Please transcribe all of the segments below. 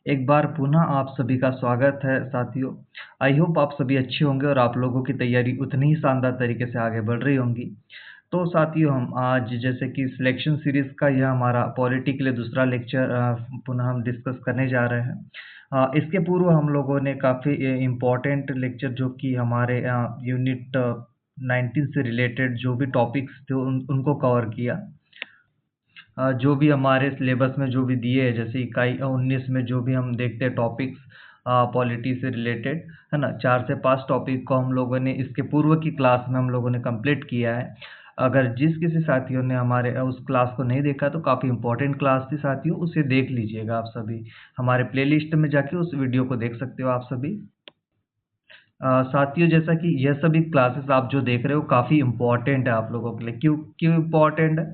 एक बार पुनः आप सभी का स्वागत है साथियों। आई होप आप सभी अच्छे होंगे और आप लोगों की तैयारी उतनी ही शानदार तरीके से आगे बढ़ रही होंगी। तो साथियों, हम आज जैसे कि सिलेक्शन सीरीज़ का यह हमारा पॉलिटी के लिए दूसरा लेक्चर पुनः हम डिस्कस करने जा रहे हैं। इसके पूर्व हम लोगों ने काफ़ी इम्पोर्टेंट लेक्चर जो कि हमारे यूनिट 19 से रिलेटेड जो भी टॉपिक्स थे उनको कवर किया। जो भी हमारे सिलेबस में जो भी दिए हैं, जैसे इकाई 19 में जो भी हम देखते हैं टॉपिक्स पॉलिटी से रिलेटेड, है ना? 4 से 5 टॉपिक को हम लोगों ने इसके पूर्व की क्लास में हम लोगों ने कंप्लीट किया है। अगर जिस किसी साथियों ने हमारे उस क्लास को नहीं देखा तो काफ़ी इम्पोर्टेंट क्लास थी साथियों, उसे देख लीजिएगा आप सभी। हमारे प्लेलिस्ट में जाके उस वीडियो को देख सकते हो आप सभी। साथियों, जैसा कि यह सभी क्लासेस आप जो देख रहे हो काफ़ी इम्पोर्टेंट है आप लोगों के लिए। क्यों क्यों इम्पोर्टेंट है?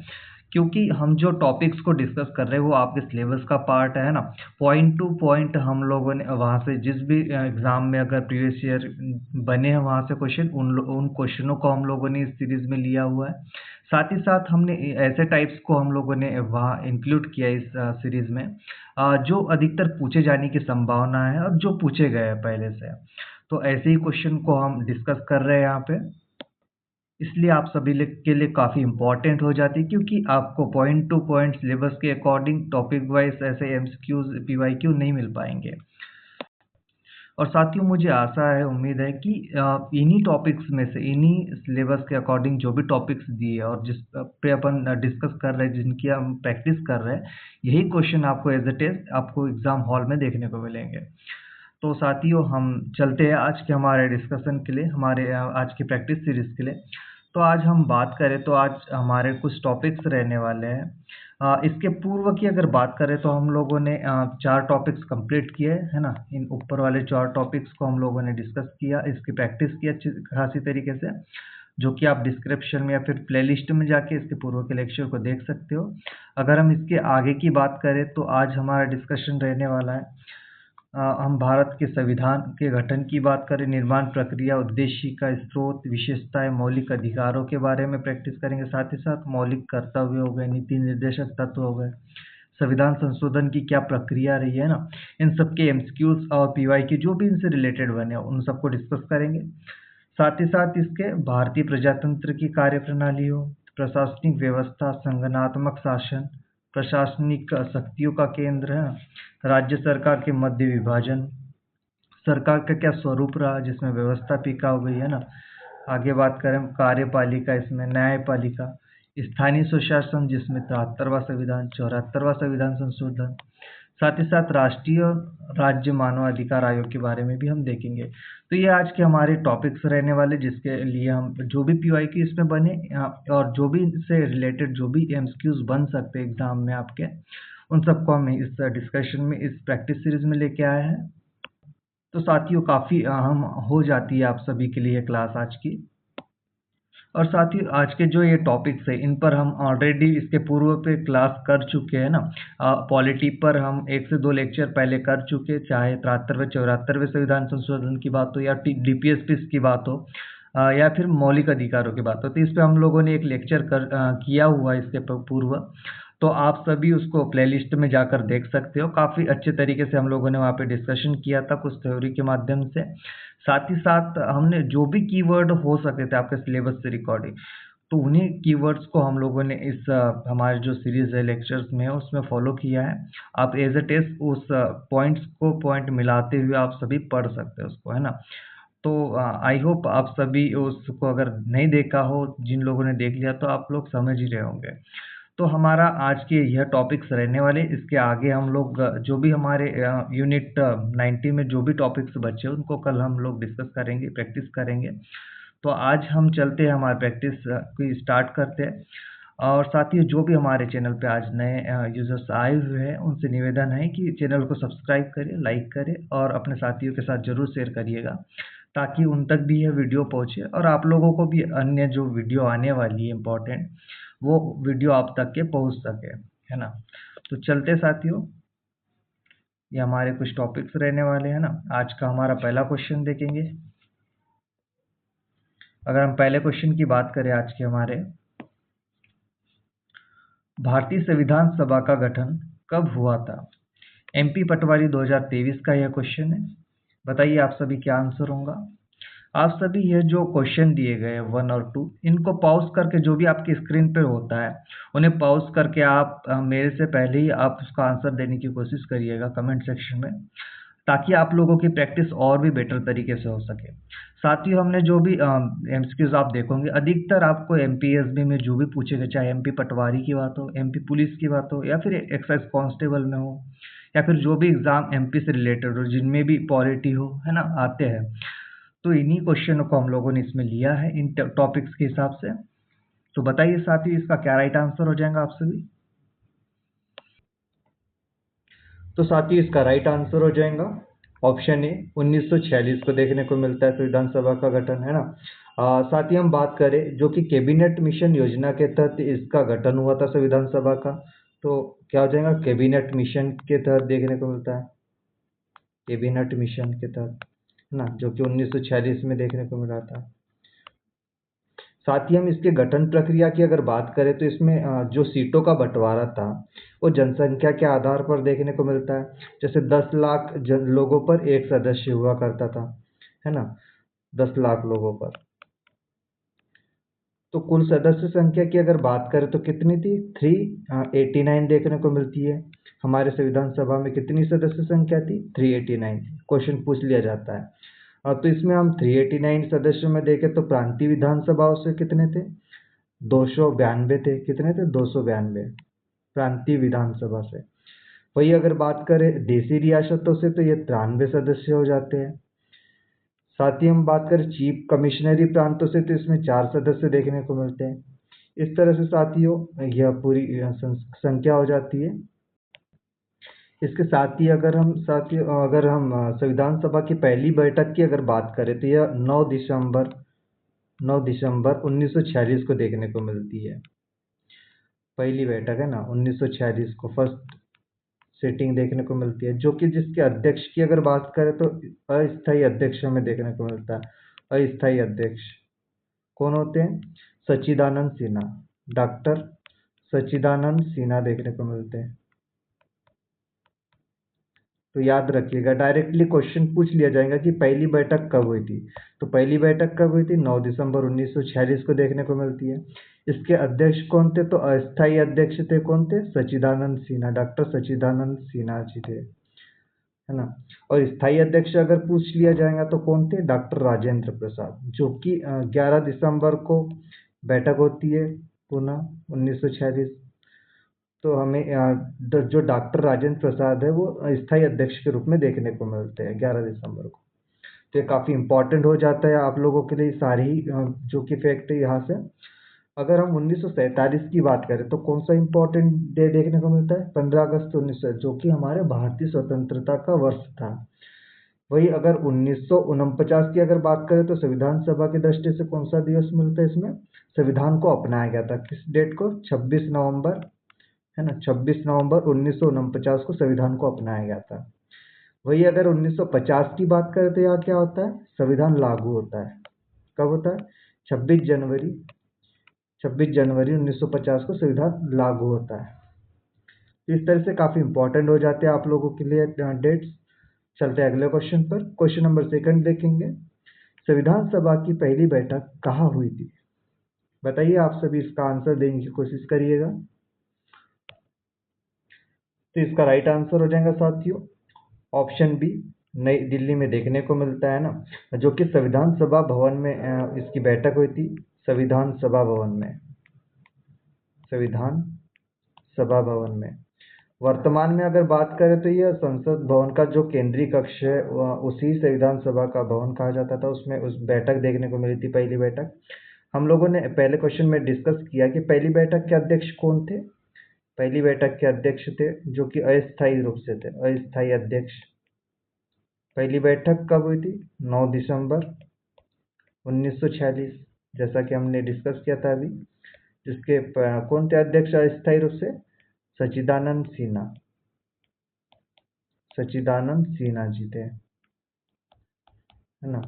क्योंकि हम जो टॉपिक्स को डिस्कस कर रहे हैं वो आपके सिलेबस का पार्ट है ना। पॉइंट टू पॉइंट हम लोगों ने वहाँ से जिस भी एग्ज़ाम में अगर प्रीवियस ईयर बने हैं वहाँ से क्वेश्चन उन क्वेश्चनों को हम लोगों ने इस सीरीज़ में लिया हुआ है। साथ ही साथ हमने ऐसे टाइप्स को हम लोगों ने वहाँ इंक्लूड किया इस सीरीज़ में, जो अधिकतर पूछे जाने की संभावना है और जो पूछे गए हैं पहले से। तो ऐसे ही क्वेश्चन को हम डिस्कस कर रहे हैं यहाँ पे, इसलिए आप सभी के लिए काफ़ी इम्पोर्टेंट हो जाती है, क्योंकि आपको पॉइंट टू पॉइंट सिलेबस के अकॉर्डिंग टॉपिक वाइज ऐसे एमसीक्यूज पीवाईक्यू नहीं मिल पाएंगे। और साथियों, मुझे आशा है, उम्मीद है कि इन्हीं टॉपिक्स में से इन्हीं सिलेबस के अकॉर्डिंग जो भी टॉपिक्स दिए और जिस पे अपन डिस्कस कर रहे हैं, जिनकी हम प्रैक्टिस कर रहे हैं, यही क्वेश्चन आपको एज ए टेस्ट आपको एग्जाम हॉल में देखने को मिलेंगे। तो साथियों, हम चलते हैं आज के हमारे डिस्कशन के लिए, हमारे आज की प्रैक्टिस सीरीज के लिए। तो आज हम बात करें तो आज हमारे कुछ टॉपिक्स रहने वाले हैं। इसके पूर्व की अगर बात करें तो हम लोगों ने 4 टॉपिक्स कंप्लीट किए, है ना? इन ऊपर वाले 4 टॉपिक्स को हम लोगों ने डिस्कस किया, इसकी प्रैक्टिस की अच्छी खासी तरीके से, जो कि आप डिस्क्रिप्शन में या फिर प्लेलिस्ट में जाके इसके पूर्व के लेक्चर को देख सकते हो। अगर हम इसके आगे की बात करें तो आज हमारा डिस्कशन रहने वाला है, हम भारत के संविधान के गठन की बात करें, निर्माण प्रक्रिया, उद्देश्य का स्रोत, विशेषताएं, मौलिक अधिकारों के बारे में प्रैक्टिस करेंगे। साथ ही साथ मौलिक कर्तव्य हो गए, नीति निर्देशक तत्व हो गए, संविधान संशोधन की क्या प्रक्रिया रही है ना, इन सब के एमसीक्यूज और पीवाई की जो भी इनसे रिलेटेड बने उन सबको डिस्कस करेंगे। साथ ही साथ इसके भारतीय प्रजातंत्र की कार्यप्रणाली हो, प्रशासनिक व्यवस्था, संगठनात्मक शासन, प्रशासनिक शक्तियों का केंद्र है, राज्य सरकार के मध्य विभाजन, सरकार का क्या स्वरूप रहा जिसमें व्यवस्थापिका हो गई, है ना? आगे बात करें कार्यपालिका, इसमें न्यायपालिका, स्थानीय स्वशासन जिसमें 73वां संविधान, 74वां संविधान संशोधन, साथ ही साथ राष्ट्रीय राज्य मानवाधिकार आयोग के बारे में भी हम देखेंगे। तो ये आज के हमारे टॉपिक्स रहने वाले, जिसके लिए हम जो भी पीवाई की इसमें बने और जो भी इससे रिलेटेड जो भी एमसीक्यूज बन सकते हैं एग्जाम में आपके, उन सबको हम इस डिस्कशन में, इस प्रैक्टिस सीरीज में लेके आए हैं। तो साथियों, काफ़ी अहम हो जाती है आप सभी के लिए क्लास आज की। और साथियों, आज के जो ये टॉपिक्स है इन पर हम ऑलरेडी इसके पूर्व पे क्लास कर चुके हैं ना। पॉलिटी पर हम 1 से 2 लेक्चर पहले कर चुके, चाहे 73वें 74वें संविधान संशोधन की बात हो या डीपीएसपी की बात हो, या फिर मौलिक अधिकारों की बात हो, तो इस पे हम लोगों ने एक लेक्चर किया हुआ है इसके पूर्व। तो आप सभी उसको प्लेलिस्ट में जाकर देख सकते हो। काफ़ी अच्छे तरीके से हम लोगों ने वहाँ पे डिस्कशन किया था कुछ थ्योरी के माध्यम से। साथ ही साथ हमने जो भी कीवर्ड हो सके थे आपके सिलेबस से रिकॉर्डिंग, तो उन्हीं कीवर्ड्स को हम लोगों ने इस हमारे जो सीरीज़ है लेक्चर्स में उसमें फॉलो किया है। आप एज ए टेस्ट उस पॉइंट्स को पॉइंट मिलाते हुए आप सभी पढ़ सकते हो उसको, है ना? तो आई होप आप सभी उसको अगर नहीं देखा हो, जिन लोगों ने देख लिया तो आप लोग समझ ही रहे होंगे। तो हमारा आज के यह टॉपिक्स रहने वाले, इसके आगे हम लोग जो भी हमारे यूनिट 90 में जो भी टॉपिक्स बचे उनको कल हम लोग डिस्कस करेंगे, प्रैक्टिस करेंगे। तो आज हम चलते हैं, हमारे प्रैक्टिस की स्टार्ट करते हैं। और साथ ही जो भी हमारे चैनल पे आज नए यूजर्स आए हुए हैं उनसे निवेदन है कि चैनल को सब्सक्राइब करें, लाइक करें और अपने साथियों के साथ ज़रूर शेयर करिएगा, ताकि उन तक भी यह वीडियो पहुंचे और आप लोगों को भी अन्य जो वीडियो आने वाली है इम्पोर्टेंट, वो वीडियो आप तक के पहुंच सके, है ना? तो चलते साथियों, ये हमारे कुछ टॉपिक्स रहने वाले हैं ना। आज का हमारा पहला क्वेश्चन देखेंगे। अगर हम पहले क्वेश्चन की बात करें आज के हमारे, भारतीय संविधान सभा का गठन कब हुआ था? MP पटवारी 2023 का यह क्वेश्चन है। बताइए आप सभी क्या आंसर होगा। आप सभी ये जो क्वेश्चन दिए गए हैं 1 और 2, इनको पॉज करके, जो भी आपकी स्क्रीन पे होता है उन्हें पॉज करके आप मेरे से पहले ही आप उसका आंसर देने की कोशिश करिएगा कमेंट सेक्शन में, ताकि आप लोगों की प्रैक्टिस और भी बेटर तरीके से हो सके। साथ ही हमने जो भी एमसीक्यूज आप देखोगे, अधिकतर आपको एमपीएसबी में जो भी पूछेगा, चाहे एमपी पटवारी की बात हो, एमपी पुलिस की बात हो, या फिर एक्साइज कांस्टेबल में हो, या फिर जो भी एग्जाम एमपी से रिलेटेड हो, जिनमें भी पॉलिटी हो, है ना, आते हैं। तो इन्हीं क्वेश्चनों को हम लोगों ने इसमें लिया है इन टॉपिक्स के हिसाब से। तो बताइए साथ ही इसका क्या राइट आंसर हो जाएगा आप सभी। तो साथ ही इसका राइट आंसर हो जाएगा ऑप्शन ए, 1946 को देखने को मिलता है संविधान सभा का गठन, है ना। साथ ही हम बात करें जो कि कैबिनेट मिशन योजना के तहत इसका गठन हुआ था संविधान सभा का, तो क्या हो जाएगा, कैबिनेट मिशन के तहत देखने को मिलता है, कैबिनेट मिशन के तहत, है ना, जो कि 1946 में देखने को मिला था। साथ ही हम इसके गठन प्रक्रिया की अगर बात करें तो इसमें जो सीटों का बंटवारा था वो जनसंख्या के आधार पर देखने को मिलता है। जैसे 10 लाख लोगों पर एक सदस्य हुआ करता था, है ना, 10 लाख लोगों पर। तो कुल सदस्य संख्या की अगर बात करें तो कितनी थी, 389 देखने को मिलती है। हमारे संविधान सभा में कितनी सदस्य संख्या थी, 389 थी। क्वेश्चन पूछ लिया जाता है। तो इसमें हम 389 सदस्यों में देखें तो प्रांतीय विधानसभाओं से कितने थे, 292 थे। कितने थे, 292 प्रांतीय विधानसभा से। वही अगर बात करें देशी रियासतों से तो ये 93 सदस्य हो जाते हैं। साथ ही हम बात करें चीफ कमिश्नरी प्रांतों से तो इसमें 4 सदस्य देखने को मिलते हैं। इस तरह से साथियों यह पूरी संख्या हो जाती है। इसके साथ ही अगर हम संविधान सभा की पहली बैठक की अगर बात करें तो यह 9 दिसंबर 1946 को देखने को मिलती है। पहली बैठक है ना, 1946 को फर्स्ट सीटिंग देखने को मिलती है, जो कि जिसके अध्यक्ष की अगर बात करें तो अस्थायी अध्यक्ष हमें देखने को मिलता है। अस्थायी अध्यक्ष कौन होते हैं, सच्चिदानंद सिन्हा, डॉक्टर सच्चिदानंद सिन्हा देखने को मिलते हैं। तो याद रखिएगा, डायरेक्टली क्वेश्चन पूछ लिया जाएगा कि पहली बैठक कब हुई थी। तो पहली बैठक कब हुई थी, 9 दिसंबर 1946 को देखने को मिलती है। इसके अध्यक्ष कौन थे, तो अस्थायी अध्यक्ष थे कौन थे, सच्चिदानंद सिन्हा, डॉक्टर सच्चिदानंद सिन्हा जी थे, है ना। और स्थायी अध्यक्ष अगर पूछ लिया जाएगा तो कौन थे, डॉक्टर राजेंद्र प्रसाद, जो कि 11 दिसंबर को बैठक होती है पुनः 1946। तो हमें जो डॉक्टर राजेंद्र प्रसाद है वो स्थायी अध्यक्ष के रूप में देखने को मिलते हैं 11 दिसंबर को। तो ये काफ़ी इंपॉर्टेंट हो जाता है आप लोगों के लिए सारी जो कि फैक्ट है यहाँ से। अगर हम 1947 की बात करें तो कौन सा इंपॉर्टेंट डे देखने को मिलता है, 15 अगस्त 1900, जो कि हमारे भारतीय स्वतंत्रता का वर्ष था। वही अगर 1949 की अगर बात करें तो संविधान सभा की दृष्टि से कौन सा दिवस मिलता है इसमें, संविधान को अपनाया गया था किस डेट को, 26 नवंबर, है ना, 26 नवंबर 1949 को संविधान को अपनाया गया था। वही अगर 1950 की बात करें तो यहाँ क्या होता है, संविधान लागू होता है। कब होता है, 26 जनवरी 1950 को संविधान लागू होता है। तो इस तरह से काफ़ी इंपॉर्टेंट हो जाते हैं आप लोगों के लिए डेट्स। चलते हैं अगले क्वेश्चन पर। क्वेश्चन नंबर 2 देखेंगे, संविधान सभा की पहली बैठक कहाँ हुई थी। बताइए आप सभी इसका आंसर देने की कोशिश करिएगा। तो इसका राइट आंसर हो जाएगा साथियों ऑप्शन बी, नई दिल्ली में देखने को मिलता है ना, जो कि संविधान सभा भवन में इसकी बैठक हुई थी। संविधान सभा भवन में, संविधान सभा भवन में। वर्तमान में अगर बात करें तो यह संसद भवन का जो केंद्रीय कक्ष है उसी संविधान सभा का भवन कहा जाता था। उसमें उस बैठक देखने को मिली थी, पहली बैठक। हम लोगों ने पहले क्वेश्चन में डिस्कस किया कि पहली बैठक के अध्यक्ष कौन थे। पहली बैठक के अध्यक्ष थे जो कि अस्थायी रूप से थे, अस्थायी अध्यक्ष। पहली बैठक कब हुई थी, 9 दिसंबर 1946, जैसा कि हमने डिस्कस किया था अभी। जिसके कौन थे अध्यक्ष अस्थायी रूप से, सच्चिदानंद सिन्हा, सच्चिदानंद सिन्हा जी थे, है ना।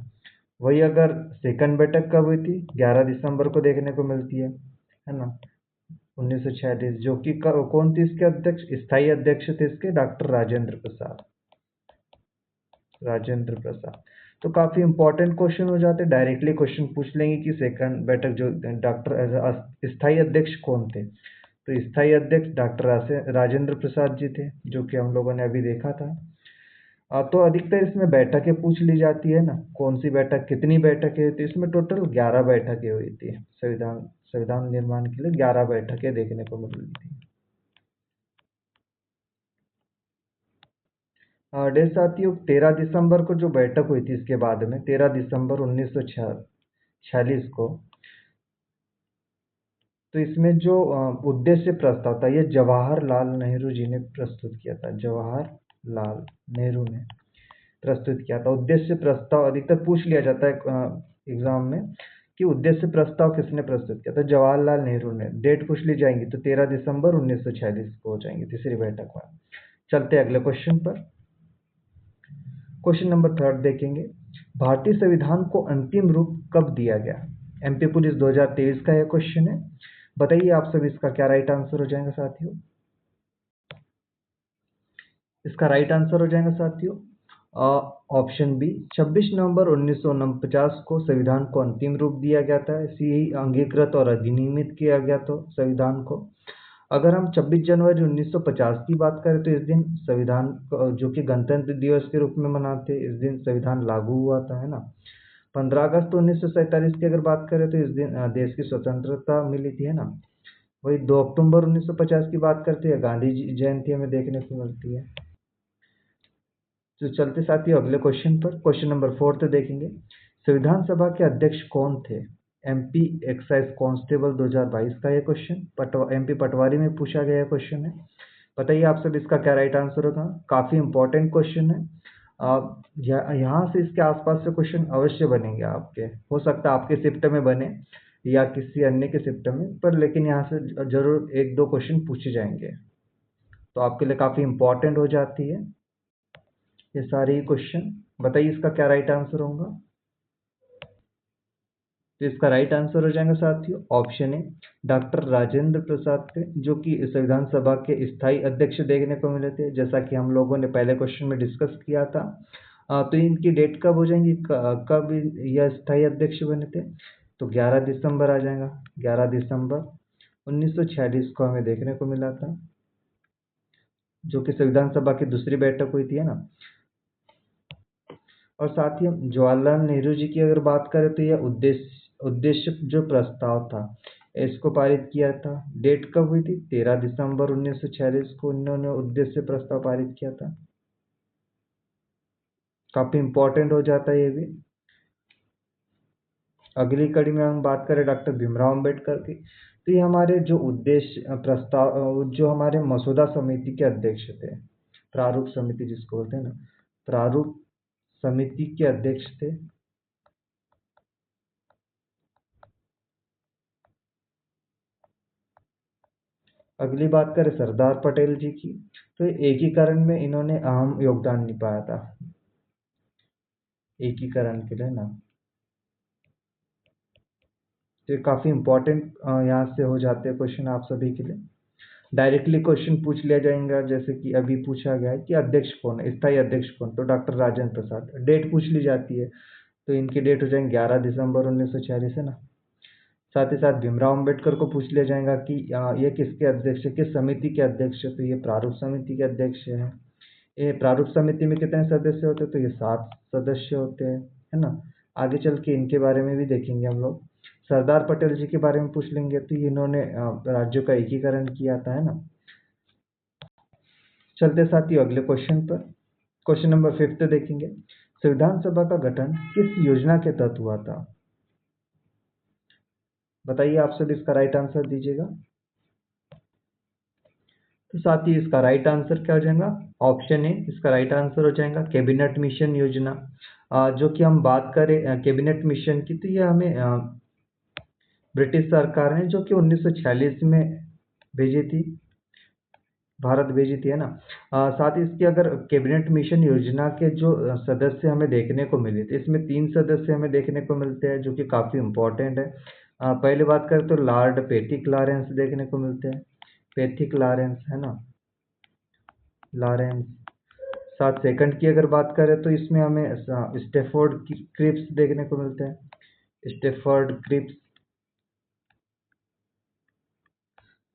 वही अगर सेकंड बैठक कब हुई थी, 11 दिसंबर को देखने को मिलती है ना। 1946, जो कि कौन थे इसके अध्यक्ष, स्थायी अध्यक्ष थे इसके डॉक्टर राजेंद्र प्रसाद। राजेंद्र प्रसाद। तो काफी इंपॉर्टेंट क्वेश्चन हो जाते हैं, डायरेक्टली क्वेश्चन पूछ लेंगे कि सेकंड बैठक जो डॉक्टर स्थायी अध्यक्ष कौन थे। तो स्थायी अध्यक्ष डॉक्टर राजेंद्र प्रसाद जी थे, जो कि हम लोगों ने अभी देखा था। तो अधिकतर इसमें बैठकें पूछ ली जाती है ना, कौन सी बैठक, कितनी बैठकें हुई थी। इसमें टोटल 11 बैठकें हुई थी, संविधान संविधान निर्माण के लिए 11 बैठकें देखने को मिल रही थी। डेट साथियों, 13 दिसंबर को जो बैठक हुई थी इसके बाद में, 13 दिसंबर 1946 को। तो इसमें जो उद्देश्य प्रस्ताव था, ये जवाहरलाल नेहरू जी ने प्रस्तुत किया था। जवाहरलाल नेहरू ने प्रस्तुत किया था उद्देश्य प्रस्ताव। अधिकतर पूछ लिया जाता है एग्जाम में कि उद्देश्य प्रस्ताव किसने प्रस्तुत किया था। जवाहरलाल नेहरू ने। डेट पूछ ली जाएंगी तो 13 दिसंबर 1946 को हो जाएंगी, तीसरी बैठक में। चलते अगले क्वेश्चन पर। क्वेश्चन नंबर 3 देखेंगे, भारतीय संविधान को अंतिम रूप कब दिया गया। एमपी पुलिस 2023 का यह क्वेश्चन है। बताइए आप सब इसका क्या राइट आंसर हो जाएगा साथियों। इसका राइट आंसर हो जाएगा साथियों ऑप्शन बी, 26 नवंबर 1949 को संविधान को अंतिम रूप दिया गया था। इसी ही अंगीकृत और अधिनियमित किया गया था संविधान को। अगर हम 26 जनवरी 1950 की बात करें तो इस दिन संविधान जो कि गणतंत्र दिवस के रूप में मनाते हैं, इस दिन संविधान लागू हुआ था, है ना। 15 अगस्त 1947 की अगर बात करें तो इस दिन देश की स्वतंत्रता मिली थी, है ना। वही 2 अक्टूबर 1950 की बात करते हैं, गांधी जयंती हमें देखने को मिलती है। तो चलते साथियों अगले क्वेश्चन पर। क्वेश्चन नंबर 4 देखेंगे, संविधान सभा के अध्यक्ष कौन थे। एमपी एक्साइज कांस्टेबल 2022 का यह क्वेश्चन एमपी पटवारी में पूछा गया क्वेश्चन है। बताइए आप सब इसका क्या राइट आंसर होगा। काफी इंपॉर्टेंट क्वेश्चन है। यहाँ से इसके आसपास से क्वेश्चन अवश्य बनेंगे आपके। हो सकता है आपके शिफ्ट में बने या किसी अन्य के शिफ्ट में, पर लेकिन यहाँ से जरूर 1-2 क्वेश्चन पूछे जाएंगे, तो आपके लिए काफी इंपॉर्टेंट हो जाती है ये सारे ही क्वेश्चन। बताइए इसका क्या राइट आंसर होगा। तो इसका राइट आंसर हो जाएगा साथियों option A, doctor Rajendra Prasad थे, जो कि संविधान सभा के स्थायी अध्यक्ष देखने को मिले थे, जैसा कि हम लोगों ने पहले क्वेश्चन में डिस्कस किया था। तो इनकी डेट कब हो जाएंगी, कब यह स्थायी अध्यक्ष बने थे। तो 11 दिसंबर आ जाएगा। 11 दिसंबर 1946 को हमें देखने को मिला था, जो कि संविधान सभा की दूसरी बैठक हुई थी, है ना। और साथ ही हम जवाहरलाल नेहरू जी की अगर बात करें तो यह उद्देश्य जो प्रस्ताव था इसको पारित किया था। डेट कब हुई थी, 13 दिसंबर 1946 को इन्होंने उद्देश्य प्रस्ताव पारित किया था। काफी इंपॉर्टेंट हो जाता है ये भी। अगली कड़ी में हम बात करें डॉक्टर भीमराव अंबेडकर की, तो ये हमारे जो उद्देश्य प्रस्ताव जो हमारे मसौदा समिति के अध्यक्ष थे, प्रारूप समिति जिसको बोलते हैं ना, प्रारूप समिति के अध्यक्ष थे। अगली बात करें सरदार पटेल जी की, तो एकीकरण में इन्होंने अहम योगदान निभाया था, एकीकरण के लिए ना। तो ये काफी इंपॉर्टेंट यहाँ से हो जाते हैं क्वेश्चन आप सभी के लिए। डायरेक्टली क्वेश्चन पूछ लिया जाएगा, जैसे कि अभी पूछा गया है कि अध्यक्ष कौन है, स्थायी अध्यक्ष कौन, तो डॉक्टर राजेंद्र प्रसाद। डेट पूछ ली जाती है, तो इनकी डेट हो जाएंगे 11 दिसंबर 1946, है ना। साथ ही साथ भीमराव अंबेडकर को पूछ लिया जाएगा कि ये किसके अध्यक्ष है, किस समिति के अध्यक्ष है, तो ये प्रारूप समिति के अध्यक्ष है। ये प्रारूप समिति में कितने सदस्य होते हैं, तो ये 7 सदस्य होते हैं, है ना। आगे चल के इनके बारे में भी देखेंगे हम लोग। सरदार पटेल जी के बारे में पूछ लेंगे, तो इन्होंने राज्यों का एकीकरण किया था, है ना। चलते साथियों अगले क्वेश्चन पर। क्वेश्चन नंबर 5 देखेंगे, संविधान सभा का गठन किस योजना के तहत हुआ था। बताइए आप सब इसका राइट आंसर दीजिएगा। तो साथ ही इसका राइट आंसर क्या हो जाएगा, ऑप्शन ए इसका राइट आंसर हो जाएगा कैबिनेट मिशन योजना। जो कि हम बात करें कैबिनेट मिशन की, तो ये हमें ब्रिटिश सरकार ने जो कि 1946 में भेजी थी, भारत भेजी थी, है ना। साथ ही इसकी अगर कैबिनेट मिशन योजना के जो सदस्य हमें देखने को मिले थे, इसमें 3 सदस्य हमें देखने को मिलते हैं, जो कि काफी इंपॉर्टेंट है। पहले बात करें तो लॉर्ड पैथिक लॉरेंस देखने को मिलते हैं, पैथिक लॉरेंस है ना, लॉरेंस। साथ सेकंड की अगर बात करें तो इसमें हमें स्टेफोर्ड क्रिप्स देखने को मिलते हैं, स्टेफोर्ड क्रिप्स।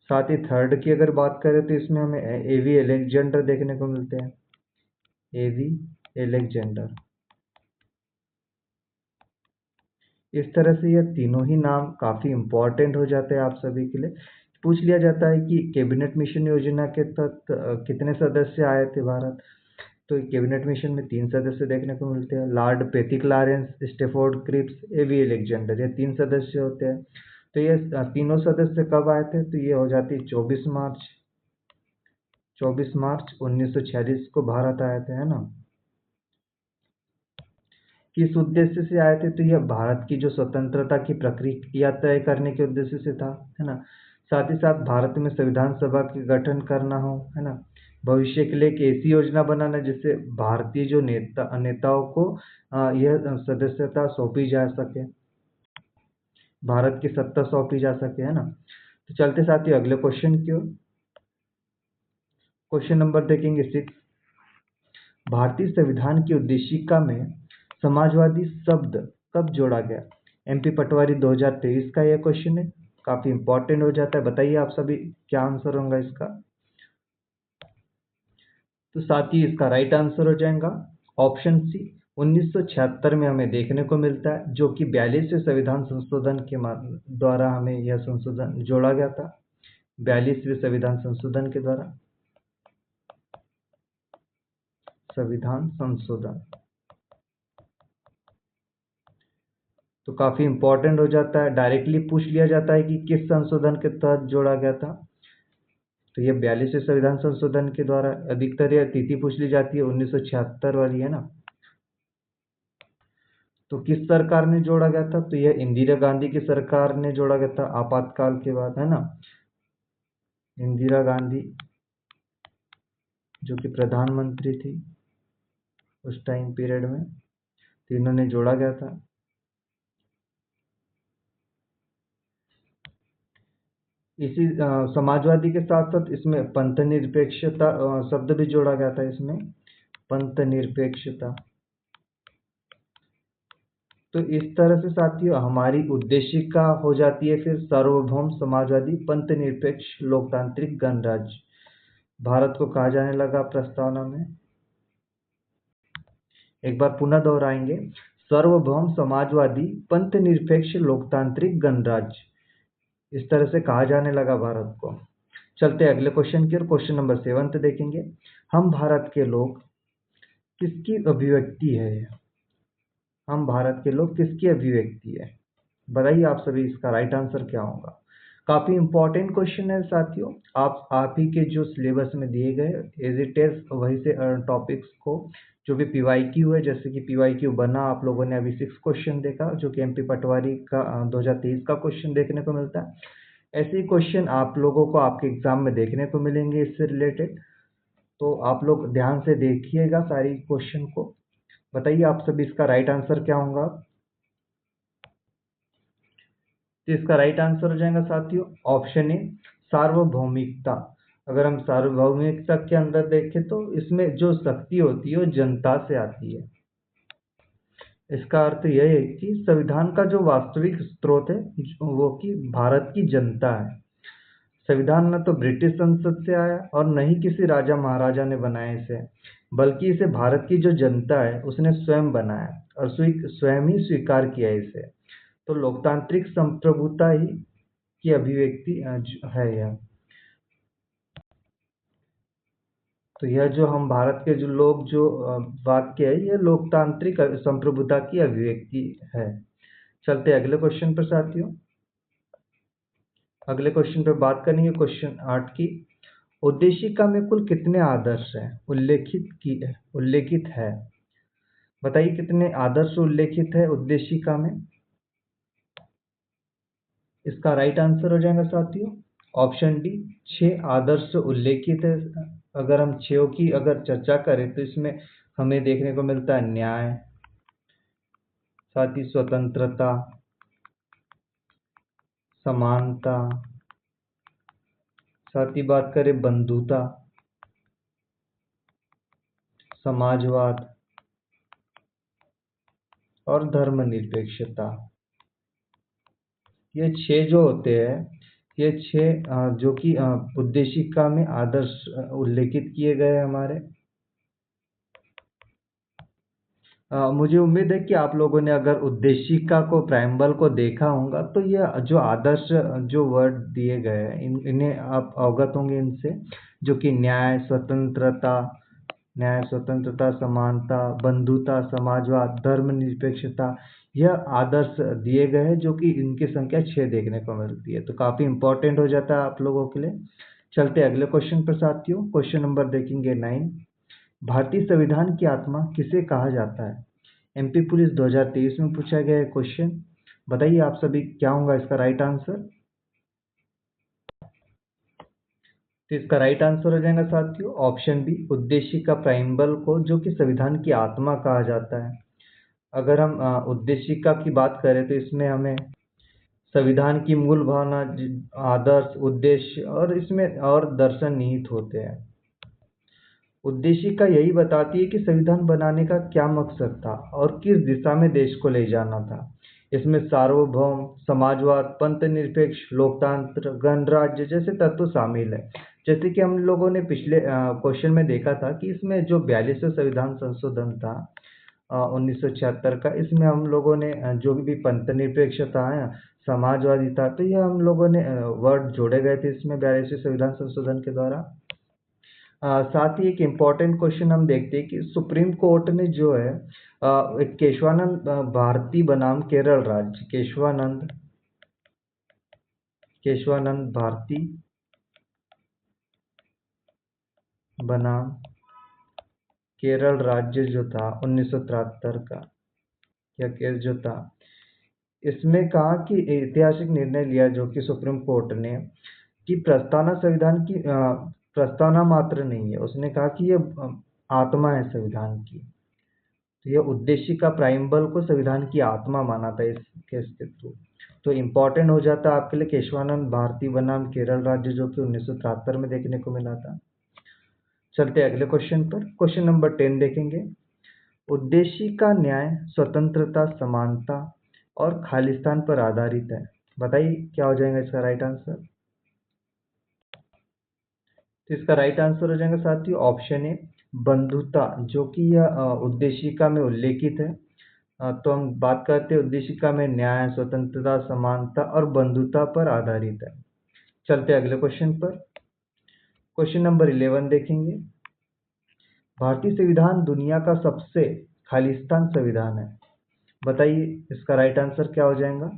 साथ ही थर्ड की अगर बात करें तो इसमें हमें एवी एलेक्जेंडर देखने को मिलते हैं, एवी एलेक्जेंडर। इस तरह से ये तीनों ही नाम काफ़ी इम्पोर्टेंट हो जाते हैं आप सभी के लिए। पूछ लिया जाता है कि कैबिनेट मिशन योजना के तहत कितने सदस्य आए थे भारत, तो कैबिनेट मिशन में 3 सदस्य देखने को मिलते हैं, Lord Pethick Lawrence, Stafford Cripps, A V Alexander, ये 3 सदस्य होते हैं। तो ये तीनों सदस्य कब आए थे, तो ये हो जाती है 24 मार्च 1946 को भारत आए थे, है ना। किस उद्देश्य से आए थे, तो यह भारत की जो स्वतंत्रता की प्रक्रिया तय करने के उद्देश्य से था, है ना। साथ ही साथ भारत में संविधान सभा के गठन करना हो, है ना, भविष्य के लिए एक ऐसी योजना बनाना जिससे भारतीय जो नेताओं को यह सदस्यता सौंपी जा सके, भारत की सत्ता सौंपी जा सके, है ना। तो चलते साथियों अगले क्वेश्चन की ओर। क्वेश्चन नंबर देखेंगे 6। भारतीय संविधान की उद्देशिका में समाजवादी शब्द कब जोड़ा गया। एमपी पटवारी 2023 का यह क्वेश्चन है, काफी इंपॉर्टेंट हो जाता है। बताइए आप सभी क्या आंसर होगा इसका। तो साथ ही इसका राइट आंसर हो जाएगा ऑप्शन सी, 1976 में हमें देखने को मिलता है, जो कि 42वें संविधान संशोधन के द्वारा हमें यह संशोधन जोड़ा गया था, 42वें संविधान संशोधन के द्वारा, संविधान संशोधन। तो काफी इंपॉर्टेंट हो जाता है, डायरेक्टली पूछ लिया जाता है कि किस संशोधन के तहत जोड़ा गया था, तो ये 42वें संविधान संशोधन के द्वारा। अधिकतर यह तिथि पूछ ली जाती है 1976 वाली, है ना। तो किस सरकार ने जोड़ा गया था, तो यह इंदिरा गांधी की सरकार ने जोड़ा गया था आपातकाल के बाद, है ना। इंदिरा गांधी जो कि प्रधानमंत्री थी उस टाइम पीरियड में, तो इन्होंने जोड़ा गया था। इसी समाजवादी के साथ साथ इसमें पंथ निरपेक्षता शब्द भी जोड़ा गया था इसमें, पंथ निरपेक्षता। तो इस तरह से साथियों हमारी उद्देशिका हो जाती है फिर सार्वभौम समाजवादी पंथ निरपेक्ष लोकतांत्रिक गणराज्य भारत को कहा जाने लगा प्रस्तावना में। एक बार पुनः दोहराएंगे, सार्वभौम समाजवादी पंथ निरपेक्ष लोकतांत्रिक गणराज्य, इस तरह से कहा जाने लगा भारत को। चलते अगले क्वेश्चन की ओर। क्वेश्चन नंबर 7 देखेंगे, हम भारत के लोग किसकी अभिव्यक्ति है। हम भारत के लोग किसकी अभिव्यक्ति है, बताइए आप सभी इसका राइट आंसर क्या होगा। काफी इंपॉर्टेंट क्वेश्चन है साथियों, आप ही के जो सिलेबस में दिए गए एज इट इज वही से टॉपिक्स को जो भी पीवाईक्यू है, जैसे कि पीवाईक्यू बना आप लोगों ने अभी 6 क्वेश्चन देखा जो कि एमपी पटवारी का 2023 का क्वेश्चन देखने को मिलता है। ऐसे ही क्वेश्चन आप लोगों को आपके एग्जाम में देखने को मिलेंगे इससे रिलेटेड, तो आप लोग ध्यान से देखिएगा सारी क्वेश्चन को। बताइए आप सभी इसका राइट आंसर क्या होगा। तो इसका राइट आंसर हो जाएगा साथियों ऑप्शन ए, सार्वभौमिकता। अगर हम सार्वभौमिकता के अंदर देखें तो इसमें जो शक्ति होती है वो जनता से आती है। इसका अर्थ यह है कि संविधान का जो वास्तविक स्रोत है वो कि भारत की जनता है। संविधान न तो ब्रिटिश संसद से आया और न ही किसी राजा महाराजा ने बनाया इसे, बल्कि इसे भारत की जो जनता है उसने स्वयं बनाया और स्वयं ही स्वीकार किया इसे। तो लोकतांत्रिक संप्रभुता ही की अभिव्यक्ति है यह। तो यह जो हम भारत के जो लोग जो वाक्य है ये लोकतांत्रिक संप्रभुता की अभिव्यक्ति है। चलते अगले क्वेश्चन पर साथियों। अगले क्वेश्चन पर बात करेंगे क्वेश्चन 8 की। उद्देशिका में कुल कितने आदर्श हैं उल्लेखित है। बताइए कितने आदर्श उल्लेखित है उद्देशिका में। इसका राइट आंसर हो जाएगा साथियों ऑप्शन डी, 6 आदर्श उल्लेखित है। अगर हम 6 की अगर चर्चा करें तो इसमें हमें देखने को मिलता है न्याय, साथ ही स्वतंत्रता, समानता, साथ ही बात करें बंधुता, समाजवाद और धर्मनिरपेक्षता। ये 6 जो होते हैं, ये 6 जो कि उद्देशिका में आदर्श उल्लेखित किए गए हैं हमारे। मुझे उम्मीद है कि आप लोगों ने अगर उद्देशिका को प्रेम्बल को देखा होगा तो ये जो आदर्श जो वर्ड दिए गए हैं इन्हें आप अवगत होंगे इनसे, जो कि न्याय, स्वतंत्रता, समानता, बंधुता, समाजवाद, धर्मनिरपेक्षता, यह आदर्श दिए गए हैं जो कि इनकी संख्या 6 देखने को मिलती है। तो काफ़ी इंपॉर्टेंट हो जाता है आप लोगों के लिए। चलते अगले क्वेश्चन पर साथियों। क्वेश्चन नंबर देखेंगे 9। भारतीय संविधान की आत्मा किसे कहा जाता है? एमपी पुलिस 2023 में पूछा गया है क्वेश्चन। बताइए आप सभी क्या होगा इसका राइट आंसर? तो इसका राइट आंसर हो जाएगा साथियों ऑप्शन बी, उद्देशिका प्राइम्बल को, जो कि संविधान की आत्मा कहा जाता है। अगर हम उद्देशिका की बात करें तो इसमें हमें संविधान की मूल भावना, आदर्श, उद्देश्य और इसमें और दर्शन निहित होते हैं। उद्देशिका यही बताती है कि संविधान बनाने का क्या मकसद था और किस दिशा में देश को ले जाना था। इसमें सार्वभौम, समाजवाद, पंथनिरपेक्ष, लोकतंत्र, गणराज्य जैसे तत्व शामिल है। जैसे कि हम लोगों ने पिछले क्वेश्चन में देखा था कि इसमें जो 42वां संविधान संशोधन था 1976 का, इसमें हम लोगों ने जो भी पंथनिरपेक्षता है, समाजवादी था, तो यह हम लोगों ने वर्ड जोड़े गए थे इसमें 42वें संविधान संशोधन के द्वारा। साथ ही एक इम्पॉर्टेंट क्वेश्चन हम देखते हैं कि सुप्रीम कोर्ट ने जो है एक केशवानंद भारती बनाम केरल राज्य, केशवानंद भारती बनाम केरल राज्य जो था 1973 का, या केस जो था, इसमें कहा कि ऐतिहासिक निर्णय लिया जो कि सुप्रीम कोर्ट ने, कि प्रस्तावना संविधान की प्रस्तावना मात्र नहीं है। उसने कहा कि ये आत्मा है संविधान की। तो यह उद्देशिका प्राइम्बल को संविधान की आत्मा माना था इस केस के थ्रू। तो इम्पोर्टेंट हो जाता है आपके लिए केशवानंद भारती बनाम केरल राज्य, जो कि 1973 में देखने को मिला था। चलते अगले क्वेश्चन पर। क्वेश्चन नंबर 10 देखेंगे। उद्देशिका न्याय, स्वतंत्रता, समानता और खालिस्तान पर आधारित है। बताइए क्या हो जाएगा इसका राइट आंसर? तो इसका राइट आंसर हो जाएगा साथियों ऑप्शन ए, बंधुता, जो कि यह उद्देशिका में उल्लेखित है। तो हम बात करते हैं उद्देशिका में न्याय, स्वतंत्रता, समानता और बंधुता पर आधारित है। चलते अगले क्वेश्चन पर। क्वेश्चन नंबर 11 देखेंगे। भारतीय संविधान दुनिया का सबसे खालिस्तान संविधान है। बताइए इसका राइट आंसर क्या हो जाएगा?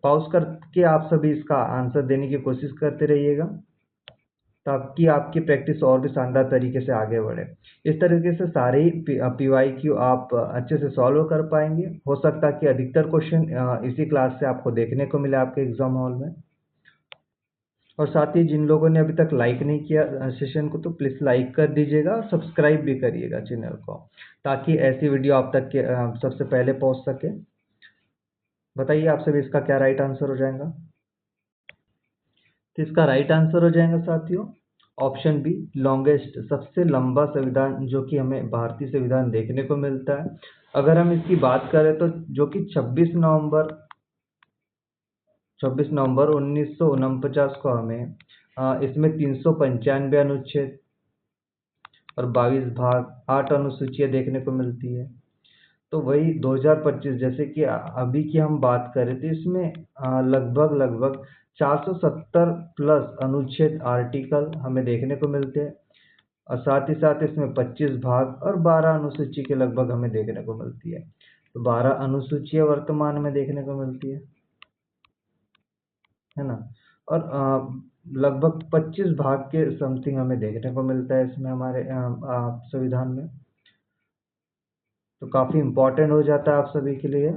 पॉज करके आप सभी इसका आंसर देने की कोशिश करते रहिएगा ताकि आपकी प्रैक्टिस और भी शानदार तरीके से आगे बढ़े। इस तरीके से सारे ही PYQ आप अच्छे से सॉल्व कर पाएंगे। हो सकता है कि अधिकतर क्वेश्चन इसी क्लास से आपको देखने को मिले आपके एग्जाम हॉल में। और साथ ही जिन लोगों ने अभी तक लाइक नहीं किया सेशन को, तो प्लीज़ लाइक कर दीजिएगा और सब्सक्राइब भी करिएगा चैनल को, ताकि ऐसी वीडियो आप तक के सबसे पहले पहुंच सके। बताइए आप सभी इसका क्या राइट आंसर हो जाएगा? तो इसका राइट आंसर हो जाएगा साथियों ऑप्शन बी, लॉन्गेस्ट, सबसे लंबा संविधान जो कि हमें भारतीय संविधान देखने को मिलता है। अगर हम इसकी बात करें तो जो कि 26 नवंबर 1949 को हमें इसमें 395 अनुच्छेद और 22 भाग 8 अनुसूचियां देखने को मिलती है। तो वही 2025 जैसे कि अभी की हम बात करें तो इसमें लगभग 470 प्लस अनुच्छेद आर्टिकल हमें देखने को मिलते हैं और साथ ही साथ इसमें 25 भाग और 12 अनुसूची के लगभग हमें देखने को मिलती है। तो 12 अनुसूचियां वर्तमान में देखने को मिलती है ना। और लगभग 25 भाग के समथिंग हमें देखने को मिलता है इसमें हमारे संविधान में। तो काफ़ी इम्पोर्टेंट हो जाता है आप सभी के लिए।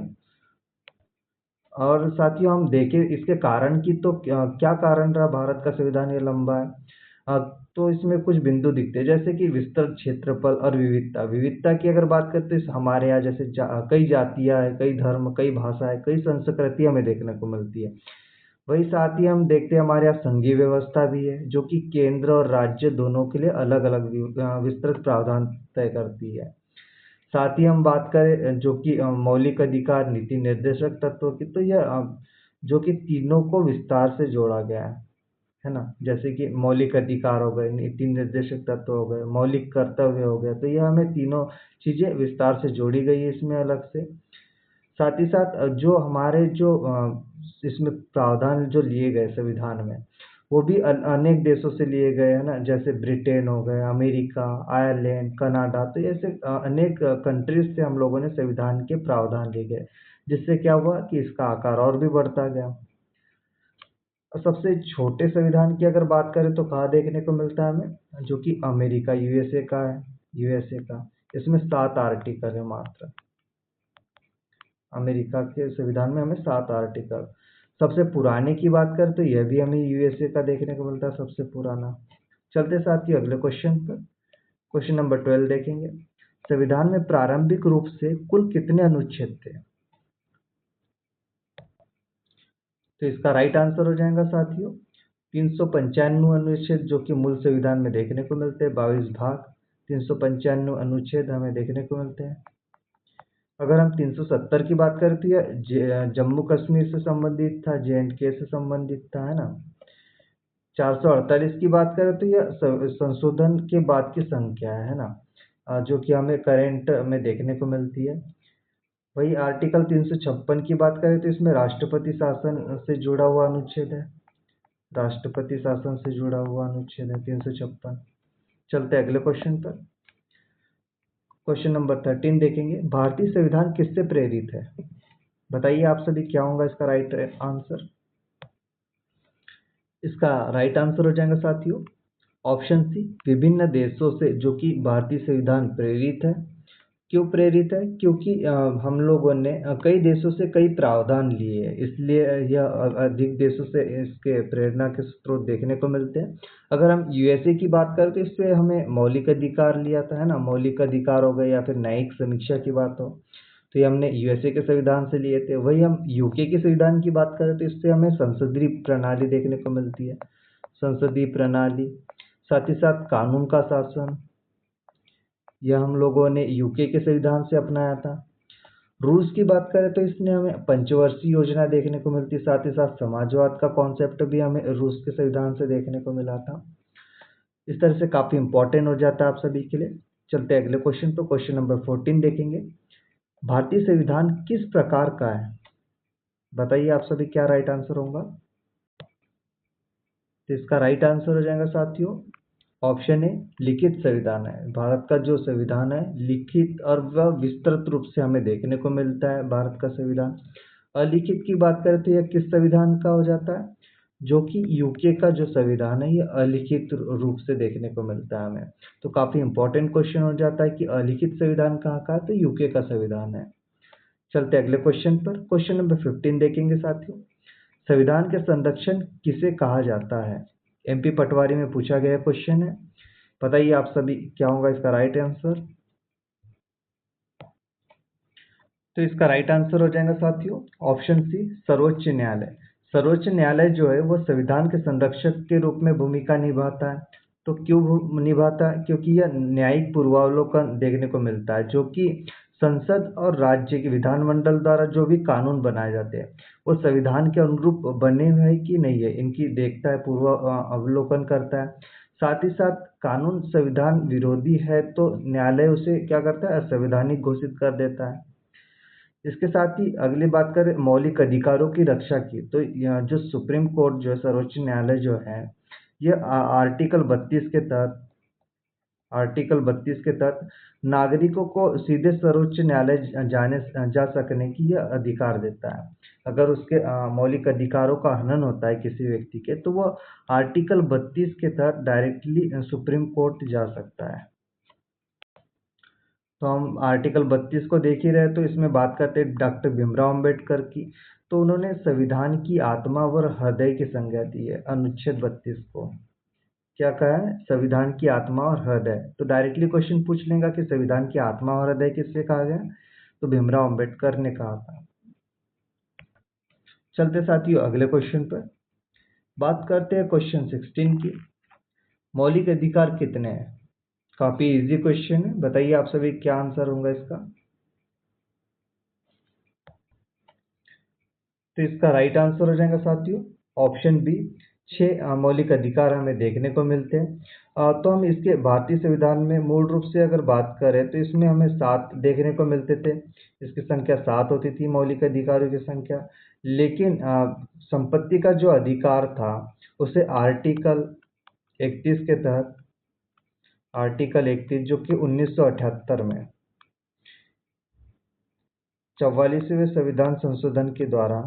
और साथियों हम देखें इसके कारण की, तो क्या कारण रहा भारत का संविधान ये लंबा है? तो इसमें कुछ बिंदु दिखते हैं जैसे कि विस्तृत क्षेत्रफल और विविधता की अगर बात करते हैं हमारे यहाँ जैसे कई जातियाँ हैं, कई धर्म, कई भाषाएं, कई संस्कृति हमें देखने को मिलती है। वही साथ ही हम देखते हैं हमारे यहाँ संघीय व्यवस्था भी है, जो कि केंद्र और राज्य दोनों के लिए अलग अलग विस्तृत प्रावधान तय करती है। साथ ही हम बात करें जो कि मौलिक अधिकार नीति निर्देशक तत्व की, तो यह जो कि तीनों को विस्तार से जोड़ा गया है ना। जैसे कि मौलिक अधिकार हो गए, नीति निर्देशक तत्व हो गए, मौलिक कर्तव्य हो गए, तो यह हमें तीनों चीजें विस्तार से जोड़ी गई है इसमें अलग से। साथ ही साथ जो हमारे जो इसमें प्रावधान जो लिए गए संविधान में, वो भी अनेक देशों से लिए गए हैं ना, जैसे ब्रिटेन हो गए, अमेरिका, आयरलैंड, कनाडा, तो ऐसे अनेक कंट्रीज से हम लोगों ने संविधान के प्रावधान लिए गए, जिससे क्या हुआ कि इसका आकार और भी बढ़ता गया। और सबसे छोटे संविधान की अगर बात करें तो कहाँ देखने को मिलता है हमें, जो कि अमेरिका, यूएसए का है, यूएसए का। इसमें 7 आर्टिकल है मात्र। अमेरिका के संविधान में हमें 7 आर्टिकल। सबसे पुराने की बात करें तो यह भी हमें यूएसए का देखने को मिलता है सबसे पुराना। चलते साथ ही अगले क्वेश्चन पर। क्वेश्चन नंबर 12 देखेंगे। संविधान में प्रारंभिक रूप से कुल कितने अनुच्छेद थे? तो इसका राइट आंसर हो जाएगा साथियों 395 अनुच्छेद, जो कि मूल संविधान में देखने को मिलते हैं। 22 भाग, 395 अनुच्छेद हमें देखने को मिलते हैं। अगर हम 370 की बात करें तो यह जम्मू कश्मीर से संबंधित था, JNK से संबंधित था, है ना। 448 की बात करें तो यह संशोधन के बाद की संख्या है ना, जो कि हमें करंट में देखने को मिलती है। वही आर्टिकल 356 की बात करें तो इसमें राष्ट्रपति शासन से जुड़ा हुआ अनुच्छेद है। राष्ट्रपति शासन से जुड़ा हुआ अनुच्छेद है 356। चलते अगले क्वेश्चन पर। क्वेश्चन नंबर 13 देखेंगे। भारतीय संविधान किससे प्रेरित है? बताइए आप सभी क्या होगा इसका राइट आंसर। इसका राइट आंसर हो जाएगा साथियों ऑप्शन सी, विभिन्न देशों से, जो कि भारतीय संविधान प्रेरित है। क्यों प्रेरित है? क्योंकि हम लोगों ने कई देशों से कई प्रावधान लिए हैं, इसलिए यह अधिक देशों से इसके प्रेरणा के स्रोत देखने को मिलते हैं। अगर हम यूएसए की बात करें तो इससे हमें मौलिक अधिकार लिया था, है ना। मौलिक अधिकार हो गए या फिर न्यायिक समीक्षा की बात हो तो ये हमने यूएसए के संविधान से लिए थे। वही हम यूके के संविधान की बात करें तो इससे हमें संसदीय प्रणाली देखने को मिलती है, संसदीय प्रणाली। साथ ही साथ कानून का शासन, यह हम लोगों ने यूके के संविधान से अपनाया था। रूस की बात करें तो इसमें हमें पंचवर्षीय योजना देखने को मिलती है। साथ ही साथ समाजवाद का कॉन्सेप्ट भी हमें रूस के संविधान से देखने को मिला था। इस तरह से काफी इंपॉर्टेंट हो जाता है आप सभी के लिए। चलते हैं अगले क्वेश्चन पर। क्वेश्चन नंबर 14 देखेंगे। भारतीय संविधान किस प्रकार का है? बताइए आप सभी क्या राइट आंसर होगा। तो इसका राइट आंसर हो जाएगा साथियों ऑप्शन ए, लिखित संविधान है। भारत का जो संविधान है लिखित और वह विस्तृत रूप से हमें देखने को मिलता है भारत का संविधान। अलिखित की बात करें तो यह किस संविधान का हो जाता है? जो कि यूके का जो संविधान है ये अलिखित रूप से देखने को मिलता है हमें। तो काफी इंपॉर्टेंट क्वेश्चन हो जाता है कि अलिखित संविधान कहाँ का है, तो यूके का संविधान है। चलते अगले क्वेश्चन पर। क्वेश्चन नंबर 15 देखेंगे साथियों। संविधान के संरक्षण किसे कहा जाता है? MP पटवारी में पूछा गया क्वेश्चन है। बताइए आप सभी क्या होगा इसका राइट आंसर। तो इसका राइट आंसर हो जाएगा साथियों ऑप्शन सी, सर्वोच्च न्यायालय। सर्वोच्च न्यायालय जो है वो संविधान के संरक्षक के रूप में भूमिका निभाता है। तो क्यों निभाता है? क्योंकि यह न्यायिक पूर्वावलोकन देखने को मिलता है, जो कि संसद और राज्य के विधानमंडल द्वारा जो भी कानून बनाए जाते हैं वो संविधान के अनुरूप बने हुए हैं कि नहीं है, इनकी देखता है, पूर्व अवलोकन करता है। साथ ही साथ कानून संविधान विरोधी है तो न्यायालय उसे क्या करता है, असंवैधानिक घोषित कर देता है। इसके साथ ही अगली बात करें मौलिक अधिकारों की रक्षा की, तो जो सुप्रीम कोर्ट जो है, सर्वोच्च न्यायालय जो है, यह आर्टिकल 32 के तहत नागरिकों को सीधे सर्वोच्च न्यायालय जाने जा सकने की यह अधिकार देता है। अगर उसके मौलिक अधिकारों का हनन होता है किसी व्यक्ति के, तो वह आर्टिकल 32 के तहत डायरेक्टली सुप्रीम कोर्ट जा सकता है। तो हम आर्टिकल 32 को देख ही रहे, तो इसमें बात करते हैं डॉक्टर भीमराव अंबेडकर की। तो उन्होंने संविधान की आत्मा व हृदय की संज्ञा दी है अनुच्छेद 32 को। क्या कहा है? संविधान की आत्मा और हृदय। तो डायरेक्टली क्वेश्चन पूछ लेगा कि संविधान की आत्मा और हृदय किससे कहा गया? तो भीमराव अंबेडकर ने कहा था। चलते साथियों अगले क्वेश्चन पर। बात करते हैं क्वेश्चन 16 की। मौलिक अधिकार कितने हैं? काफी इजी क्वेश्चन है, बताइए आप सभी क्या आंसर होगा इसका। तो इसका राइट आंसर हो जाएगा साथियों ऑप्शन बी, 6 मौलिक अधिकार हमें देखने को मिलते हैं। तो हम इसके भारतीय संविधान में मूल रूप से अगर बात करें तो इसमें हमें 7 देखने को मिलते थे। इसकी संख्या 7 होती थी मौलिक अधिकारों की संख्या। लेकिन संपत्ति का जो अधिकार था उसे आर्टिकल 31 के तहत, आर्टिकल 31 जो कि 1978 में 44वें संविधान संशोधन के द्वारा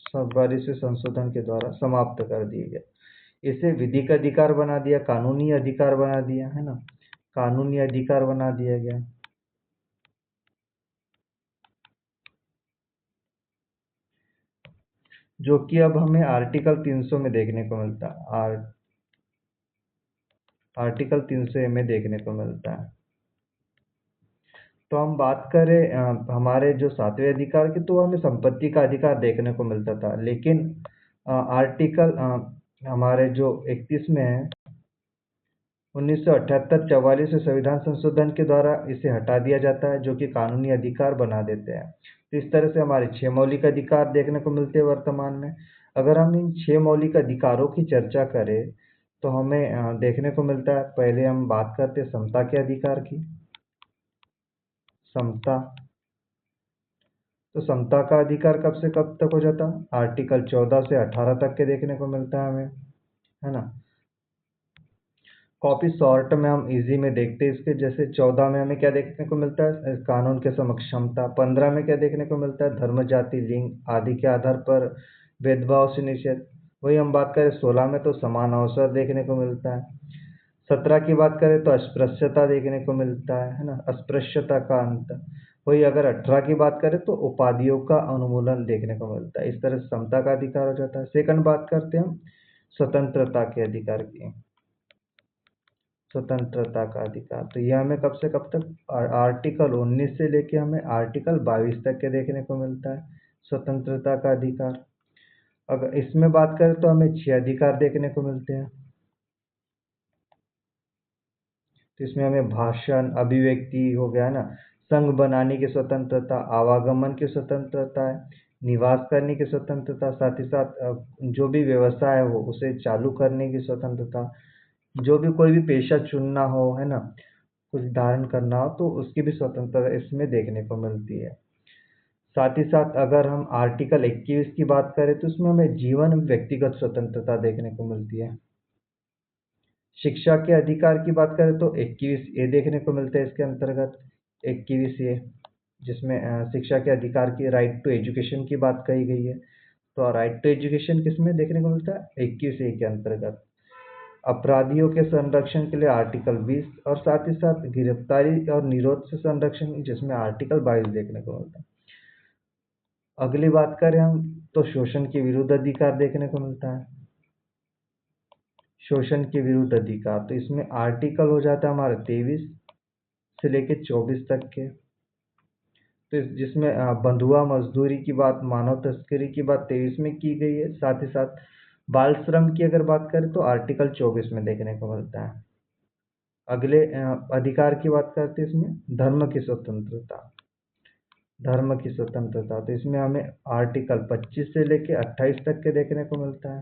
44वें संशोधन के द्वारा समाप्त कर दिए गए। इसे विधिक अधिकार बना दिया, कानूनी अधिकार बना दिया, है ना, कानूनी अधिकार बना दिया गया। जो कि अब हमें आर्टिकल 300 में देखने को मिलता है, आर्टिकल 300 में देखने को मिलता है। तो हम बात करें हमारे जो 7वें अधिकार की, तो हमें संपत्ति का अधिकार देखने को मिलता था। लेकिन आर्टिकल हमारे जो 31 में है 1978 44वें संविधान संशोधन के द्वारा इसे हटा दिया जाता है, जो कि कानूनी अधिकार बना देते हैं। तो इस तरह से हमारे 6 मौलिक अधिकार देखने को मिलते हैं वर्तमान में। अगर हम इन 6 मौलिक अधिकारों की चर्चा करें तो हमें देखने को मिलता है, पहले हम बात करते हैं समता के अधिकार की। समता, तो समता का अधिकार कब से कब तक हो जाता है? आर्टिकल 14 से 18 तक के देखने को मिलता है हमें, है ना। कॉपी शॉर्ट में हम इजी में देखते हैं इसके, जैसे 14 में हमें क्या देखने को मिलता है? कानून के समक्ष क्षमता। 15 में क्या देखने को मिलता है? धर्म, जाति, लिंग आदि के आधार पर भेदभाव से निषेध। वही हम बात करें 16 में तो समान अवसर देखने को मिलता है। 17 की बात करें तो अस्पृश्यता देखने को मिलता है ना, अस्पृश्यता का अंत। वही अगर 18 की बात करें तो उपाधियों का उन्मूलन देखने को मिलता है। इस तरह से समता का अधिकार हो जाता है। सेकंड बात करते हैं हम स्वतंत्रता के अधिकार की। स्वतंत्रता का अधिकार, तो यह हमें कब से कब तक? आर्टिकल 19 से लेके हमें आर्टिकल 22 तक के देखने को मिलता है स्वतंत्रता का अधिकार। अगर इसमें बात करें तो हमें 6 अधिकार देखने को मिलते हैं। तो इसमें हमें भाषण, अभिव्यक्ति हो गया ना, संघ बनाने की स्वतंत्रता, आवागमन की स्वतंत्रता है, निवास करने की स्वतंत्रता, साथ ही साथ जो भी व्यवसाय हो उसे चालू करने की स्वतंत्रता, जो भी कोई भी पेशा चुनना हो, है ना, कुछ धारण करना हो तो उसकी भी स्वतंत्रता इसमें देखने को मिलती है। साथ ही साथ अगर हम आर्टिकल 21 की बात करें तो उसमें हमें जीवन व्यक्तिगत स्वतंत्रता देखने को मिलती है। शिक्षा के अधिकार की बात करें तो 21 ए देखने को मिलता है इसके अंतर्गत, 21 ए, जिसमें शिक्षा के अधिकार की, राइट टू एजुकेशन की बात कही गई है। तो राइट टू एजुकेशन किसमें देखने को मिलता है? 21 ए के अंतर्गत। अपराधियों के संरक्षण के लिए आर्टिकल 20 और साथ ही साथ गिरफ्तारी और निरोध से संरक्षण, जिसमें आर्टिकल 22 देखने को मिलता है। अगली बात करें हम तो शोषण के विरुद्ध अधिकार देखने को मिलता है। शोषण के विरुद्ध अधिकार, तो इसमें आर्टिकल हो जाता है हमारा 23 से लेके 24 तक के। तो जिसमें बंधुआ मजदूरी की बात, मानव तस्करी की बात 23 में की गई है। साथ ही साथ बाल श्रम की अगर बात करें तो आर्टिकल 24 में देखने को मिलता है। अगले अधिकार की बात करते हैं इसमें धर्म की स्वतंत्रता। धर्म की स्वतंत्रता, तो इसमें हमें आर्टिकल 25 से लेके 28 तक के देखने को मिलता है।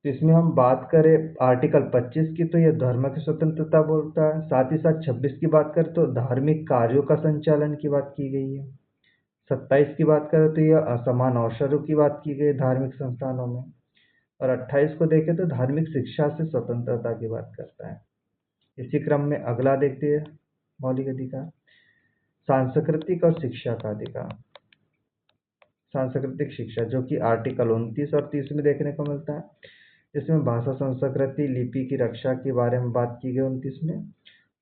तो इसमें हम बात करें आर्टिकल 25 की तो यह धर्म की स्वतंत्रता बोलता है। साथ ही साथ 26 की बात करें तो धार्मिक कार्यों का संचालन की बात की गई है। 27 की बात करें तो यह असमान अवसरों की बात की गई है धार्मिक संस्थानों में। और 28 को देखें तो धार्मिक शिक्षा से स्वतंत्रता की बात करता है। इसी क्रम में अगला देखते हैं मौलिक अधिकार, सांस्कृतिक और शिक्षा का अधिकार। सांस्कृतिक शिक्षा, जो कि आर्टिकल 29 और 30 में देखने को मिलता है। इसमें भाषा, संस्कृति, लिपि की रक्षा के बारे में बात की गई 29 में,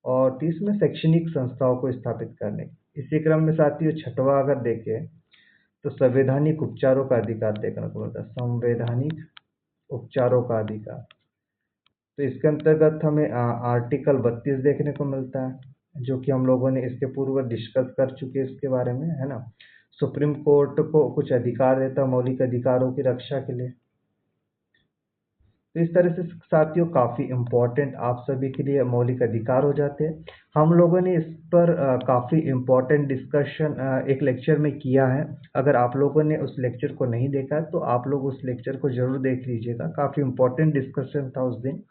और 30 में शैक्षणिक संस्थाओं को स्थापित करने। इसी क्रम में साथियों छठवां अगर देखें तो संवैधानिक उपचारों का अधिकार देखने को मिलता है। संवैधानिक उपचारों का अधिकार, तो इसके अंतर्गत हमें आर्टिकल 32 देखने को मिलता है, जो कि हम लोगों ने इसके पूर्व डिस्कस कर चुके हैं इसके बारे में, है ना। सुप्रीम कोर्ट को कुछ अधिकार देता है मौलिक अधिकारों की रक्षा के लिए। तो इस तरह से साथियों काफ़ी इम्पोर्टेंट आप सभी के लिए मौलिक अधिकार हो जाते हैं। हम लोगों ने इस पर काफ़ी इम्पोर्टेंट डिस्कशन एक लेक्चर में किया है। अगर आप लोगों ने उस लेक्चर को नहीं देखा है तो आप लोग उस लेक्चर को ज़रूर देख लीजिएगा। काफ़ी इम्पोर्टेंट डिस्कशन था उस दिन।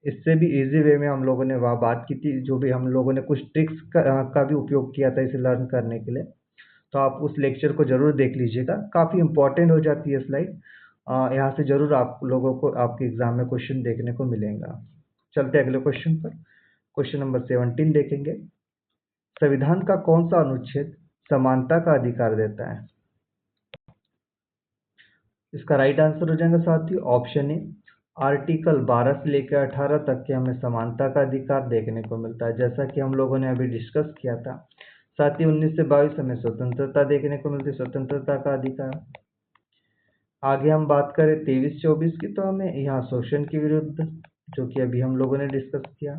इससे भी इजी वे में हम लोगों ने वहाँ बात की थी, जो भी हम लोगों ने कुछ ट्रिक्स का भी उपयोग किया था इसे लर्न करने के लिए। तो आप उस लेक्चर को ज़रूर देख लीजिएगा। काफ़ी इम्पोर्टेंट हो जाती है स्लाइड। यहाँ से ज़रूर आप लोगों को आपके एग्जाम में क्वेश्चन देखने को मिलेगा। चलते अगले क्वेश्चन पर। क्वेश्चन नंबर 17 देखेंगे। संविधान का कौन सा अनुच्छेद समानता का अधिकार देता है? इसका राइट आंसर हो जाएगा साथियों ऑप्शन ए। आर्टिकल 12 से लेकर 18 तक के हमें समानता का अधिकार देखने को मिलता है, जैसा कि हम लोगों ने अभी डिस्कस किया था। साथ ही 19 से 22 हमें स्वतंत्रता देखने को मिलती है, स्वतंत्रता का अधिकार। आगे हम बात करें 23-24 की, तो हमें यहाँ शोषण के विरुद्ध, जो कि अभी हम लोगों ने डिस्कस किया।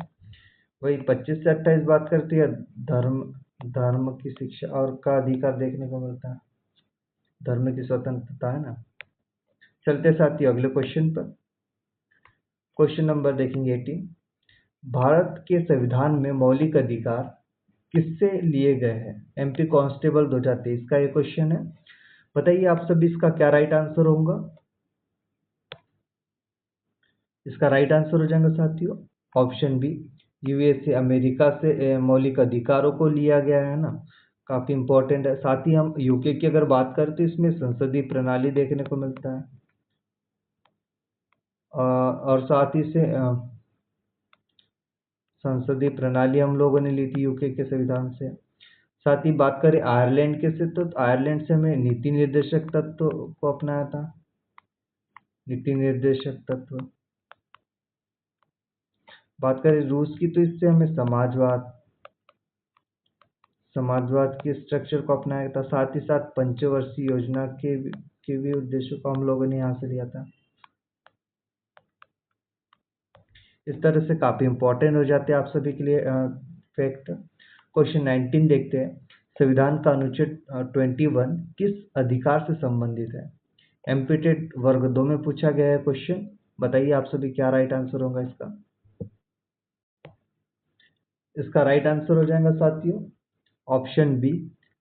वही 25 से 28 बात करती है धर्म धर्म की शिक्षा और का अधिकार देखने को मिलता है, धर्म की स्वतंत्रता, है ना। चलते साथियों अगले क्वेश्चन पर। क्वेश्चन नंबर देखेंगे 18। भारत के संविधान में मौलिक अधिकार किससे लिए गए हैं? एमपी कांस्टेबल 2023 का ये क्वेश्चन है। बताइए आप सभी इसका क्या राइट आंसर होगा? इसका राइट आंसर हो जाएगा साथियों ऑप्शन बी। यूएसए अमेरिका से मौलिक अधिकारों को लिया गया है ना, काफी इंपॉर्टेंट है। साथ ही हम यूके की अगर बात करें तो इसमें संसदीय प्रणाली देखने को मिलता है, और साथ ही से संसदीय प्रणाली हम लोगों ने ली थी यूके के संविधान से। साथ ही बात करें आयरलैंड के से, तो आयरलैंड से हमें नीति निर्देशक तत्व को अपनाया था, नीति निर्देशक तत्व। बात करें रूस की, तो इससे हमें समाजवाद के स्ट्रक्चर को अपनाया था। साथ ही साथ पंचवर्षीय योजना के भी उद्देश्यों को हम लोगों ने यहाँ से लिया था। इस तरह से काफी इंपॉर्टेंट हो जाते हैं आप सभी के लिए फैक्ट। क्वेश्चन 19 देखते हैं। संविधान का अनुच्छेद 21 किस अधिकार से संबंधित है? एमपीटेड वर्ग 2 में पूछा गया है क्वेश्चन। बताइए आप सभी क्या राइट आंसर होगा इसका? इसका राइट आंसर हो जाएगा साथियों ऑप्शन बी,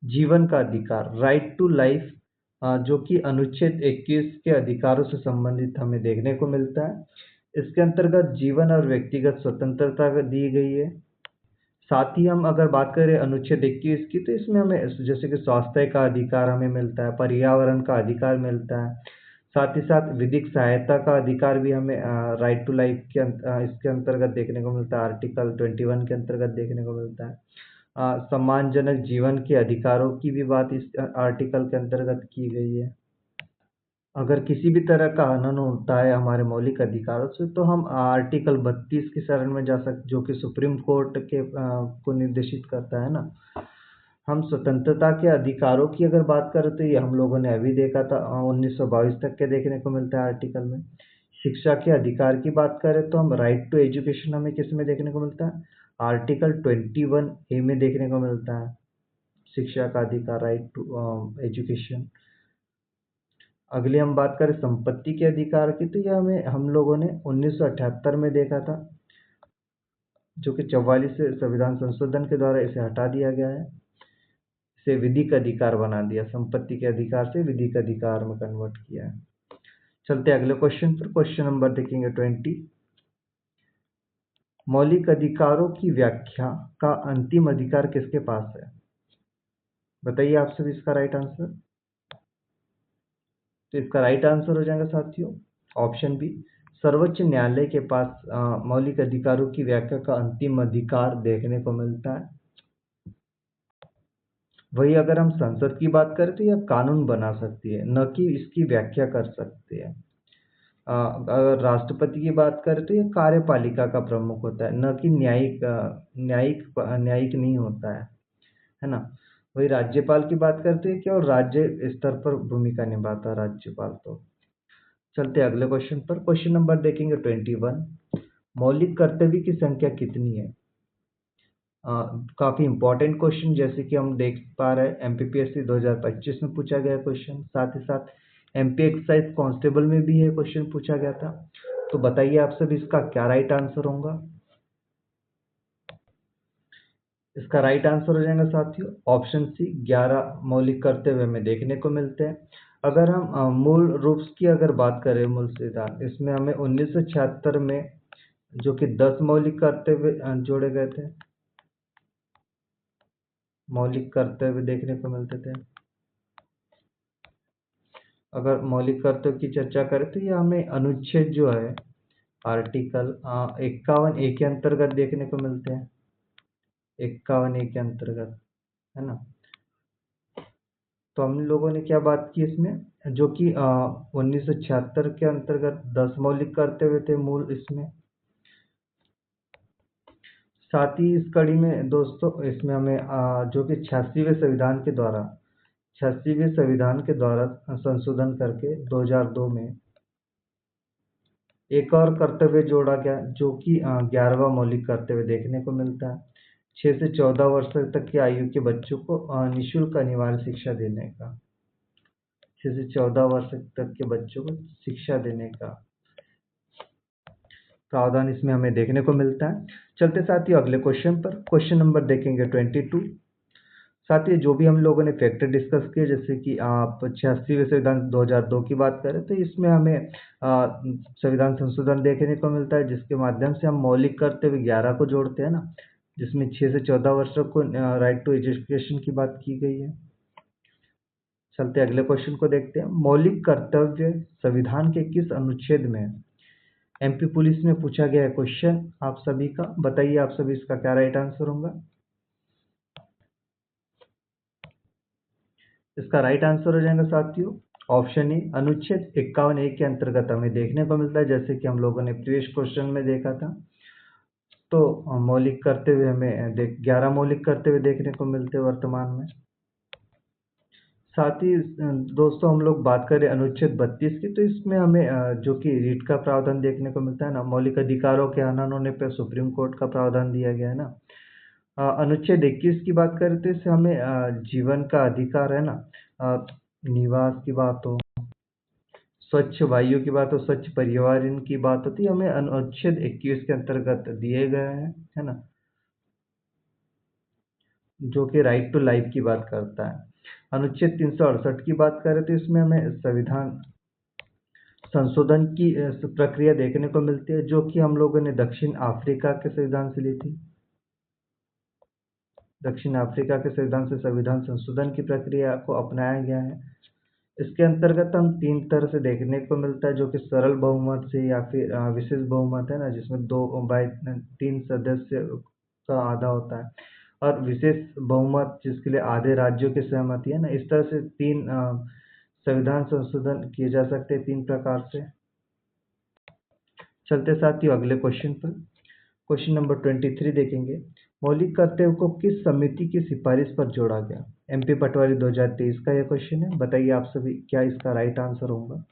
जीवन का अधिकार, राइट टू लाइफ, जो कि अनुच्छेद 21 के अधिकारों से संबंधित हमें देखने को मिलता है। इसके अंतर्गत जीवन और व्यक्तिगत स्वतंत्रता दी गई है। साथ ही हम अगर बात करें अनुच्छेद 21 की, तो इसमें हमें जैसे कि स्वास्थ्य का अधिकार हमें मिलता है, पर्यावरण का अधिकार मिलता है। साथ ही साथ विधिक सहायता का अधिकार भी हमें राइट टू लाइफ के इसके अंतर्गत देखने को मिलता है, आर्टिकल 21 के अंतर्गत देखने को मिलता है। सम्मानजनक जीवन के अधिकारों की भी बात इस आर्टिकल के अंतर्गत की गई है। अगर किसी भी तरह का हनन होता है हमारे मौलिक अधिकारों से, तो हम आर्टिकल 32 की शरण में जा सकते, जो कि सुप्रीम कोर्ट के को निर्देशित करता है ना। हम स्वतंत्रता के अधिकारों की अगर बात करें तो ये हम लोगों ने अभी देखा था 1922 तक के देखने को मिलता है आर्टिकल में। शिक्षा के अधिकार की बात करें तो हम राइट टू एजुकेशन हमें किस में देखने को मिलता है? आर्टिकल 21A में देखने को मिलता है, शिक्षा का अधिकार, राइट टू एजुकेशन। अगली हम बात करें संपत्ति के अधिकार की, तो यह हमें हम लोगों ने 1978 में देखा था, जो कि 44 से संविधान संशोधन के द्वारा इसे हटा दिया गया है, इसे विधिक अधिकार बना दिया, संपत्ति के अधिकार से विधिक अधिकार में कन्वर्ट किया है। चलते अगले क्वेश्चन पर। क्वेश्चन नंबर देखेंगे 20। मौलिक अधिकारों की व्याख्या का अंतिम अधिकार किसके पास है? बताइए आप सभी इसका राइट आंसर। तो इसका राइट आंसर हो जाएगा साथियों ऑप्शन बी, सर्वोच्च न्यायालय के पास मौलिक अधिकारों की व्याख्या का अंतिम अधिकार देखने को मिलता है। वही अगर हम संसद की बात करें तो यह कानून बना सकती है, न कि इसकी व्याख्या कर सकती है। अगर राष्ट्रपति की बात करें तो यह कार्यपालिका का प्रमुख होता है, न कि न्यायिक नहीं होता है ना। वही राज्यपाल की बात करते हैं कि और राज्य स्तर पर भूमिका निभाता है राज्यपाल। तो चलते अगले क्वेश्चन पर। क्वेश्चन नंबर देखेंगे 21। मौलिक कर्तव्य की संख्या कितनी है? काफ़ी इंपॉर्टेंट क्वेश्चन जैसे कि हम देख पा रहे हैं एमपीपीएससी 2025 में पूछा गया क्वेश्चन, साथ ही साथ एमपी एक्साइज कांस्टेबल में भी ये क्वेश्चन पूछा गया था। तो बताइए आप सभी इसका क्या राइट आंसर होगा। इसका राइट आंसर हो जाएगा साथियों ऑप्शन सी, 11 मौलिक कर्तव्य हमें देखने को मिलते हैं। अगर हम मूल रूप की अगर बात करें, मूल सिद्धांत, इसमें हमें 1976 में जो कि 10 मौलिक कर्तव्य जोड़े गए थे, मौलिक कर्तव्य देखने को मिलते थे। अगर मौलिक कर्तव्य की चर्चा करें तो ये हमें अनुच्छेद जो है आर्टिकल 51A के अंतर्गत देखने को मिलते हैं, 51A के अंतर्गत, है ना। तो हम लोगों ने क्या बात की इसमें, जो कि 1976 के अंतर्गत 10 मौलिक कर्तव्य थे मूल इसमें। साथ ही इस कड़ी में दोस्तों इसमें हमें जो कि 86वें संविधान के द्वारा संशोधन करके 2002 में एक और कर्तव्य जोड़ा गया जो कि 11वां मौलिक कर्तव्य देखने को मिलता है, 6 से 14 वर्ष तक की आयु के बच्चों को निःशुल्क अनिवार्य शिक्षा देने का, 6 से 14 वर्ष तक के बच्चों को शिक्षा देने का प्रावधान इसमें हमें देखने को मिलता है। चलते साथ ही अगले क्वेश्चन पर, क्वेश्चन नंबर देखेंगे 22। साथ ही जो भी हम लोगों ने फैक्टर डिस्कस किए, जैसे कि आप 86वें संविधान 2002 की बात करें तो इसमें हमें संविधान संशोधन देखने को मिलता है जिसके माध्यम से हम मौलिक कर्तव्य 11 को जोड़ते हैं ना, जिसमें 6 से 14 वर्ष को राइट टू एजुकेशन की बात की गई है। चलते अगले क्वेश्चन को देखते हैं, मौलिक कर्तव्य संविधान के किस अनुच्छेद में है। एमपी पुलिस में पूछा गया है क्वेश्चन आप सभी का, बताइए आप सभी इसका क्या राइट आंसर होगा। इसका राइट आंसर हो जाएगा साथियों ऑप्शन ए, अनुच्छेद 51A के अंतर्गत हमें देखने को मिलता है, जैसे कि हम लोगों ने प्रीवियस क्वेश्चन में देखा था। तो मौलिक कर्तव्य हमें 11 मौलिक कर्तव्य देखने को मिलते हैं वर्तमान में। साथ ही दोस्तों हम लोग बात करें अनुच्छेद 32 की, तो इसमें हमें जो कि रीट का प्रावधान देखने को मिलता है ना, मौलिक अधिकारों के हनन होने पर सुप्रीम कोर्ट का प्रावधान दिया गया है ना। अनुच्छेद 21 की बात करें तो इससे हमें जीवन का अधिकार है ना, निवास की बात हो, स्वच्छ वायु की बात हो, स्वच्छ पर्यावरण की बात होती है, हमें अनुच्छेद 21 के अंतर्गत दिए गए हैं, है ना, जो कि राइट टू लाइफ की बात करता है। अनुच्छेद 368 की बात करें तो इसमें हमें संविधान संशोधन की प्रक्रिया देखने को मिलती है, जो कि हम लोगों ने दक्षिण अफ्रीका के संविधान से ली थी। दक्षिण अफ्रीका के संविधान से संविधान संशोधन की प्रक्रिया को अपनाया गया है। इसके अंतर्गत हम 3 तरह से देखने को मिलता है, जो कि सरल बहुमत से या फिर विशेष बहुमत है ना, जिसमें 2/3 सदस्य का आधा होता है, और विशेष बहुमत जिसके लिए आधे राज्यों की सहमति है ना। इस तरह से 3 संविधान संशोधन किए जा सकते हैं 3 प्रकार से। चलते साथ ही अगले क्वेश्चन पर, क्वेश्चन नंबर 23 देखेंगे, मौलिक कर्तव्य को किस समिति की सिफारिश पर जोड़ा गया। एमपी पटवारी 2023 का यह क्वेश्चन है, बताइए आप सभी क्या इसका राइट आंसर होगा।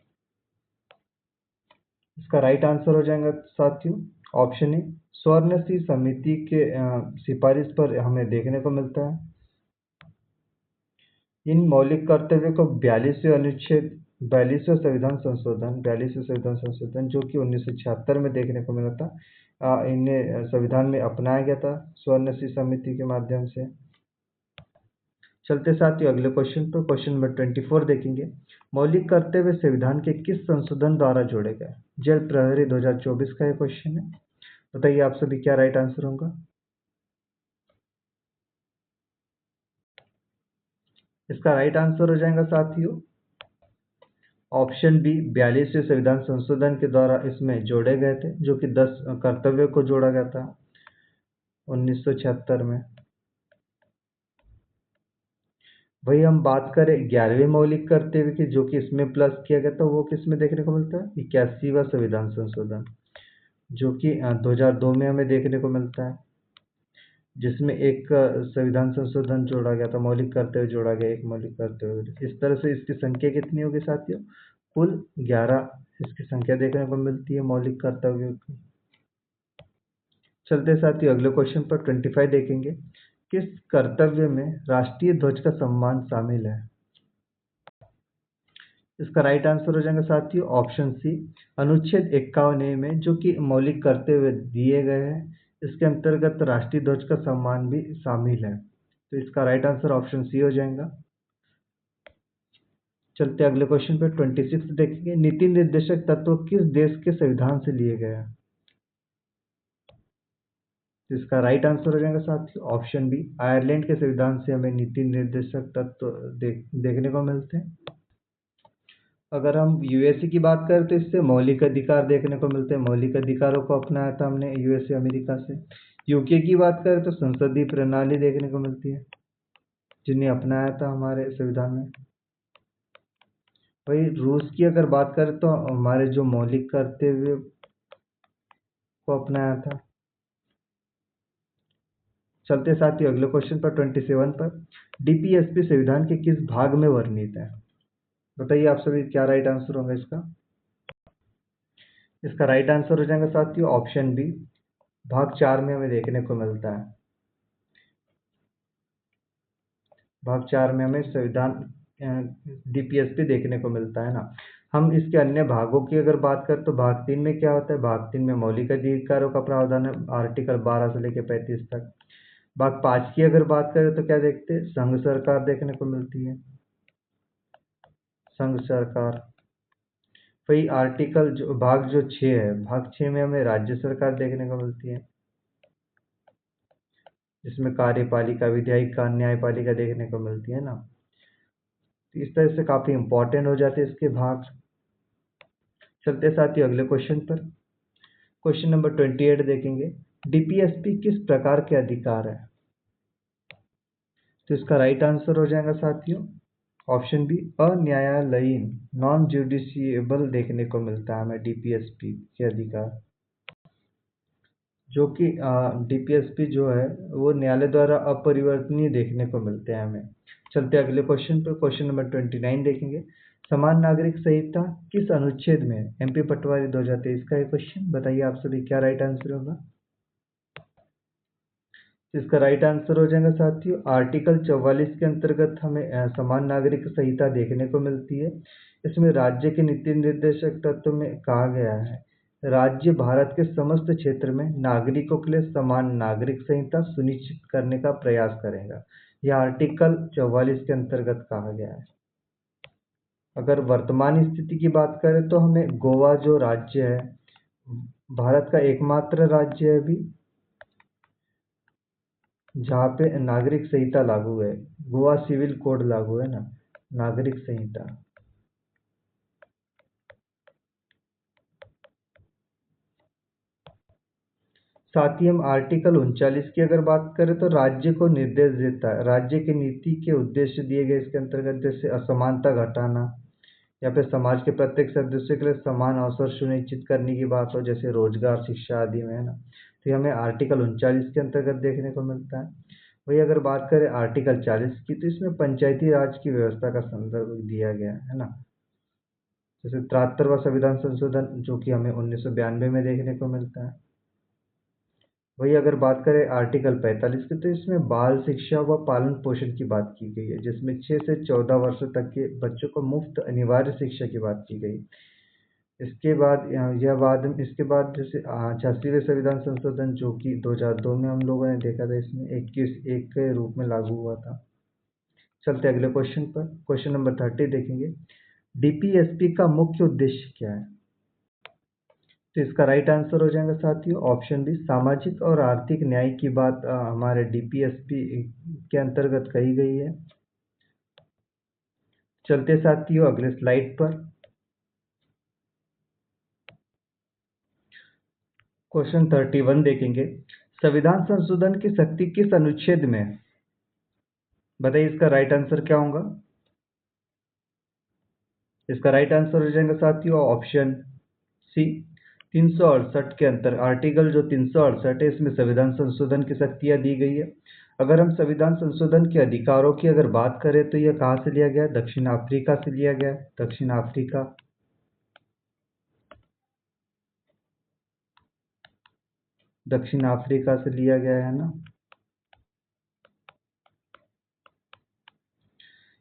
इसका राइट आंसर हो जाएगा साथियों ऑप्शन ए, स्वर्णसिंह समिति के सिफारिश पर हमें देखने को मिलता है। इन मौलिक कर्तव्य को 42वें अनुच्छेद 42वें संविधान संशोधन जो कि 1976 में देखने को मिला था, इन्हें संविधान में अपनाया गया था स्वर्णसिंह समिति के माध्यम से। चलते साथ ही अगले क्वेश्चन पर, क्वेश्चन नंबर 24 देखेंगे, मौलिक कर्तव्य संविधान के किस संशोधन द्वारा जोड़े गए। जेल प्रहरी 2024 का यह क्वेश्चन है, बताइए आप सभी क्या राइट आंसर होगा। इसका राइट आंसर हो जाएगा साथियों ऑप्शन बी, 42वें संविधान संशोधन के द्वारा इसमें जोड़े गए थे, जो कि 10 कर्तव्य को जोड़ा गया था 1976 में। वही हम बात करें 11वें मौलिक कर्तव्य की, जो कि इसमें प्लस किया गया था, वो किस में देखने को मिलता है, 81वां संविधान संशोधन, जो कि 2002 में हमें देखने को मिलता है, जिसमें एक संविधान संशोधन जोड़ा गया था, मौलिक कर्तव्य जोड़ा गया, एक मौलिक कर्तव्य। इस तरह से इसकी संख्या कितनी होगी साथियों, कुल 11 इसकी संख्या देखने को मिलती है मौलिक कर्तव्यों की। चलते साथ ही अगले क्वेश्चन पर 25 देखेंगे। किस कर्तव्य में राष्ट्रीय ध्वज का सम्मान शामिल है? इसका राइट आंसर हो जाएगा साथियों ऑप्शन सी, अनुच्छेद 51 में जो कि मौलिक कर्तव्य दिए गए हैं, इसके अंतर्गत राष्ट्रीय ध्वज का सम्मान भी शामिल है। तो इसका राइट आंसर ऑप्शन सी हो जाएगा। चलते अगले क्वेश्चन पे 26 देखेंगे। नीति निर्देशक तत्व किस देश के संविधान से लिए गए हैं? तो इसका राइट आंसर हो जाएगा साथियों ऑप्शन बी, आयरलैंड के संविधान से हमें नीति निर्देशक तत्व देखने को मिलते हैं। अगर हम यूएसए की बात करें तो इससे मौलिक अधिकार देखने को मिलते हैं, मौलिक अधिकारों को अपनाया था हमने यूएसए अमेरिका से। यूके की बात करें तो संसदीय प्रणाली देखने को मिलती है, जिन्हें अपनाया था हमारे संविधान में। वही रूस की अगर बात करें तो हमारे जो मौलिक कर्तव्य को अपनाया था। चलते साथ ही अगले क्वेश्चन पर 27 पर, डीपीएसपी संविधान के किस भाग में वर्णित है? बताइए आप सभी क्या राइट आंसर होगा इसका। इसका राइट आंसर हो जाएगा साथियों ऑप्शन बी, भाग 4 में हमें देखने को मिलता है। भाग 4 में हमें संविधान डीपीएसपी देखने को मिलता है ना। हम इसके अन्य भागों की अगर बात करें तो भाग 3 में क्या होता है? भाग 3 में मौलिक अधिकारों का प्रावधान है, आर्टिकल 12 से लेकर 35 तक। भाग 5 की अगर बात करें तो क्या देखते हैं? संघ सरकार देखने को मिलती है, संघ सरकार। वही आर्टिकल जो भाग जो 6 है, भाग 6 में हमें राज्य सरकार देखने को मिलती है, जिसमें कार्यपालिका, विधायिका, न्यायपालिका देखने को मिलती है ना। इस तरह से काफी इंपॉर्टेंट हो जाते हैं इसके भाग। चलते साथ ही अगले क्वेश्चन पर, क्वेश्चन नंबर 28 देखेंगे। डीपीएसपी किस प्रकार के अधिकार है? तो इसका राइट आंसर हो जाएगा साथियों ऑप्शन बी, अन्यायालयीन, नॉन जुडिशियबल देखने को मिलता है हमें डीपीएसपी के अधिकार, जो कि डीपीएसपी जो है वो न्यायालय द्वारा अपरिवर्तनीय देखने को मिलते हैं हमें। चलते अगले क्वेश्चन पर, क्वेश्चन नंबर 29 देखेंगे। समान नागरिक संहिता किस अनुच्छेद में? एमपी पटवारी 2023 का एक क्वेश्चन, बताइए आप सभी क्या राइट आंसर होगा। इसका राइट आंसर हो जाएगा साथियों आर्टिकल 44 के अंतर्गत हमें समान नागरिक संहिता देखने को मिलती है। इसमें राज्य के नीति निर्देशक तत्व में कहा गया है, राज्य भारत के समस्त क्षेत्र में नागरिकों के लिए समान नागरिक संहिता सुनिश्चित करने का प्रयास करेगा। यह आर्टिकल 44 के अंतर्गत कहा गया है। अगर वर्तमान स्थिति की बात करें तो हमें गोवा जो राज्य है, भारत का एकमात्र राज्य है अभी जहाँ पे नागरिक संहिता लागू है, गोवा सिविल कोड लागू है ना, नागरिक संहिता। साथ ही हम आर्टिकल 39 की अगर बात करें तो राज्य को निर्देश देता है, राज्य की नीति के उद्देश्य दिए गए इसके अंतर्गत, जैसे असमानता घटाना या फिर समाज के प्रत्येक सदस्य के लिए समान अवसर सुनिश्चित करने की बात हो, जैसे रोजगार, शिक्षा आदि में, है ना। तो ये हमें आर्टिकल 39 के अंतर्गत देखने को मिलता है। वही अगर बात करें आर्टिकल 40 की तो इसमें पंचायती राज की व्यवस्था का संदर्भ दिया गया है ना। जैसे 73वां संविधान संशोधन जो कि हमें 1992 में देखने को मिलता है। वही अगर बात करें आर्टिकल 45 की तो इसमें बाल शिक्षा व पालन पोषण की बात की गई है, जिसमें 6 से 14 वर्ष तक के बच्चों को मुफ्त अनिवार्य शिक्षा की बात की गई। इसके बाद जैसे 86वें संविधान संशोधन जो कि 2002 में हम लोगों ने देखा था, इसमें 21(1) के रूप में लागू हुआ था। चलते अगले क्वेश्चन पर, क्वेश्चन नंबर 30 देखेंगे। डीपीएसपी का मुख्य उद्देश्य क्या है? तो इसका राइट आंसर हो जाएगा साथियों ऑप्शन बी, सामाजिक और आर्थिक न्याय की बात हमारे डीपीएसपी के अंतर्गत कही गई है। चलते साथियों अगले स्लाइड पर, क्वेश्चन 31 देखेंगे। संविधान संशोधन की शक्ति किस अनुच्छेद में है? बताइए इसका राइट आंसर क्या होगा। इसका राइट आंसर हो जाएगा साथियों ऑप्शन सी, 368 के अंतर, आर्टिकल जो 368 है इसमें संविधान संशोधन की शक्तियां दी गई है। अगर हम संविधान संशोधन के अधिकारों की अगर बात करें तो यह कहाँ से लिया गया? दक्षिण अफ्रीका से लिया गया, दक्षिण अफ्रीका। दक्षिण अफ्रीका से लिया गया है ना।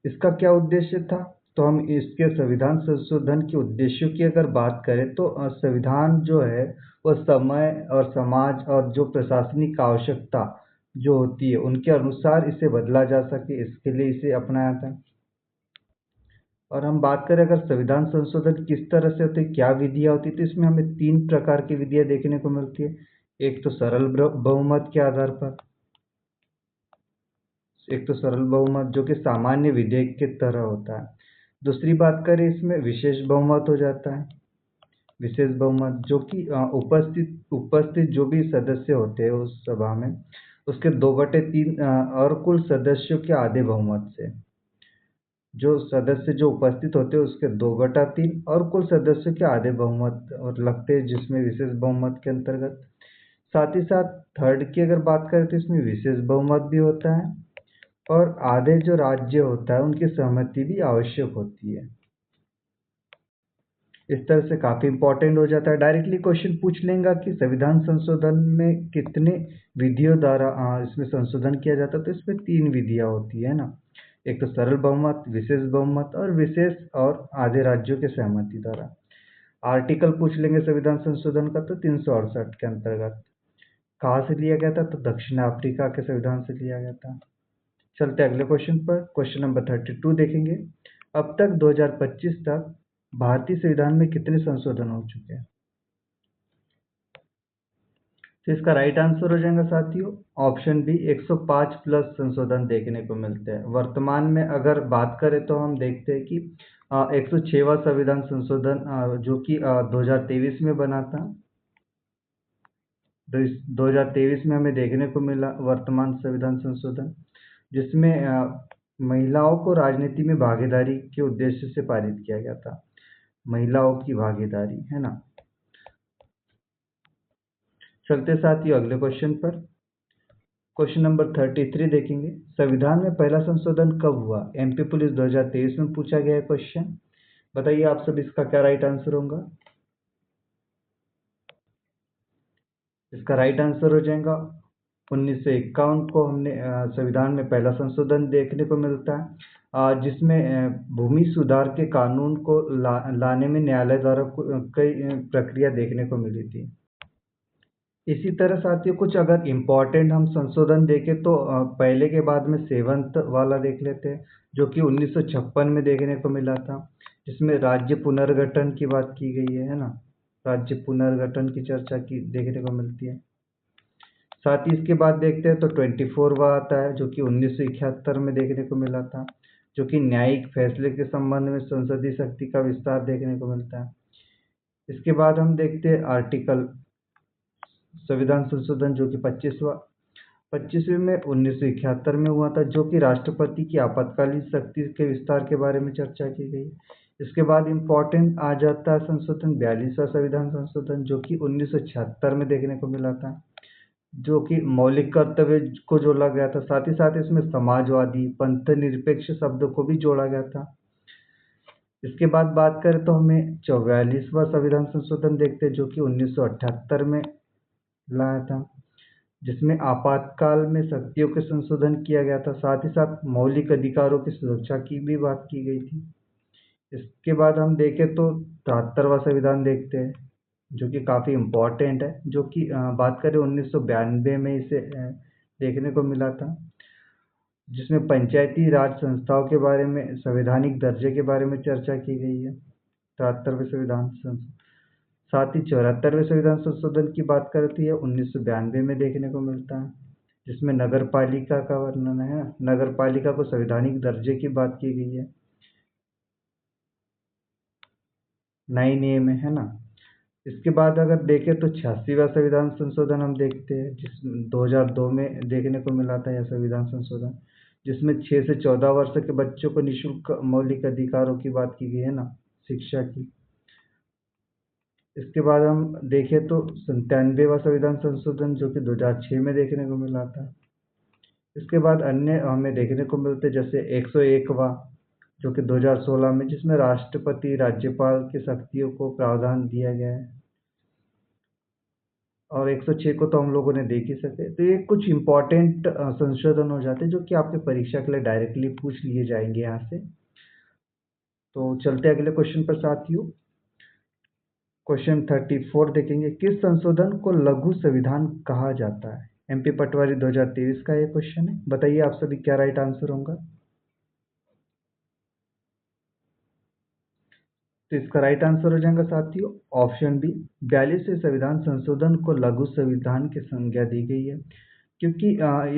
इसका क्या उद्देश्य था? तो हम इसके संविधान संशोधन के उद्देश्यों की अगर बात करें तो संविधान जो है वह समय और समाज और जो प्रशासनिक आवश्यकता जो होती है उनके अनुसार इसे बदला जा सके, इसके लिए इसे अपनाया था। और हम बात करें अगर संविधान संशोधन किस तरह से होते, क्या विधियाँ होती, तो इसमें हमें 3 प्रकार की विधियाँ देखने को मिलती है। एक तो सरल बहुमत के आधार पर, एक तो सरल बहुमत जो कि सामान्य विधेयक की तरह होता है। दूसरी बात करें इसमें विशेष बहुमत हो जाता है। विशेष बहुमत जो कि उपस्थित जो भी सदस्य होते हैं उस सभा में उसके 2/3 और कुल सदस्यों के आधे बहुमत से, जो सदस्य जो उपस्थित होते हैं उसके 2/3 और कुल सदस्यों के आधे बहुमत और लगते हैं, जिसमें विशेष बहुमत के अंतर्गत। साथ ही साथ थर्ड की अगर बात करें तो इसमें विशेष बहुमत भी होता है और आधे जो राज्य होता है उनकी सहमति भी आवश्यक होती है। इस तरह से काफी इंपॉर्टेंट हो जाता है। डायरेक्टली क्वेश्चन पूछ लेंगे कि संविधान संशोधन में कितने विधियों द्वारा इसमें संशोधन किया जाता है, तो इसमें 3 विधियां होती है ना। एक तो सरल बहुमत, विशेष बहुमत और विशेष और आधे राज्यों के सहमति द्वारा। आर्टिकल पूछ लेंगे संविधान संशोधन का तो 368 के अंतर्गत। कहाँ से लिया गया था? तो दक्षिण अफ्रीका के संविधान से लिया गया था। चलते अगले क्वेश्चन पर। क्वेश्चन नंबर 32 देखेंगे। अब तक 2025 तक भारतीय संविधान में कितने संशोधन हो चुके हैं? तो इसका राइट आंसर हो जाएगा साथियों ऑप्शन बी, 105 प्लस संशोधन देखने को मिलते हैं। वर्तमान में अगर बात करें तो हम देखते हैं कि 106वां संविधान संशोधन जो कि 2023 में बना था। तो इस 2023 में हमें देखने को मिला वर्तमान संविधान संशोधन, जिसमें महिलाओं को राजनीति में भागीदारी के उद्देश्य से पारित किया गया था। महिलाओं की भागीदारी है ना। चलते साथियों अगले क्वेश्चन पर। क्वेश्चन नंबर 33 देखेंगे। संविधान में पहला संशोधन कब हुआ? एमपी पुलिस 2023 में पूछा गया है क्वेश्चन। बताइए आप सब इसका क्या राइट आंसर होगा? इसका राइट आंसर हो जाएगा 1951 को हमने संविधान में पहला संशोधन देखने को मिलता है, जिसमें भूमि सुधार के कानून को लाने में न्यायालय द्वारा कई प्रक्रिया देखने को मिली थी। इसी तरह साथियों कुछ अगर इम्पोर्टेंट हम संशोधन देखें तो पहले के बाद में 7th वाला देख लेते हैं, जो कि 1956 में देखने को मिला था, जिसमें राज्य पुनर्गठन की बात की गई है ना। राज्य पुनर्गठन की चर्चा की देखने को मिलती है। साथ ही इसके बाद देखते हैं तो 24वां आता है, जो कि 1971 में देखने को मिला था, जो कि न्यायिक फैसले के संबंध में संसदीय शक्ति का विस्तार देखने को मिलता है। इसके बाद हम देखते हैं आर्टिकल संविधान संशोधन जो कि 25वें में 1971 में हुआ था, जो कि राष्ट्रपति की आपातकालीन शक्ति के विस्तार के बारे में चर्चा की गई। इसके बाद इम्पोर्टेंट आ जाता है संशोधन 42वां संविधान संशोधन, जो कि 1976 में देखने को मिला था, जो कि मौलिक कर्तव्य को जोड़ा गया था। साथ ही साथ इसमें समाजवादी पंथ निरपेक्ष शब्दों को भी जोड़ा गया था। इसके बाद बात करें तो हमें 44वां संविधान संशोधन देखते हैं, जो कि 1978 में लाया था, जिसमें आपातकाल में शक्तियों के संशोधन किया गया था। साथ ही साथ मौलिक अधिकारों की सुरक्षा की भी बात की गई थी। इसके बाद हम देखें तो 73वां संविधान देखते हैं, जो कि काफ़ी इम्पोर्टेंट है, जो कि बात करें 1992 में इसे देखने को मिला था, जिसमें पंचायती राज संस्थाओं के बारे में संवैधानिक दर्जे के बारे में चर्चा की गई है। 73वें संविधान साथ ही 74वें संविधान संशोधन की बात करती है 1992 में देखने को मिलता है, जिसमें नगर पालिका का वर्णन है। नगर पालिका को संवैधानिक दर्जे की बात की गई है। 9A में है ना। इसके बाद अगर देखें तो 86वां संविधान संशोधन हम देखते हैं, जिस 2002 में देखने को मिला था यह संविधान संशोधन, जिसमें 6 से 14 वर्ष के बच्चों को निःशुल्क मौलिक अधिकारों की बात की गई है ना, शिक्षा की। इसके बाद हम देखें तो 97वां संविधान संशोधन, जो कि 2006 में देखने को मिला था। इसके बाद अन्य हमें देखने को मिलते जैसे 101वां, जो कि 2016 में, जिसमें राष्ट्रपति राज्यपाल की शक्तियों को प्रावधान दिया गया है। और 106 को तो हम लोगों ने देख ही सके। तो ये कुछ इम्पोर्टेंट संशोधन हो जाते हैं जो कि आपके परीक्षा के लिए डायरेक्टली पूछ लिए जाएंगे यहाँ से। तो चलते अगले क्वेश्चन पर साथियों। क्वेश्चन 34 देखेंगे, किस संशोधन को लघु संविधान कहा जाता है? एमपी पटवारी 2023 का ये क्वेश्चन है। बताइए आप सभी क्या राइट आंसर होगा। तो इसका राइट आंसर हो जाएगा साथियों ऑप्शन बी, 42वें संविधान संशोधन को लघु संविधान की संज्ञा दी गई है, क्योंकि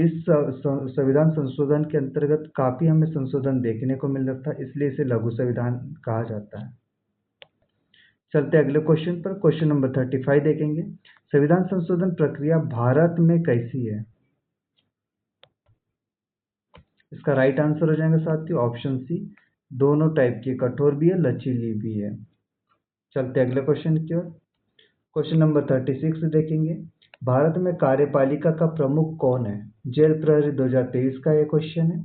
इस संविधान संशोधन के अंतर्गत काफी हमें संशोधन देखने को मिल रहा था, इसलिए इसे लघु संविधान कहा जाता है। चलते अगले क्वेश्चन पर। क्वेश्चन नंबर 35 देखेंगे, संविधान संशोधन प्रक्रिया भारत में कैसी है? इसका राइट आंसर हो जाएगा साथियों ऑप्शन सी, दोनों टाइप की, कठोर भी है लचीली भी है। चलते अगले क्वेश्चन की ओर। क्वेश्चन नंबर 36 देखेंगे, भारत में कार्यपालिका का प्रमुख कौन है? जेल प्रहरी 2023 का ये क्वेश्चन है।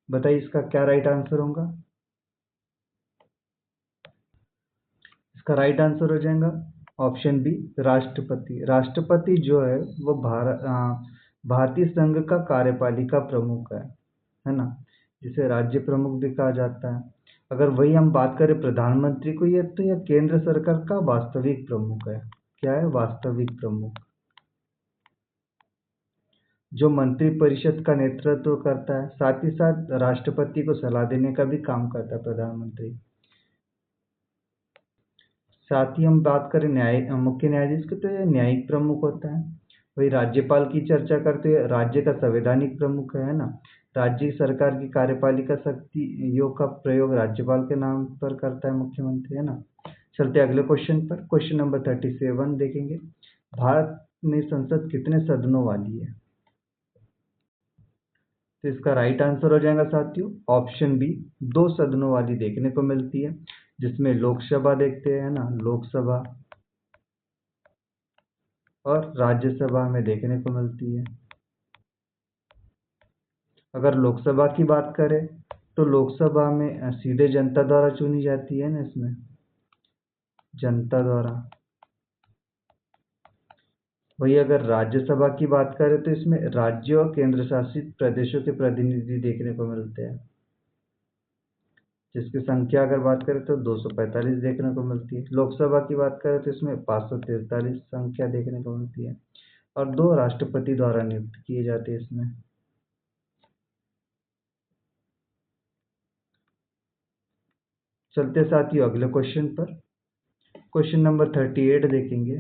बताइए इसका क्या राइट आंसर होगा। इसका राइट आंसर हो जाएगा ऑप्शन बी, राष्ट्रपति। राष्ट्रपति जो है वो भारतीय संघ का कार्यपालिका प्रमुख है ना, जिसे राज्य प्रमुख भी कहा जाता है। अगर वही हम बात करें प्रधानमंत्री को, ये तो यह केंद्र सरकार का वास्तविक प्रमुख है। क्या है? वास्तविक प्रमुख, जो मंत्रिपरिषद का नेतृत्व करता है, साथ ही साथ राष्ट्रपति को सलाह देने का भी काम करता है प्रधानमंत्री। साथ ही हम बात करें मुख्य न्यायाधीश की, तो यह न्यायिक प्रमुख होता है। वही राज्यपाल की चर्चा करते हुए, राज्य का संवैधानिक प्रमुख है ना, राज्य सरकार की कार्यपालिका शक्तियों का प्रयोग राज्यपाल के नाम पर करता है मुख्यमंत्री, है ना। चलते अगले क्वेश्चन पर। क्वेश्चन नंबर 37 देखेंगे, भारत में संसद कितने सदनों वाली है? तो इसका राइट आंसर हो जाएगा साथियों ऑप्शन बी, 2 सदनों वाली देखने को मिलती है, जिसमें लोकसभा देखते हैं ना, लोकसभा और राज्यसभा में देखने को मिलती है। अगर लोकसभा की बात करें तो लोकसभा में सीधे जनता द्वारा चुनी जाती है ना, इसमें जनता द्वारा। वही अगर राज्यसभा की बात करें तो इसमें राज्यों और केंद्र शासित प्रदेशों के प्रतिनिधि देखने को मिलते हैं, जिसकी संख्या अगर बात करें तो 245 देखने को मिलती है। लोकसभा की बात करें तो इसमें 543 संख्या देखने को मिलती है, और 2 राष्ट्रपति द्वारा नियुक्त किए जाते हैं इसमें। चलते साथियों अगले क्वेश्चन पर। क्वेश्चन नंबर 38 देखेंगे,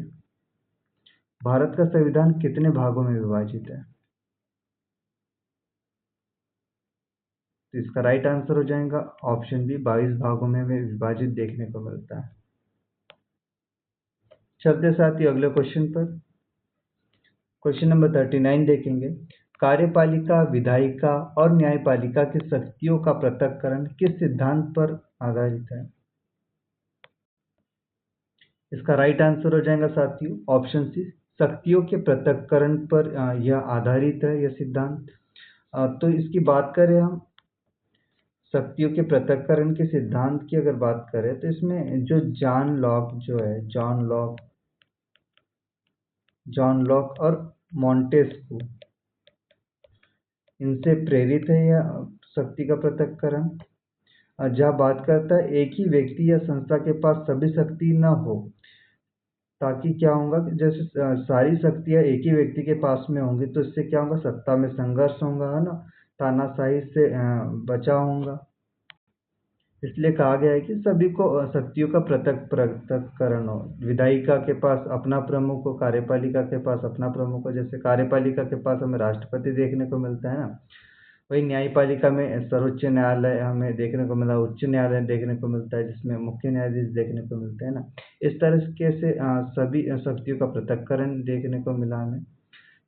भारत का संविधान कितने भागों में विभाजित है? तो इसका राइट आंसर हो जाएगा ऑप्शन बी, 22 भागों में विभाजित देखने को मिलता है। चलते साथियों अगले क्वेश्चन पर। क्वेश्चन नंबर 39 देखेंगे, कार्यपालिका, विधायिका और न्यायपालिका की शक्तियों का पृथक्करण किस सिद्धांत पर आधारित है? इसका राइट आंसर हो जाएगा साथियों ऑप्शन सी, शक्तियों के पृथक्करण पर यह आधारित है, यह सिद्धांत। तो इसकी बात करें हम शक्तियों के पृथक्करण के सिद्धांत की अगर बात करें तो इसमें जो जॉन लॉक और मॉन्टेस्क्यू, इनसे प्रेरित है यह शक्ति का पृथक्करण। जहाँ बात करता है एक ही व्यक्ति या संस्था के पास सभी शक्ति न हो, ताकि क्या होगा कि जैसे सारी शक्तियाँ एक ही व्यक्ति के पास में होंगी तो इससे क्या होगा, सत्ता में संघर्ष होगा, है ना, तानाशाही से बचा होगा। इसलिए कहा गया है कि सभी को शक्तियों का पृथक्करण हो। विधायिका के पास अपना प्रमुख हो, कार्यपालिका के पास अपना प्रमुख हो। जैसे कार्यपालिका के पास हमें राष्ट्रपति देखने को मिलता है ना, वही न्यायपालिका में सर्वोच्च न्यायालय हमें देखने को मिला, उच्च न्यायालय देखने को मिलता है, जिसमें मुख्य न्यायाधीश देखने को मिलते हैं ना। इस तरीके से सभी शक्तियों का पृथक्करण देखने को मिला हमें।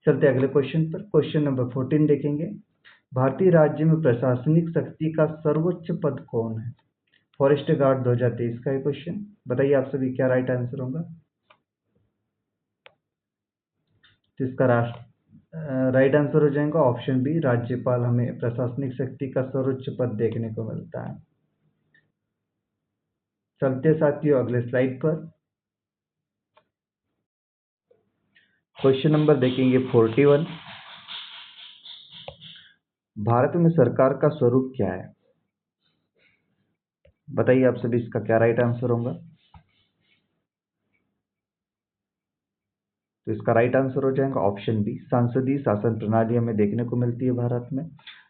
चलते अगले क्वेश्चन पर। क्वेश्चन नंबर 14 देखेंगे, भारतीय राज्य में प्रशासनिक शक्ति का सर्वोच्च पद कौन है? फॉरेस्ट गार्ड 2023 का ये क्वेश्चन। बताइए आप सभी क्या राइट आंसर होगा। तो इसका राइट आंसर हो जाएगा ऑप्शन बी, राज्यपाल हमें प्रशासनिक शक्ति का सर्वोच्च पद देखने को मिलता है। चलते साथियों अगले स्लाइड पर। क्वेश्चन नंबर देखेंगे 41। भारत में सरकार का स्वरूप क्या है? बताइए आप सभी, इसका क्या राइट आंसर होगा? तो इसका राइट आंसर हो जाएगा ऑप्शन बी, संसदीय शासन प्रणाली हमें देखने को मिलती है भारत में,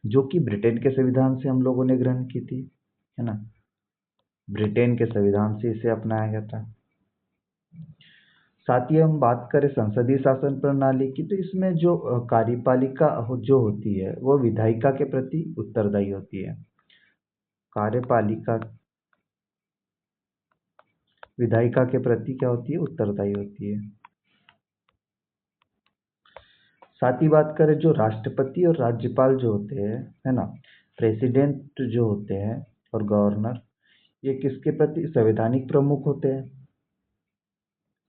जो कि ब्रिटेन के संविधान से हम लोगों ने ग्रहण की थी, है ना। ब्रिटेन के संविधान से इसे अपनाया गया था। साथ ही हम बात करें संसदीय शासन प्रणाली की, तो इसमें जो कार्यपालिका जो होती है वो विधायिका के प्रति उत्तरदायी होती है। कार्यपालिका विधायिका के प्रति क्या होती है? उत्तरदायी होती है। साथ ही बात करें जो राष्ट्रपति और राज्यपाल जो होते हैं, है ना, प्रेसिडेंट जो होते हैं और गवर्नर, ये किसके प्रति? संवैधानिक प्रमुख होते हैं,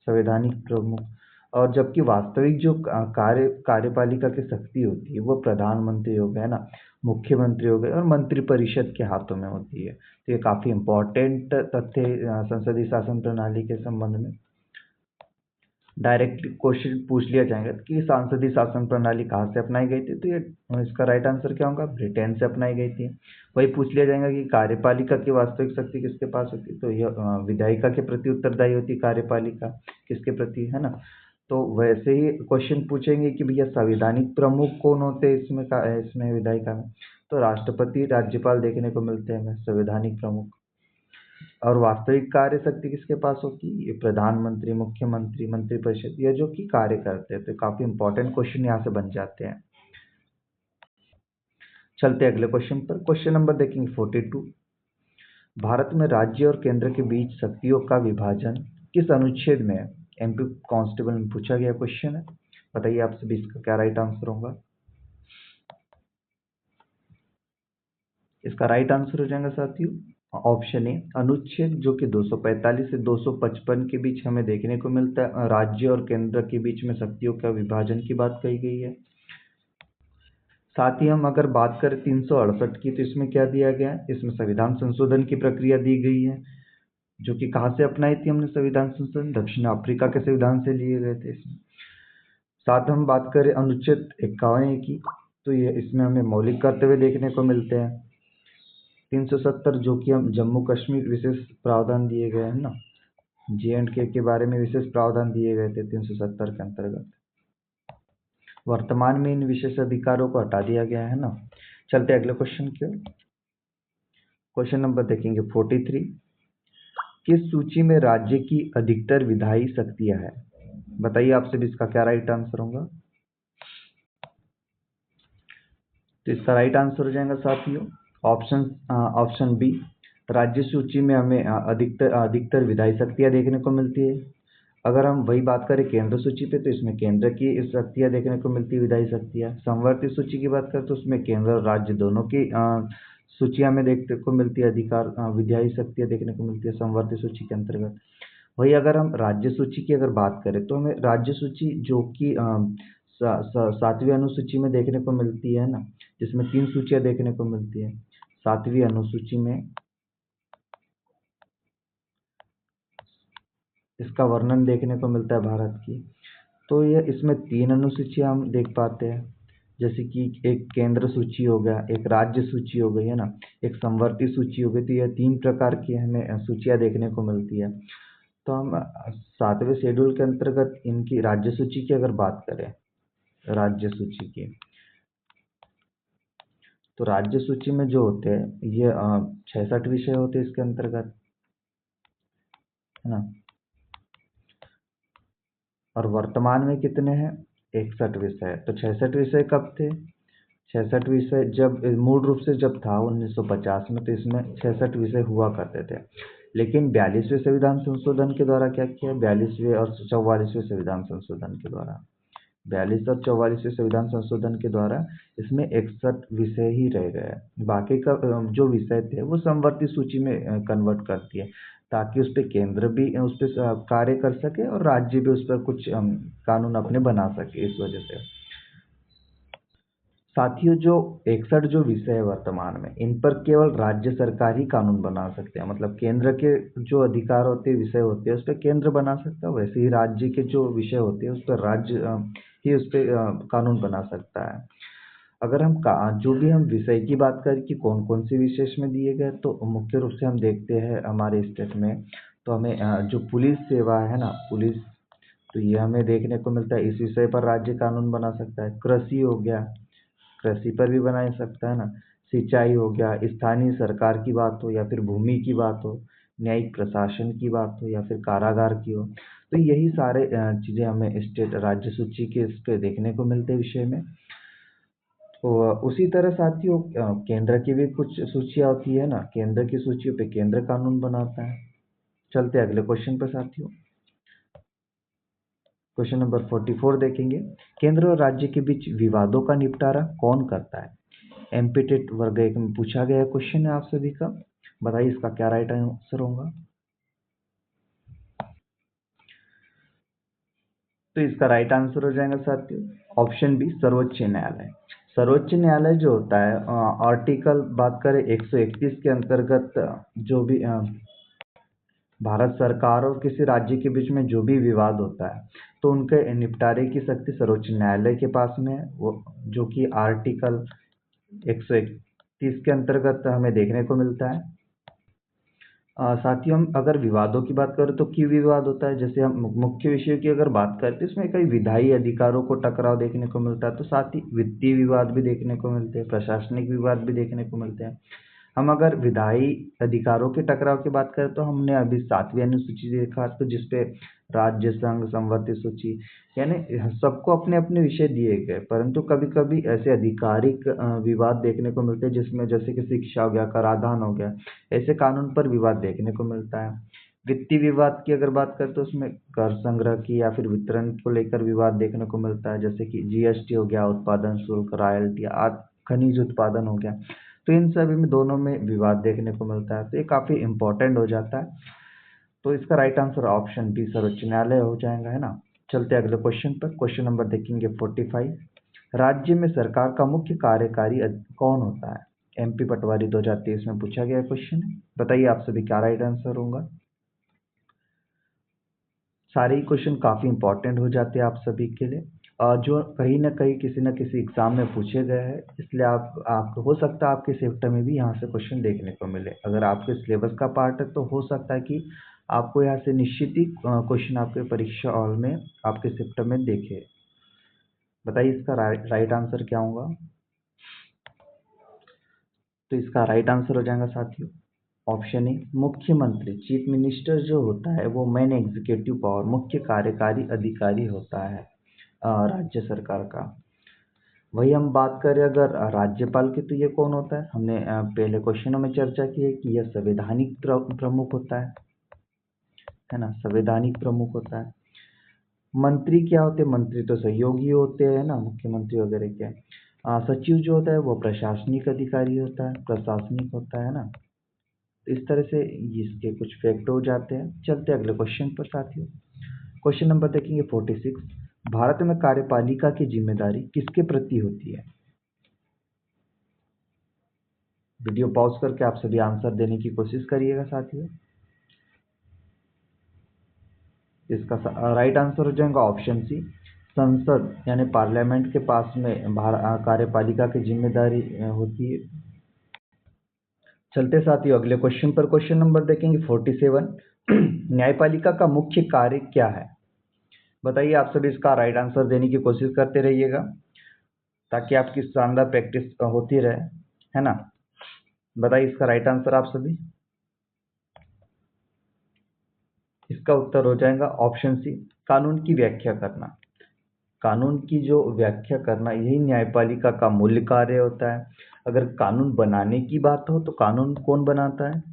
संवैधानिक प्रमुख। और जबकि वास्तविक जो कार्यपालिका की शक्ति होती है वो प्रधानमंत्री हो गए, है ना, मुख्यमंत्री हो गए और मंत्रिपरिषद के हाथों में होती है। तो ये काफी इंपॉर्टेंट तथ्य संसदीय शासन प्रणाली के संबंध में। डायरेक्ट क्वेश्चन पूछ लिया जाएगा कि संसदीय शासन प्रणाली कहाँ से अपनाई गई थी, तो ये इसका राइट आंसर क्या होगा? ब्रिटेन से अपनाई गई थी। वही पूछ लिया जाएगा कि कार्यपालिका की वास्तविक शक्ति किसके पास होती है, तो यह विधायिका के प्रति उत्तरदायी होती है कार्यपालिका, किसके प्रति, है ना। तो वैसे ही क्वेश्चन पूछेंगे कि भैया संवैधानिक प्रमुख कौन होते हैं इसमें विधायिका में, तो राष्ट्रपति राज्यपाल देखने को मिलते हैं हमें संवैधानिक प्रमुख। और वास्तविक कार्य शक्ति किसके पास होती है? ये प्रधानमंत्री, मुख्यमंत्री, मंत्रिपरिषद, ये जो कि कार्य करते हैं। तो काफी इंपॉर्टेंट क्वेश्चन यहाँ से बन जाते हैं। चलते हैं अगले क्वेश्चन पर। क्वेश्चन नंबर देखेंगे 42। भारत में राज्य और केंद्र के बीच शक्तियों का विभाजन किस अनुच्छेद में है? एमपी कांस्टेबल में पूछा गया क्वेश्चन है। बताइए आप सभी, इसका क्या राइट आंसर होगा? इसका राइट आंसर हो जाएगा साथियों ऑप्शन ए, अनुच्छेद जो कि 245 से 255 के बीच हमें देखने को मिलता है। राज्य और केंद्र के बीच में शक्तियों का विभाजन की बात कही गई है। साथ ही हम अगर बात करें 368 की, तो इसमें क्या दिया गया है? इसमें संविधान संशोधन की प्रक्रिया दी गई है, जो कि कहाँ से अपनाई थी हमने संविधान संशोधन? दक्षिण अफ्रीका के संविधान से लिए गए थे इसमें। साथ हम बात करें अनुच्छेद 51 की, तो ये इसमें हमें मौलिक कर्तव्य देखने को मिलते हैं। 370 जो कि हम जम्मू कश्मीर विशेष प्रावधान दिए गए हैं ना, J&K के बारे में विशेष प्रावधान दिए गए थे 370 के अंतर्गत। वर्तमान में इन विशेष अधिकारों को हटा दिया गया है ना। चलते अगले क्वेश्चन की ओर। क्वेश्चन नंबर देखेंगे 43। किस सूची में राज्य की अधिकतर विधायी शक्तियां है? बताइए आप सभी, इसका क्या राइट आंसर होगा? तो इसका राइट आंसर हो जाएगा साथियों ऑप्शन बी, राज्य सूची में हमें अधिकतर विधायी शक्तियां देखने को मिलती है। अगर हम वही बात करें केंद्र सूची पे, तो इसमें केंद्र की शक्तियां देखने को मिलती है, विधायी शक्तियां। समवर्ती सूची की बात करें तो उसमें केंद्र और राज्य दोनों की सूचियां में देखने को मिलती है, विधायी शक्तियां देखने को मिलती है समवर्ती सूची के अंतर्गत। वही अगर हम राज्य सूची की अगर बात करें, तो हमें राज्य सूची जो कि 7वीं अनुसूची में देखने को मिलती है ना, जिसमें 3 सूचियां देखने को मिलती है। 7वीं अनुसूची में इसका वर्णन देखने को मिलता है भारत की। तो ये इसमें 3 अनुसूचियां हम देख पाते हैं, जैसे कि एक केंद्र सूची हो गया, एक राज्य सूची हो गई, है ना, एक समवर्ती सूची हो गई। तो यह 3 प्रकार की हमें सूचियां देखने को मिलती है। तो हम 7वें शेड्यूल के अंतर्गत इनकी राज्य सूची की अगर बात करें, राज्य सूची की, तो राज्य सूची में जो होते हैं ये 66 विषय होते हैं इसके अंतर्गत, है ना। और वर्तमान में कितने हैं? 61 विषय। तो 66 विषय कब थे? 66 विषय जब मूल रूप से जब था 1950 में, तो इसमें 66 विषय हुआ करते थे। लेकिन 42वें संविधान संशोधन के द्वारा क्या किया? 42वें और 44वें संविधान संशोधन के द्वारा, 42 और 44वें संविधान संशोधन के द्वारा इसमें 61 विषय ही रह गए। बाकी का जो विषय थे वो समवर्ती सूची में कन्वर्ट कर दिए, ताकि उस पर केंद्र भी उस पर कार्य कर सके और राज्य भी उस पर कुछ कानून अपने बना सके। इस वजह से साथियों, जो 61 जो विषय है वर्तमान में, इन पर केवल राज्य सरकार ही कानून बना सकते हैं। मतलब केंद्र के जो अधिकार होते हैं, विषय होते हैं, उस पर केंद्र बना सकता है। वैसे ही राज्य के जो विषय होते हैं उस पर राज्य ही उस पर कानून बना सकता है। अगर हम जो भी हम विषय की बात करें कि कौन कौन से विषय इसमें दिए गए, तो मुख्य रूप से हम देखते हैं हमारे स्टेट में, तो हमें जो पुलिस सेवा है ना, पुलिस, तो ये हमें देखने को मिलता है। इस विषय पर राज्य कानून बना सकता है। कृषि हो गया, कृषि पर भी बना सकता है ना। सिंचाई हो गया, स्थानीय सरकार की बात हो या फिर भूमि की बात हो, न्यायिक प्रशासन की बात हो या फिर कारागार की हो, तो यही सारे चीज़ें हमें स्टेट राज्य सूची के इस पे देखने को मिलते हैं विषय में। तो उसी तरह साथियों, केंद्र की भी कुछ सूचियाँ होती है ना, केंद्र की सूचियों पे केंद्र कानून बनाता है। चलते हैं अगले क्वेश्चन पर साथियों। क्वेश्चन नंबर 44 देखेंगे। केंद्र और राज्य के बीच विवादों का निपटारा कौन करता है? एमपी वर्ग 1 में पूछा गया क्वेश्चन है आप सभी का। बताइए इसका क्या राइट आंसर होगा। तो इसका राइट आंसर हो जाएगा साथियों ऑप्शन बी, सर्वोच्च न्यायालय। सर्वोच्च न्यायालय जो होता है, आर्टिकल बात करें 131 के अंतर्गत, जो भी भारत सरकार और किसी राज्य के बीच में जो भी विवाद होता है, तो उनके निपटारे की शक्ति सर्वोच्च न्यायालय के पास में है, वो जो कि आर्टिकल 131 के अंतर्गत हमें देखने को मिलता है। साथियों, हम अगर विवादों की बात करें तो क्यों विवाद होता है, जैसे हम मुख्य विषय की अगर बात करते हैं, इसमें कई विधायी अधिकारों को टकराव देखने को मिलता है, तो साथ ही वित्तीय विवाद भी देखने को मिलते हैं, प्रशासनिक विवाद भी देखने को मिलते हैं। हम अगर विधायी अधिकारों के टकराव की बात करें तो हमने अभी 7वीं अनुसूची देखा, तो जिसपे राज्य संघ संवर्ती सूची, यानी सबको अपने अपने विषय दिए गए, परंतु कभी कभी ऐसे आधिकारिक विवाद देखने को मिलते हैं, जिसमें जैसे कि शिक्षा हो गया, कराधान हो गया, ऐसे कानून पर विवाद देखने को मिलता है। वित्तीय विवाद की अगर बात करें तो उसमें कर संग्रह की या फिर वितरण को लेकर विवाद देखने को मिलता है, जैसे कि जीएसटी हो गया, उत्पादन शुल्क, रॉयल्टी आदि, खनिज उत्पादन हो गया, तो इन सभी में दोनों में विवाद देखने को मिलता है, तो ये काफ़ी इंपॉर्टेंट हो जाता है। तो इसका राइट आंसर ऑप्शन बी, सर्वोच्च न्यायालय हो जाएगा, है ना। चलते अगले क्वेश्चन पर। क्वेश्चन नंबर देखेंगे 45। राज्य में सरकार का मुख्य कार्यकारी कौन होता है? एमपी पटवारी 2023 में पूछा गया क्वेश्चन है। बताइए आप सभी क्या राइट आंसर होगा। सारे ही क्वेश्चन काफ़ी इंपॉर्टेंट हो जाते हैं आप सभी के लिए, और जो कहीं ना कहीं किसी न किसी एग्जाम में पूछे गए हैं, इसलिए आपको हो सकता है आपके सेक्टर में भी यहाँ से क्वेश्चन देखने को मिले। अगर आपके सिलेबस का पार्ट है तो हो सकता है कि आपको यहाँ से निश्चित ही क्वेश्चन आपके परीक्षा हॉल में आपके सेक्टर में देखे। बताइए इसका राइट आंसर क्या होगा। तो इसका राइट आंसर हो जाएगा साथियों ऑप्शन ए, मुख्यमंत्री। चीफ मिनिस्टर जो होता है वो मेन एग्जीक्यूटिव पावर, मुख्य कार्यकारी अधिकारी होता है राज्य सरकार का। वही हम बात करें अगर राज्यपाल की, तो ये कौन होता है, हमने पहले क्वेश्चनों में चर्चा की है कि यह संवैधानिक प्रमुख होता है ना, संवैधानिक प्रमुख होता है। मंत्री क्या होते हैं, मंत्री तो सहयोगी होते हैं ना, मुख्यमंत्री वगैरह के। सचिव जो होता है वो प्रशासनिक अधिकारी होता है, प्रशासनिक होता है ना। इस तरह से इसके कुछ फैक्ट हो जाते हैं। चलते अगले क्वेश्चन पर साथियों। क्वेश्चन नंबर देखेंगे 46। भारत में कार्यपालिका की जिम्मेदारी किसके प्रति होती है? वीडियो पॉज करके आप सभी आंसर देने की कोशिश करिएगा साथियों। इसका राइट आंसर हो जाएगा ऑप्शन सी, संसद यानी पार्लियामेंट के पास में कार्यपालिका की जिम्मेदारी होती है। चलते साथियों अगले क्वेश्चन पर। क्वेश्चन नंबर देखेंगे 47। न्यायपालिका का मुख्य कार्य क्या है? बताइए आप सभी इसका राइट आंसर देने की कोशिश करते रहिएगा, ताकि आपकी शानदार प्रैक्टिस होती रहे, है ना। बताइए इसका राइट आंसर आप सभी। इसका उत्तर हो जाएगा ऑप्शन सी, कानून की व्याख्या करना। कानून की जो व्याख्या करना, यही न्यायपालिका का मूल कार्य होता है। अगर कानून बनाने की बात हो तो कानून कौन बनाता है?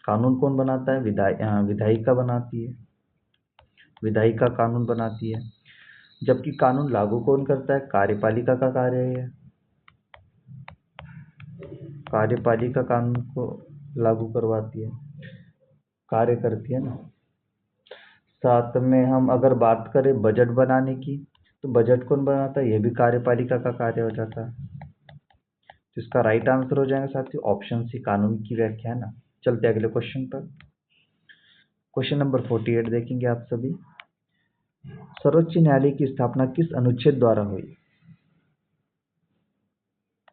कानून कौन बनाता है? विधायिका बनाती है, विधायिका कानून बनाती है। जबकि कानून लागू कौन करता है? कार्यपालिका का कार्य है, कार्यपालिका कानून को लागू करवाती है, कार्य करती है ना। साथ में हम अगर बात करें बजट बनाने की, तो बजट कौन बनाता है? ये भी कार्यपालिका का कार्य हो जाता है। तो इसका राइट आंसर हो जाएगा साथियों ऑप्शन सी, कानून की व्याख्या, है ना। चलते अगले क्वेश्चन पर। क्वेश्चन नंबर 48 देखेंगे आप सभी। सर्वोच्च न्यायालय की स्थापना किस अनुच्छेद द्वारा हुई?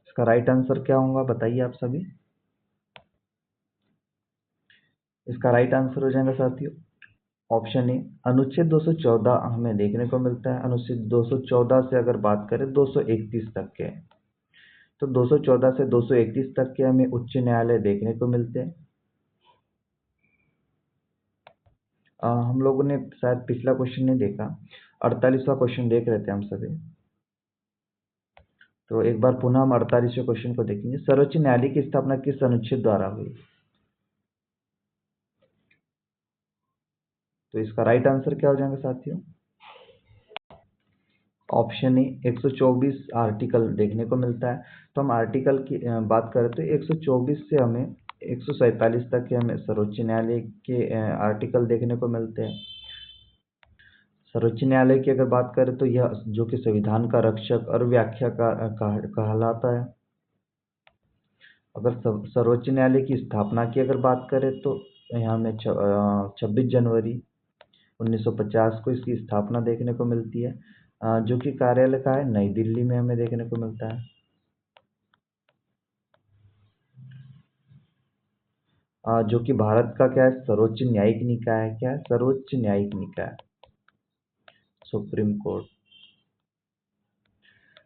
इसका राइट आंसर क्या होगा बताइए आप सभी। इसका राइट आंसर हो जाएगा साथियों ऑप्शन ए, अनुच्छेद 214 हमें देखने को मिलता है। अनुच्छेद 214 से अगर बात करें 231 तक के, तो 214 से 231 तक के हमें उच्च न्यायालय देखने को मिलते हैं। हम लोगों ने शायद पिछला क्वेश्चन नहीं देखा, 48वां क्वेश्चन देख रहे थे हम सभी। तो एक बार पुनः हम 48वें क्वेश्चन को देखेंगे। सर्वोच्च न्यायालय की स्थापना किस अनुच्छेद द्वारा हुई? तो इसका राइट आंसर क्या हो जाएगा साथियों? ऑप्शन ए, 124 आर्टिकल देखने को मिलता है। तो हम आर्टिकल की बात करें तो 124 से हमें 147 तक के हमें सर्वोच्च न्यायालय के आर्टिकल देखने को मिलते हैं। सर्वोच्च न्यायालय की अगर बात करें तो यह जो कि संविधान का रक्षक और व्याख्या कहलाता है। अगर सर्वोच्च न्यायालय की स्थापना की अगर बात करें तो यहाँ में 26 जनवरी 1950 को इसकी स्थापना देखने को मिलती है, जो कि कार्यालय का है नई दिल्ली में हमें देखने को मिलता है। जो कि भारत का क्या है, सर्वोच्च न्यायिक निकाय है। क्या है? सर्वोच्च न्यायिक निकाय, सुप्रीम कोर्ट।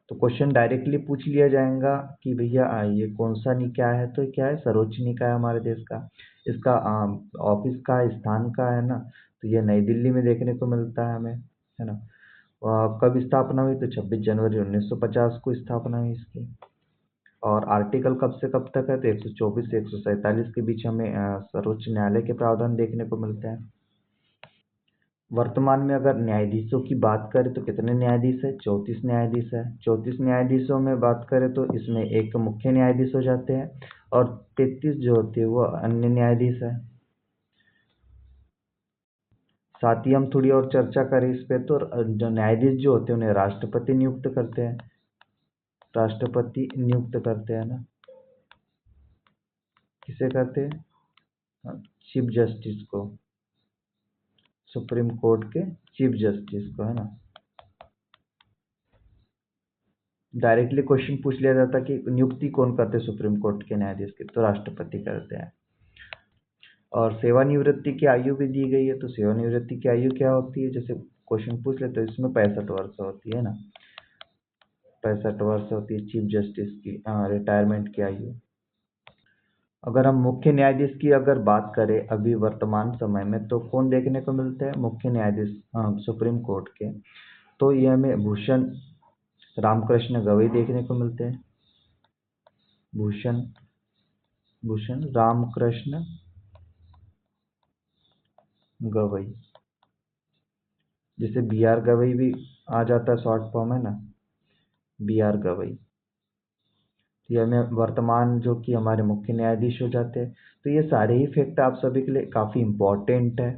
तो क्वेश्चन डायरेक्टली पूछ लिया जाएगा कि भैया ये कौन सा निकाय है, तो क्या है, सर्वोच्च निकाय हमारे देश का। इसका ऑफिस का स्थान का है ना, तो ये नई दिल्ली में देखने को मिलता है हमें, है ना। कब स्थापना हुई? तो 26 जनवरी 1950 को स्थापना हुई इसकी। और आर्टिकल कब से कब तक है? तो 124 से 147 के बीच हमें सर्वोच्च न्यायालय के प्रावधान देखने को मिलते हैं। वर्तमान में अगर न्यायाधीशों की बात करें तो कितने न्यायाधीश है? 34 न्यायाधीश है। 34 न्यायाधीशों में बात करें तो इसमें एक मुख्य न्यायाधीश हो जाते हैं और 33 जो होते हैं वो अन्य न्यायाधीश है। साथ ही हम थोड़ी और चर्चा करें इस पे, तो जो न्यायाधीश जो होते हैं उन्हें राष्ट्रपति नियुक्त करते हैं। राष्ट्रपति नियुक्त करते हैं ना, किसे करते हैं? चीफ जस्टिस को, सुप्रीम कोर्ट के चीफ जस्टिस को, है ना। डायरेक्टली क्वेश्चन पूछ लिया जाता कि नियुक्ति कौन करते हैं सुप्रीम कोर्ट के न्यायाधीश की, तो राष्ट्रपति करते हैं। और सेवानिवृत्ति की आयु भी दी गई है, तो सेवानिवृत्ति की आयु क्या होती है, जैसे क्वेश्चन पूछ लेते हैं, इसमें 65 वर्ष होती है ना, 65 वर्ष होती है चीफ जस्टिस की रिटायरमेंट की आयु। अगर हम मुख्य न्यायाधीश की अगर बात करें अभी वर्तमान समय में, तो कौन देखने को मिलते हैं मुख्य न्यायाधीश सुप्रीम कोर्ट के? तो ये हमें भूषण रामकृष्ण गवई देखने को मिलते हैं। भूषण भूषण रामकृष्ण गवई, जिसे बी आर गवई भी आ जाता है शॉर्ट फॉर्म, है ना, बी आर गवई। ये हमें वर्तमान जो कि हमारे मुख्य न्यायाधीश हो जाते हैं। तो ये सारे ही फैक्ट आप सभी के लिए काफ़ी इम्पोर्टेंट है,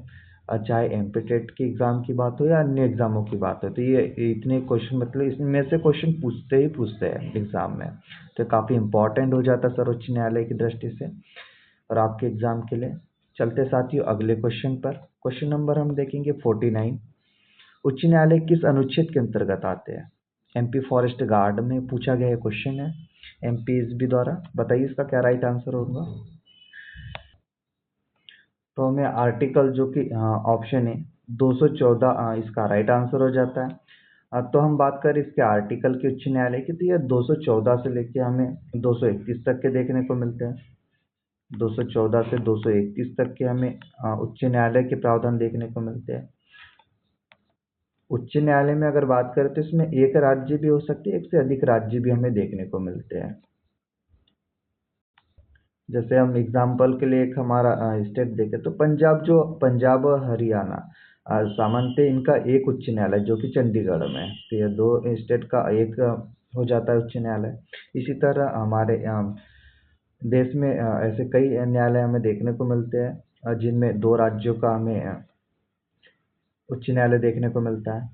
चाहे एमपीटेट की एग्ज़ाम की बात हो या अन्य एग्ज़ामों की बात हो। तो ये इतने क्वेश्चन, मतलब इसमें से क्वेश्चन पूछते ही पूछते हैं एग्ज़ाम में, तो काफ़ी इम्पोर्टेंट हो जाता है सर्वोच्च न्यायालय की दृष्टि से और आपके एग्ज़ाम के लिए। चलते साथियों अगले क्वेश्चन पर। क्वेश्चन नंबर हम देखेंगे 49। उच्च न्यायालय किस अनुच्छेद के अंतर्गत आते हैं? एमपी फॉरेस्ट गार्ड में पूछा गया क्वेश्चन है एमपीएसबी द्वारा। बताइए इसका क्या राइट आंसर होगा। तो हमें आर्टिकल जो कि ऑप्शन है 214 इसका राइट आंसर हो जाता है। तो हम बात करें इसके आर्टिकल के उच्च न्यायालय की, तो ये 214 से लेके हमें 231 तक के देखने को मिलते हैं। 214 से 231 तक के हमें उच्च न्यायालय के प्रावधान देखने को मिलते हैं। उच्च न्यायालय में अगर बात करें तो इसमें एक राज्य भी हो सकती है, एक से अधिक राज्य भी हमें देखने को मिलते हैं। जैसे हम एग्जाम्पल के लिए एक हमारा स्टेट देखें तो पंजाब और हरियाणा सामान्यतः इनका एक उच्च न्यायालय जो कि चंडीगढ़ में है। तो ये दो स्टेट का एक हो जाता है उच्च न्यायालय। इसी तरह हमारे देश में ऐसे कई न्यायालय हमें देखने को मिलते हैं जिनमें दो राज्यों का हमें उच्च न्यायालय देखने को मिलता है।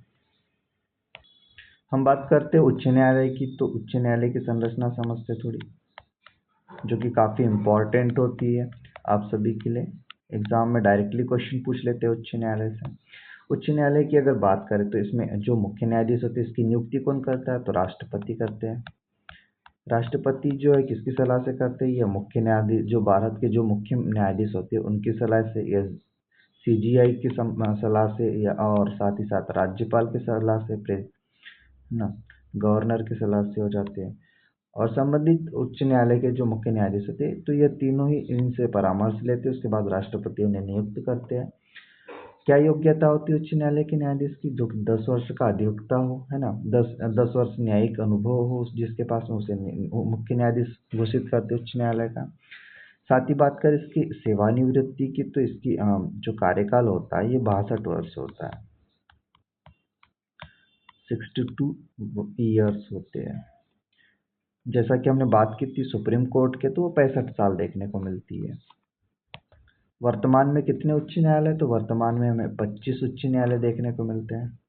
हम बात करते हैं उच्च न्यायालय की, तो उच्च न्यायालय की संरचना समझते थोड़ी। जो कि काफ़ी इम्पोर्टेंट होती है आप सभी के लिए। एग्जाम में डायरेक्टली क्वेश्चन पूछ लेते हैं उच्च न्यायालय से। उच्च न्यायालय की अगर बात करें तो इसमें जो मुख्य न्यायाधीश होते हैं इसकी नियुक्ति कौन करता है, तो राष्ट्रपति करते हैं। राष्ट्रपति जो है किसकी सलाह से करते हैं, या मुख्य न्यायाधीश जो भारत के जो मुख्य न्यायाधीश होते हैं उनकी सलाह से, या सीजीआई की सलाह से, या और साथ ही साथ राज्यपाल की सलाह से, ना गवर्नर की सलाह से हो जाते हैं। और संबंधित उच्च न्यायालय के जो मुख्य न्यायाधीश होते हैं तो ये तीनों ही इनसे परामर्श लेते हैं, उसके बाद राष्ट्रपति उन्हें नियुक्त करते हैं। क्या योग्यता होती है उच्च न्यायालय के न्यायाधीश की, जो कि 10 वर्ष का अधिवक्ता हो, है ना, 10 वर्ष न्यायिक अनुभव हो जिसके पास में, उसे मुख्य न्यायाधीश घोषित करते उच्च न्यायालय का। साथ ही बात करें इसकी सेवानिवृत्ति की, तो इसकी जो कार्यकाल होता है ये 62 वर्ष होता है, 62 ईयर्स होते हैं। जैसा कि हमने बात की थी सुप्रीम कोर्ट के, तो वो 65 साल देखने को मिलती है। वर्तमान में कितने उच्च न्यायालय, तो वर्तमान में हमें 25 उच्च न्यायालय देखने को मिलते हैं।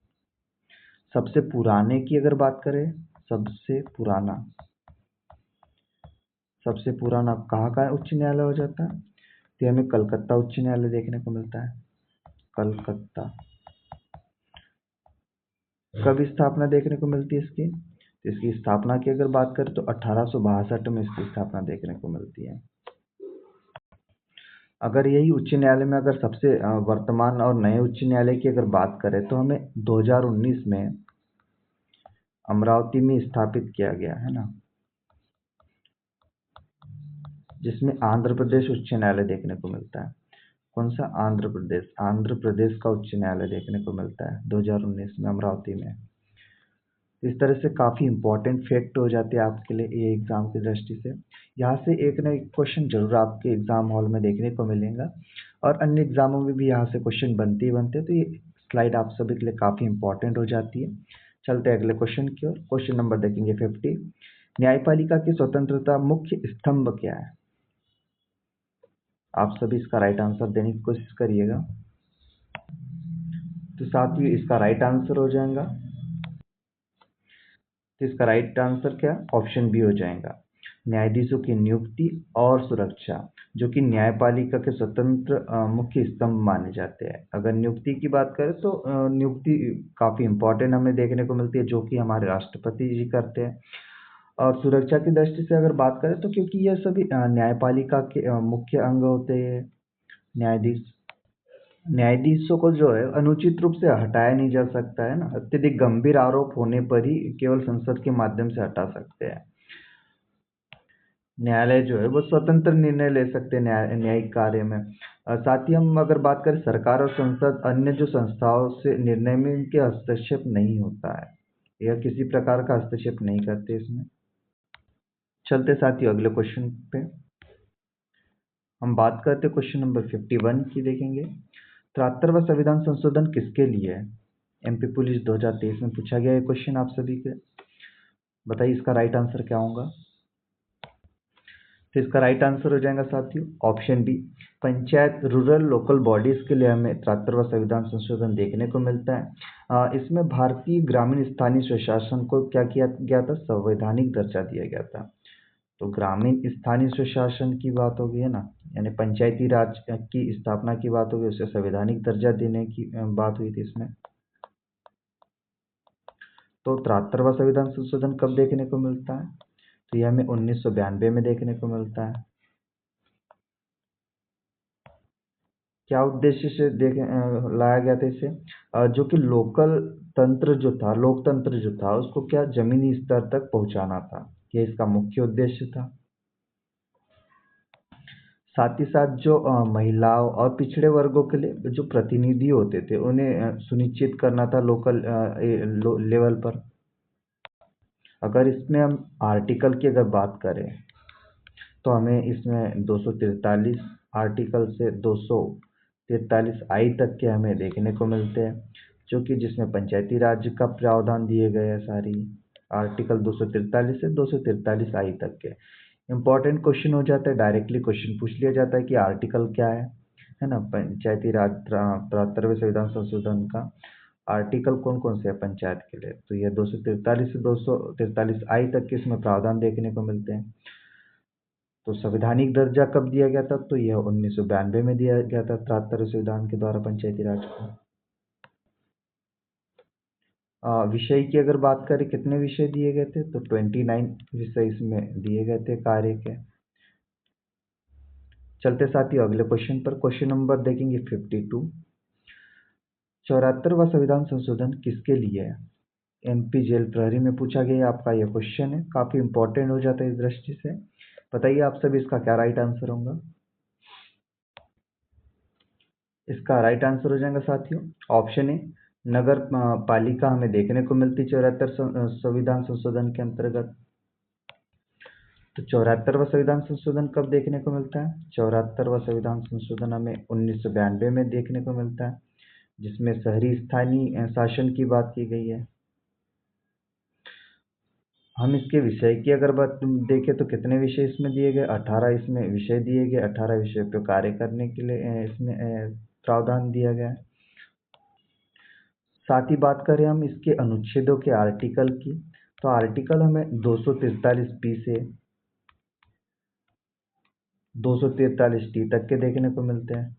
सबसे पुराने की अगर बात करें, सबसे पुराना कहाँ का उच्च न्यायालय हो जाता है, तो हमें कलकत्ता उच्च न्यायालय देखने को मिलता है। कलकत्ता कब स्थापना देखने को मिलती है इसकी, तो इसकी स्थापना की अगर बात करें तो 1862 में इसकी स्थापना देखने को मिलती है। अगर यही उच्च न्यायालय में अगर सबसे वर्तमान और नए उच्च न्यायालय की अगर बात करें तो हमें 2019 में अमरावती में स्थापित किया गया है ना, जिसमें आंध्र प्रदेश उच्च न्यायालय देखने को मिलता है। कौन सा, आंध्र प्रदेश का उच्च न्यायालय देखने को मिलता है 2019 में अमरावती में। इस तरह से काफ़ी इंपॉर्टेंट फैक्ट हो जाते हैं आपके लिए ये एग्ज़ाम की दृष्टि से। यहाँ से एक ना एक क्वेश्चन जरूर आपके एग्ज़ाम हॉल में देखने को मिलेगा, और अन्य एग्ज़ामों में भी यहाँ से क्वेश्चन बनते ही बनते हैं, तो ये स्लाइड आप सभी के लिए काफ़ी इंपॉर्टेंट हो जाती है। चलते हैं अगले क्वेश्चन की ओर। क्वेश्चन नंबर देखेंगे 50। न्यायपालिका की स्वतंत्रता मुख्य स्तंभ क्या है। आप सभी इसका राइट आंसर देने की कोशिश करिएगा। तो साथ ही इसका राइट आंसर हो जाएगा, तो इसका राइट आंसर क्या, ऑप्शन बी हो जाएगा, न्यायाधीशों की नियुक्ति और सुरक्षा, जो कि न्यायपालिका के स्वतंत्र मुख्य स्तंभ माने जाते हैं। अगर नियुक्ति की बात करें तो नियुक्ति काफ़ी इंपॉर्टेंट हमें देखने को मिलती है, जो कि हमारे राष्ट्रपति जी करते हैं। और सुरक्षा की दृष्टि से अगर बात करें तो क्योंकि यह सभी न्यायपालिका के मुख्य अंग होते हैं। न्यायाधीशों को जो है अनुचित रूप से हटाया नहीं जा सकता है ना, अत्यधिक गंभीर आरोप होने पर ही केवल संसद के माध्यम से हटा सकते हैं। न्यायालय जो है वो स्वतंत्र निर्णय ले सकते हैं न्यायिक कार्य में। साथ ही हम अगर बात करें सरकार और संसद अन्य जो संस्थाओं से निर्णय में इनके हस्तक्षेप नहीं होता है, यह किसी प्रकार का हस्तक्षेप नहीं करते इसमें। चलते साथियों अगले क्वेश्चन पे हम बात करते क्वेश्चन नंबर 51 की देखेंगे। 73वां संविधान संशोधन किसके लिए है। एमपी पुलिस 2023 में पूछा गया है क्वेश्चन आप सभी के। बताइए इसका राइट आंसर क्या होगा। तो इसका राइट आंसर हो जाएगा साथियों option B, panchayat rural local bodies के लिए हमें 73वां संविधान संशोधन देखने को मिलता है। इसमें भारतीय ग्रामीण स्थानीय स्वशासन को क्या किया गया था, संवैधानिक दर्जा दिया गया था। तो ग्रामीण स्थानीय स्वशासन की बात होगी है ना, यानी पंचायती राज की स्थापना की बात होगी, उसे संवैधानिक दर्जा देने की बात हुई थी इसमें। तो 73वां संविधान संशोधन कब देखने को मिलता है, तो यह हमें 1992 में देखने को मिलता है। क्या उद्देश्य से लाया गया था इसे, जो कि लोकतंत्र जो था उसको क्या जमीनी स्तर तक पहुंचाना था, ये इसका मुख्य उद्देश्य था। साथ ही साथ जो महिलाओं और पिछड़े वर्गों के लिए जो प्रतिनिधि होते थे उन्हें सुनिश्चित करना था लोकल लेवल पर। अगर इसमें हम आर्टिकल की अगर बात करें तो हमें इसमें 243 आर्टिकल से 243 आई तक के हमें देखने को मिलते हैं, जो कि जिसमें पंचायती राज का प्रावधान दिए गए हैं सारी आर्टिकल 243 से 243 आई तक के। इम्पॉर्टेंट क्वेश्चन हो जाता है, डायरेक्टली क्वेश्चन पूछ लिया जाता है कि आर्टिकल क्या है ना, पंचायती राज 73वें संविधान संशोधन का आर्टिकल कौन कौन से है पंचायत के लिए, तो यह 243 से 243 आई तक के इसमें प्रावधान देखने को मिलते हैं। तो संवैधानिक दर्जा कब दिया गया था? तो यह 1992 में दिया गया था 73वें संविधान के द्वारा पंचायती राज को। विषय की अगर बात करें, कितने विषय दिए गए थे? तो 29 विषय इसमें दिए गए थे कार्य के। चलते साथियों अगले क्वेश्चन पर। क्वेश्चन नंबर देखेंगे 52। 74वां संविधान संशोधन किसके लिए है? एमपी जेल प्रहरी में पूछा गया आपका यह क्वेश्चन है, काफी इंपॉर्टेंट हो जाता है इस दृष्टि से। बताइए आप सभी इसका क्या राइट आंसर होगा? इसका राइट आंसर हो जाएगा साथियों ऑप्शन ए, नगर पालिका हमें देखने को मिलती 74 संविधान संशोधन के अंतर्गत। तो 74वां संविधान संशोधन कब देखने को मिलता है? 74वां संविधान संशोधन हमें 1992 में देखने को मिलता है, जिसमें शहरी स्थानीय शासन की बात की गई है। हम इसके विषय की अगर बात देखें तो कितने विषय इसमें दिए गए? 18 इसमें विषय दिए गए। 18 विषय पर कार्य करने के लिए इसमें प्रावधान दिया गया है। साथ ही बात करें हम इसके अनुच्छेदों के आर्टिकल की, तो आर्टिकल हमें 243 बी से 243 टी तक के देखने को मिलते हैं।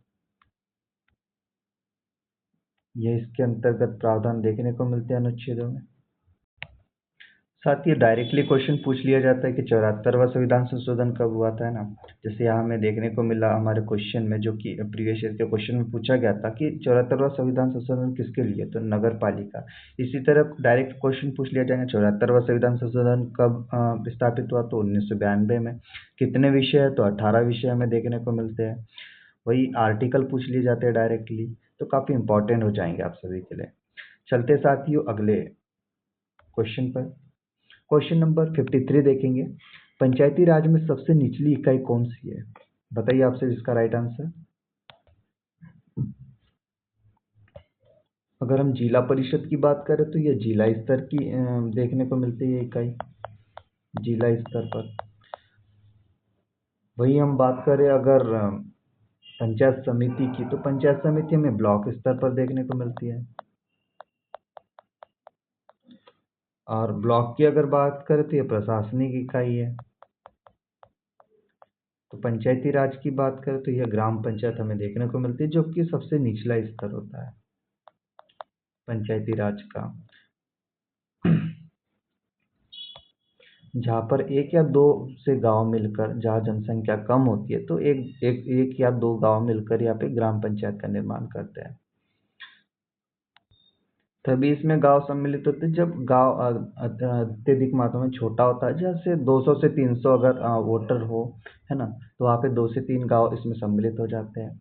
यह इसके अंतर्गत प्रावधान देखने को मिलते हैं अनुच्छेदों में। साथ ही डायरेक्टली क्वेश्चन पूछ लिया जाता है कि 74वां संविधान संशोधन कब हुआ था, है ना। जैसे यहाँ हमें देखने को मिला हमारे क्वेश्चन में, जो कि प्रीवियस ईयर के क्वेश्चन में पूछा गया था कि 74वां संविधान संशोधन किसके लिए? तो नगर पालिका। इसी तरह डायरेक्ट क्वेश्चन पूछ लिया जाएगा 74वां संविधान संशोधन कब स्थापित हुआ? तो 1992 में। कितने विषय है? तो 18 विषय हमें देखने को मिलते हैं। वही आर्टिकल पूछ लिए जाते हैं डायरेक्टली, तो काफी इंपॉर्टेंट हो जाएंगे आप सभी के लिए। चलते साथियों अगले क्वेश्चन पर। क्वेश्चन नंबर 53 देखेंगे। पंचायती राज में सबसे निचली इकाई कौन सी है? बताइए आपसे इसका राइट आंसर। अगर हम जिला परिषद की बात करें तो यह जिला स्तर की देखने को मिलती है इकाई, जिला स्तर पर। वही हम बात करें अगर पंचायत समिति की, तो पंचायत समिति हमें ब्लॉक स्तर पर देखने को मिलती है। और ब्लॉक की अगर बात करें तो यह प्रशासनिक इकाई है। तो पंचायती राज की बात करें तो यह ग्राम पंचायत हमें देखने को मिलती है, जो कि सबसे निचला स्तर होता है पंचायती राज का, जहाँ पर एक या दो से गांव मिलकर, जहाँ जनसंख्या कम होती है तो एक या दो गांव मिलकर यहाँ पे ग्राम पंचायत का निर्माण करते हैं। तभी इसमें गांव सम्मिलित होते हैं जब गांव अत्यधिक मात्रा में छोटा होता है, जैसे 200 से 300 अगर वोटर हो, है ना, तो वहाँ पे 2 से 3 गांव इसमें सम्मिलित हो जाते हैं।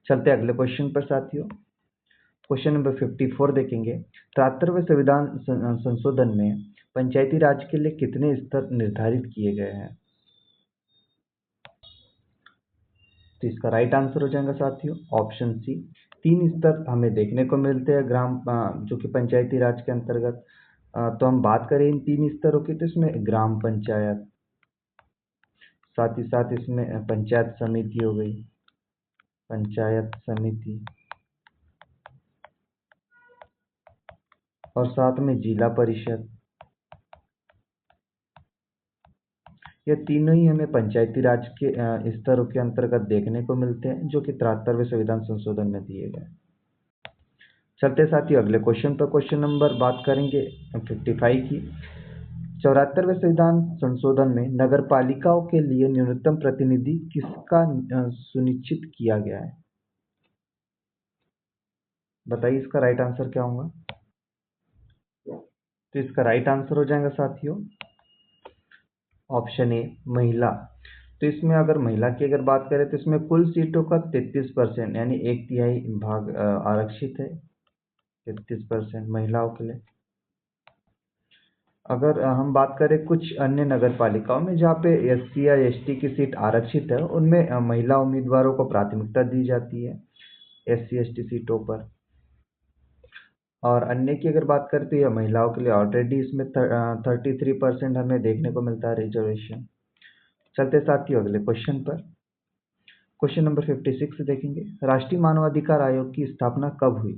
चलते अगले क्वेश्चन पर साथियों। क्वेश्चन नंबर 54 देखेंगे। 73वें संविधान संशोधन में पंचायती राज के लिए कितने स्तर निर्धारित किए गए हैं? तो इसका राइट आंसर हो जाएगा साथियों ऑप्शन सी, 3 स्तर हमें देखने को मिलते हैं जो कि पंचायती राज के अंतर्गत। तो हम बात करें इन 3 स्तरों की, तो इसमें ग्राम पंचायत, साथ ही साथ इसमें पंचायत समिति हो गई, पंचायत समिति, और साथ में जिला परिषद। ये तीनों ही हमें पंचायती राज के स्तरों के अंतर्गत देखने को मिलते हैं, जो कि 73वें संविधान संशोधन में दिए गए। चलते साथ ही अगले क्वेश्चन पर। क्वेश्चन नंबर बात करेंगे 55 की। 74वें संविधान संशोधन में नगर पालिकाओं के लिए न्यूनतम प्रतिनिधि किसका सुनिश्चित किया गया है? बताइए इसका राइट आंसर क्या होगा? तो इसका राइट आंसर हो जाएगा साथियों ऑप्शन ए, महिला। तो इसमें अगर महिला की अगर बात करें तो इसमें कुल सीटों का 33% यानी 1/3 भाग आरक्षित है, 33% महिलाओं के लिए। अगर हम बात करें कुछ अन्य नगर पालिकाओं में जहाँ पे एससी या एसटी की सीट आरक्षित है, उनमें महिला उम्मीदवारों को प्राथमिकता दी जाती है एससी एसटी सीटों पर। और अन्य की अगर बात करें तो यह महिलाओं के लिए ऑलरेडी इसमें 33% हमें देखने को मिलता है रिजर्वेशन। चलते साथियों अगले क्वेश्चन पर। क्वेश्चन नंबर 56 देखेंगे। राष्ट्रीय मानवाधिकार आयोग की स्थापना कब हुई?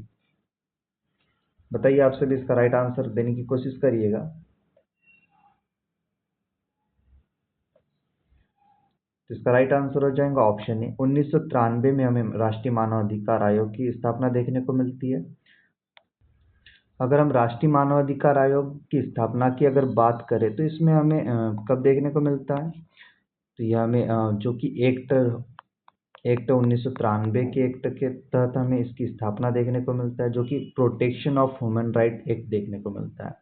बताइए आप सभी इसका राइट आंसर देने की कोशिश करिएगा। तो इसका राइट आंसर हो जाएगा ऑप्शन ए। 1993 में हमें राष्ट्रीय मानवाधिकार आयोग की स्थापना देखने को मिलती है। अगर हम राष्ट्रीय मानवाधिकार आयोग की स्थापना की अगर बात करें तो इसमें हमें कब देखने को मिलता है, तो यह हमें जो कि एक्ट 1993 के एक्ट के तहत हमें इसकी स्थापना देखने को मिलता है, जो कि protection of human right act देखने को मिलता है।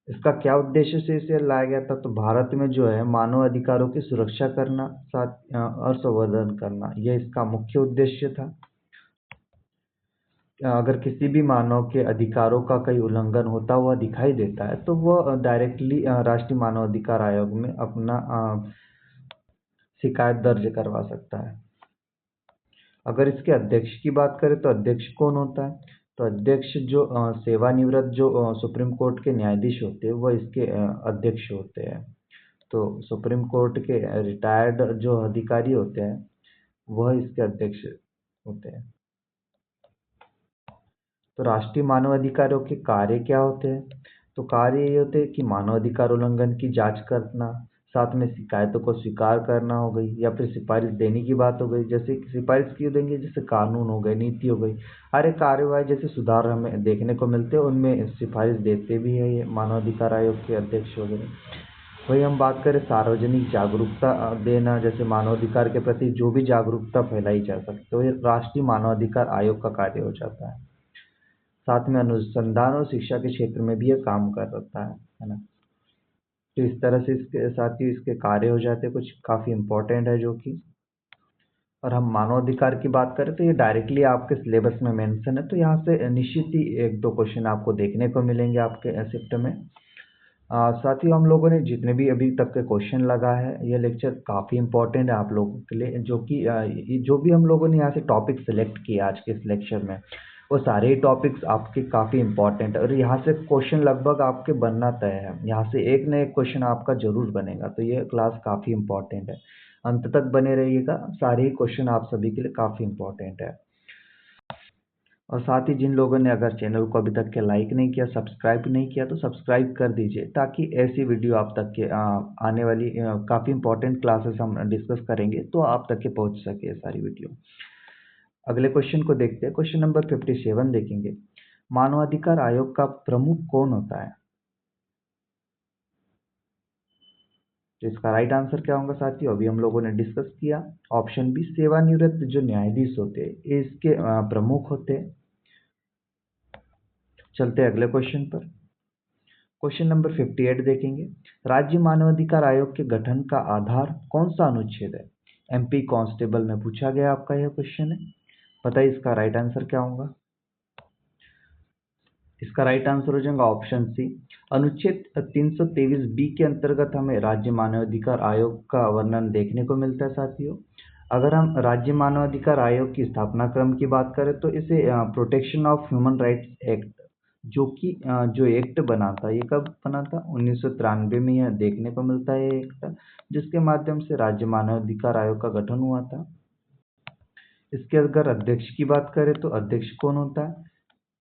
इसका क्या उद्देश्य से इसे लाया गया था, तो भारत में जो है मानव अधिकारों की सुरक्षा करना, साथ और संवर्धन करना, यह इसका मुख्य उद्देश्य था। अगर किसी भी मानव के अधिकारों का कहीं उल्लंघन होता हुआ दिखाई देता है तो वह डायरेक्टली राष्ट्रीय मानवाधिकार आयोग में अपना शिकायत दर्ज करवा सकता है। अगर इसके अध्यक्ष की बात करें तो अध्यक्ष कौन होता है, तो अध्यक्ष जो सेवानिवृत्त जो सुप्रीम कोर्ट के न्यायाधीश होते हैं वह इसके अध्यक्ष होते हैं। तो सुप्रीम कोर्ट के रिटायर्ड जो अधिकारी होते हैं वह इसके अध्यक्ष होते हैं। तो राष्ट्रीय मानवाधिकारों के कार्य क्या होते हैं, तो कार्य ये होते हैं कि मानवाधिकार उल्लंघन की जांच करना, साथ में शिकायतों को स्वीकार करना हो गई, या फिर सिफारिश देने की बात हो गई। जैसे सिफारिश क्यों देंगे, जैसे कानून हो गए, नीति हो गई, हर एक कार्यवाही जैसे सुधार हमें देखने को मिलते हैं उनमें सिफारिश देते भी है ये मानवाधिकार आयोग के अध्यक्ष वगैरह। वही हम बात करें सार्वजनिक जागरूकता देना, जैसे मानवाधिकार के प्रति जो भी जागरूकता फैलाई जा सकती है तो ये राष्ट्रीय मानवाधिकार आयोग का कार्य हो जाता है। साथ में अनुसंधान और शिक्षा के क्षेत्र में भी ये काम कर रहा है ना। तो इस तरह से इसके साथ ही इसके कार्य हो जाते हैं कुछ काफ़ी इम्पोर्टेंट है जो कि। और हम मानवाधिकार की बात करें तो ये डायरेक्टली आपके सिलेबस में मेंशन है, तो यहाँ से निश्चित ही एक दो क्वेश्चन आपको देखने को मिलेंगे आपके शिफ्ट में। साथ ही हम लोगों ने जितने भी अभी तक के क्वेश्चन लगा है, ये लेक्चर काफ़ी इंपॉर्टेंट है आप लोगों के लिए, जो कि जो भी हम लोगों ने यहाँ से टॉपिक सेलेक्ट किए आज के इस लेक्चर में, वो सारे ही टॉपिक्स आपके काफ़ी इंपॉर्टेंट है और यहाँ से क्वेश्चन लगभग आपके बनना तय है। यहाँ से एक न एक क्वेश्चन आपका जरूर बनेगा, तो ये क्लास काफ़ी इंपॉर्टेंट है। अंत तक बने रहिएगा, सारे ही क्वेश्चन आप सभी के लिए काफ़ी इंपॉर्टेंट है। और साथ ही जिन लोगों ने अगर चैनल को अभी तक के लाइक नहीं किया, सब्सक्राइब नहीं किया, तो सब्सक्राइब कर दीजिए, ताकि ऐसी वीडियो आप तक के आने वाली काफ़ी इंपॉर्टेंट क्लासेस हम डिस्कस करेंगे तो आप तक के पहुंच सके सारी वीडियो। अगले क्वेश्चन को देखते हैं। क्वेश्चन नंबर 57 देखेंगे। मानवाधिकार आयोग का प्रमुख कौन होता है, तो इसका राइट आंसर क्या होगा साथियों, अभी हम लोगों ने डिस्कस किया। ऑप्शन बी, सेवानिवृत्त जो न्यायाधीश होते हैं ये इसके प्रमुख होते हैं। चलते हैं अगले क्वेश्चन पर। क्वेश्चन नंबर 58 देखेंगे। राज्य मानवाधिकार आयोग के गठन का आधार कौन सा अनुच्छेद है, एमपी कांस्टेबल में पूछा गया आपका यह क्वेश्चन है। बताइए इसका राइट आंसर क्या होगा। इसका राइट आंसर हो जाएगा ऑप्शन सी, अनुच्छेद 323 बी के अंतर्गत हमें राज्य मानवाधिकार आयोग का वर्णन देखने को मिलता है साथियों। अगर हम राज्य मानवाधिकार आयोग की स्थापना क्रम की बात करें तो इसे protection of human rights act जो कि जो एक्ट बना था, ये कब बना था, 1993 में यह देखने को मिलता है एक्ट, जिसके माध्यम से राज्य मानवाधिकार आयोग का गठन हुआ था। इसके अगर अध्यक्ष की बात करें तो अध्यक्ष कौन होता है,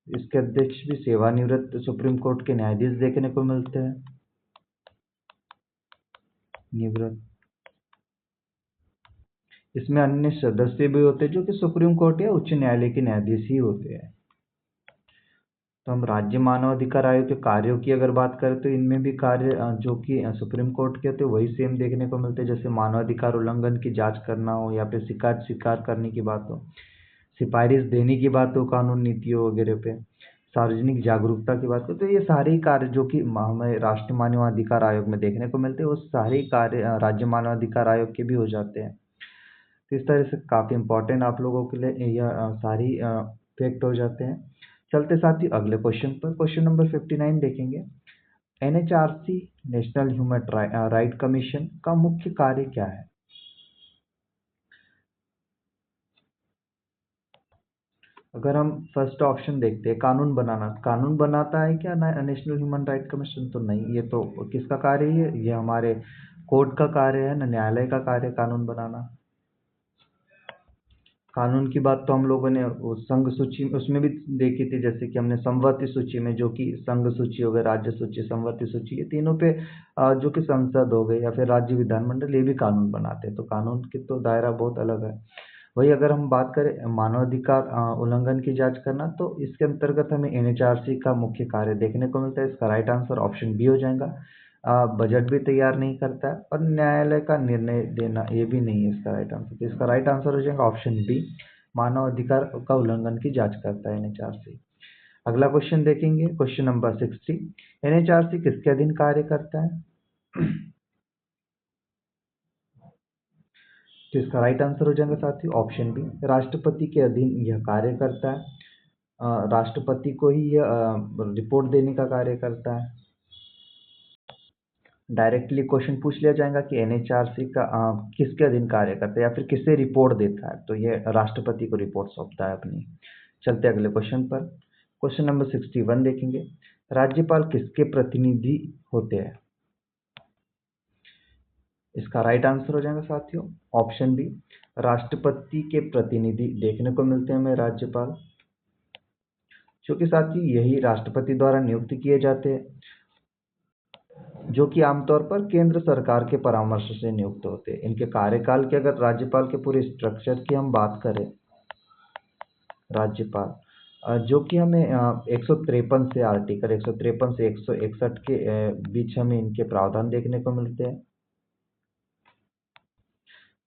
इसके अध्यक्ष भी सेवानिवृत्त सुप्रीम कोर्ट के न्यायाधीश देखने को मिलते हैं, निवृत्त। इसमें अन्य सदस्य भी होते हैं जो कि सुप्रीम कोर्ट या उच्च न्यायालय के न्यायाधीश ही होते हैं। तो हम राज्य मानवाधिकार आयोग के कार्यों की अगर बात करें तो इनमें भी कार्य जो कि सुप्रीम कोर्ट के होते हैं वही सेम देखने को मिलते हैं, जैसे मानवाधिकार उल्लंघन की जांच करना हो या फिर शिकायत स्वीकार करने की बात हो, सिफारिश देने की बात हो कानून नीतियों वगैरह पे, सार्वजनिक जागरूकता की बात हो, तो ये सारे ही कार्य जो कि हमें राष्ट्रीय मानवाधिकार आयोग में देखने को मिलते हैं वो सारे ही कार्य राज्य मानवाधिकार आयोग के भी हो जाते हैं। तो इस तरह से काफ़ी इंपॉर्टेंट आप लोगों के लिए यह सारी फैक्ट हो जाते हैं। चलते साथ ही अगले क्वेश्चन पर। क्वेश्चन नंबर 59 देखेंगे। NHRC national human right commission का मुख्य कार्य क्या है। अगर हम फर्स्ट ऑप्शन देखते हैं, कानून बनाना, कानून बनाता है क्या नेशनल ह्यूमन राइट कमीशन, तो नहीं, ये तो किसका कार्य है, ये हमारे कोर्ट का कार्य है ना, न्यायालय का कार्य कानून बनाना। कानून की बात तो हम लोगों ने वो संघ सूची उसमें भी देखी थी, जैसे कि हमने समवर्ती सूची में, जो कि संघ सूची हो गई, राज्य सूची, समवर्ती सूची, ये तीनों पे जो कि संसद हो गई या फिर राज्य विधानमंडल, ये भी कानून बनाते हैं, तो कानून की तो दायरा बहुत अलग है। वही अगर हम बात करें मानवाधिकार उल्लंघन की जांच करना, तो इसके अंतर्गत हमें एनएचआरसी का मुख्य कार्य देखने को मिलता है। इसका राइट आंसर ऑप्शन बी हो जाएगा। बजट भी तैयार नहीं करता है और न्यायालय का निर्णय देना, ये भी नहीं है इसका राइट आंसर। तो इसका राइट आंसर हो जाएगा ऑप्शन बी, मानव अधिकार का उल्लंघन की जांच करता है एनएचआरसी। अगला क्वेश्चन देखेंगे, क्वेश्चन नंबर 60। एनएचआरसी किसके अधीन कार्य करता है? तो इसका राइट आंसर हो जाएगा साथियों ऑप्शन बी, राष्ट्रपति के अधीन यह कार्य करता है। राष्ट्रपति को ही यह रिपोर्ट देने का कार्य करता है। डायरेक्टली क्वेश्चन पूछ लिया जाएगा कि एनएचआरसी का किसके अधीन कार्य करता है या फिर किसे रिपोर्ट देता है, तो ये राष्ट्रपति को रिपोर्ट सौंपता है अपनी। चलते अगले क्वेश्चन पर, क्वेश्चन नंबर 61 देखेंगे। राज्यपाल किसके प्रतिनिधि होते हैं? इसका राइट आंसर हो जाएगा साथियों ऑप्शन बी, राष्ट्रपति के प्रतिनिधि देखने को मिलते हैं हमें राज्यपाल, जो कि साथी यही राष्ट्रपति द्वारा नियुक्त किए जाते हैं, जो कि आमतौर पर केंद्र सरकार के परामर्श से नियुक्त होते हैं। इनके कार्यकाल के अगर राज्यपाल के पूरे स्ट्रक्चर की हम बात करें, राज्यपाल जो कि हमें 153 से आर्टिकल 153 से 161 के बीच हमें इनके प्रावधान देखने को मिलते हैं।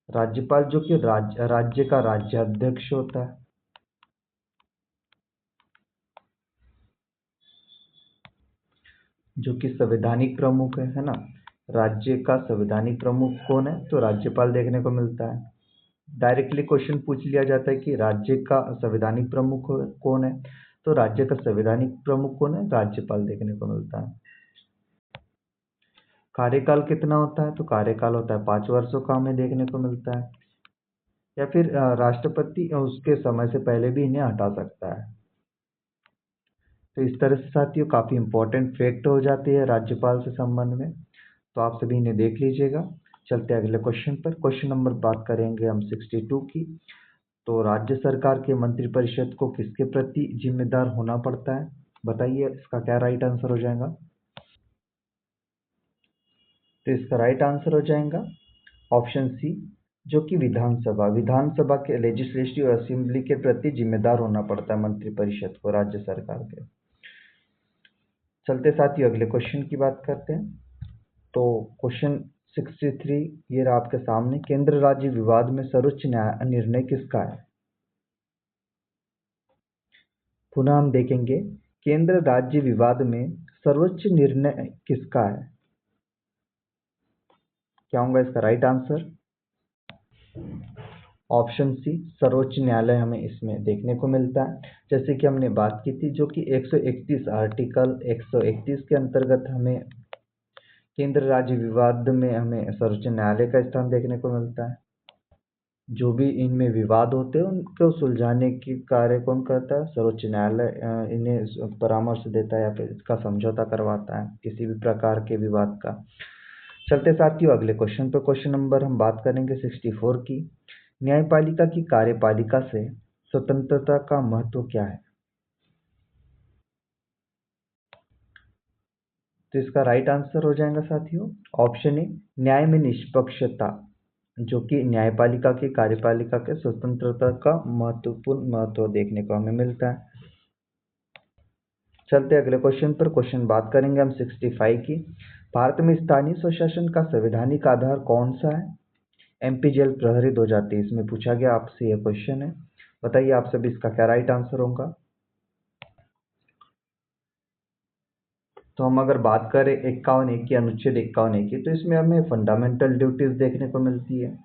राज्यपाल जो कि राज्य का राज्याध्यक्ष होता है, जो कि संवैधानिक प्रमुख है ना। राज्य का संवैधानिक प्रमुख कौन है? तो राज्यपाल देखने को मिलता है। डायरेक्टली क्वेश्चन पूछ लिया जाता है कि राज्य का संवैधानिक प्रमुख कौन है, तो राज्य का संवैधानिक प्रमुख कौन है? राज्यपाल देखने को मिलता है। कार्यकाल कितना होता है? तो कार्यकाल होता है 5 वर्षों का, हमें देखने को मिलता है। या फिर राष्ट्रपति उसके समय से पहले भी इन्हें हटा सकता है। तो इस तरह से साथियों काफ़ी इंपॉर्टेंट फैक्ट हो जाती है राज्यपाल से संबंध में, तो आप सभी इन्हें देख लीजिएगा। चलते अगले क्वेश्चन पर, क्वेश्चन नंबर बात करेंगे हम 62 की। तो राज्य सरकार के मंत्रिपरिषद को किसके प्रति जिम्मेदार होना पड़ता है? बताइए इसका क्या राइट आंसर हो जाएगा? तो इसका राइट आंसर हो जाएगा ऑप्शन सी, जो कि विधानसभा के लेजिस्लेटिव असेंबली के प्रति जिम्मेदार होना पड़ता है मंत्रिपरिषद को, राज्य सरकार के। चलते साथ ही अगले क्वेश्चन की बात करते हैं। तो क्वेश्चन 63 ये रहा आपके सामने, केंद्र राज्य विवाद में सर्वोच्च निर्णय किसका है? पुनः हम देखेंगे, केंद्र राज्य विवाद में सर्वोच्च निर्णय किसका है? क्या होगा इसका राइट आंसर? ऑप्शन सी, सर्वोच्च न्यायालय हमें इसमें देखने को मिलता है। जैसे कि हमने बात की थी, जो कि 131 आर्टिकल 131 के अंतर्गत हमें केंद्र राज्य विवाद में हमें सर्वोच्च न्यायालय का स्थान देखने को मिलता है। जो भी इनमें विवाद होते हैं उनको सुलझाने की कार्य कौन करता है? सर्वोच्च न्यायालय इन्हें परामर्श देता है या फिर इसका समझौता करवाता है किसी भी प्रकार के विवाद का। चलते साथियों अगले क्वेश्चन पर, क्वेश्चन नंबर हम बात करेंगे 64 की। न्यायपालिका की कार्यपालिका से स्वतंत्रता का महत्व क्या है? तो इसका राइट आंसर हो जाएगा साथियों ऑप्शन ए, न्याय में निष्पक्षता, जो कि न्यायपालिका की कार्यपालिका के स्वतंत्रता का महत्वपूर्ण महत्व देखने को हमें मिलता है। चलते अगले क्वेश्चन पर, क्वेश्चन बात करेंगे हम 65 की। भारत में स्थानीय स्वशासन का संवैधानिक आधार कौन सा है? एमपी जेल प्रहरी 2023 में पूछा गया आपसे यह क्वेश्चन है। बताइए आप सभी इसका क्या राइट आंसर होगा? तो हम अगर बात करें 51 की, अनुच्छेद 51 की, तो इसमें हमें फंडामेंटल ड्यूटीज देखने को मिलती है।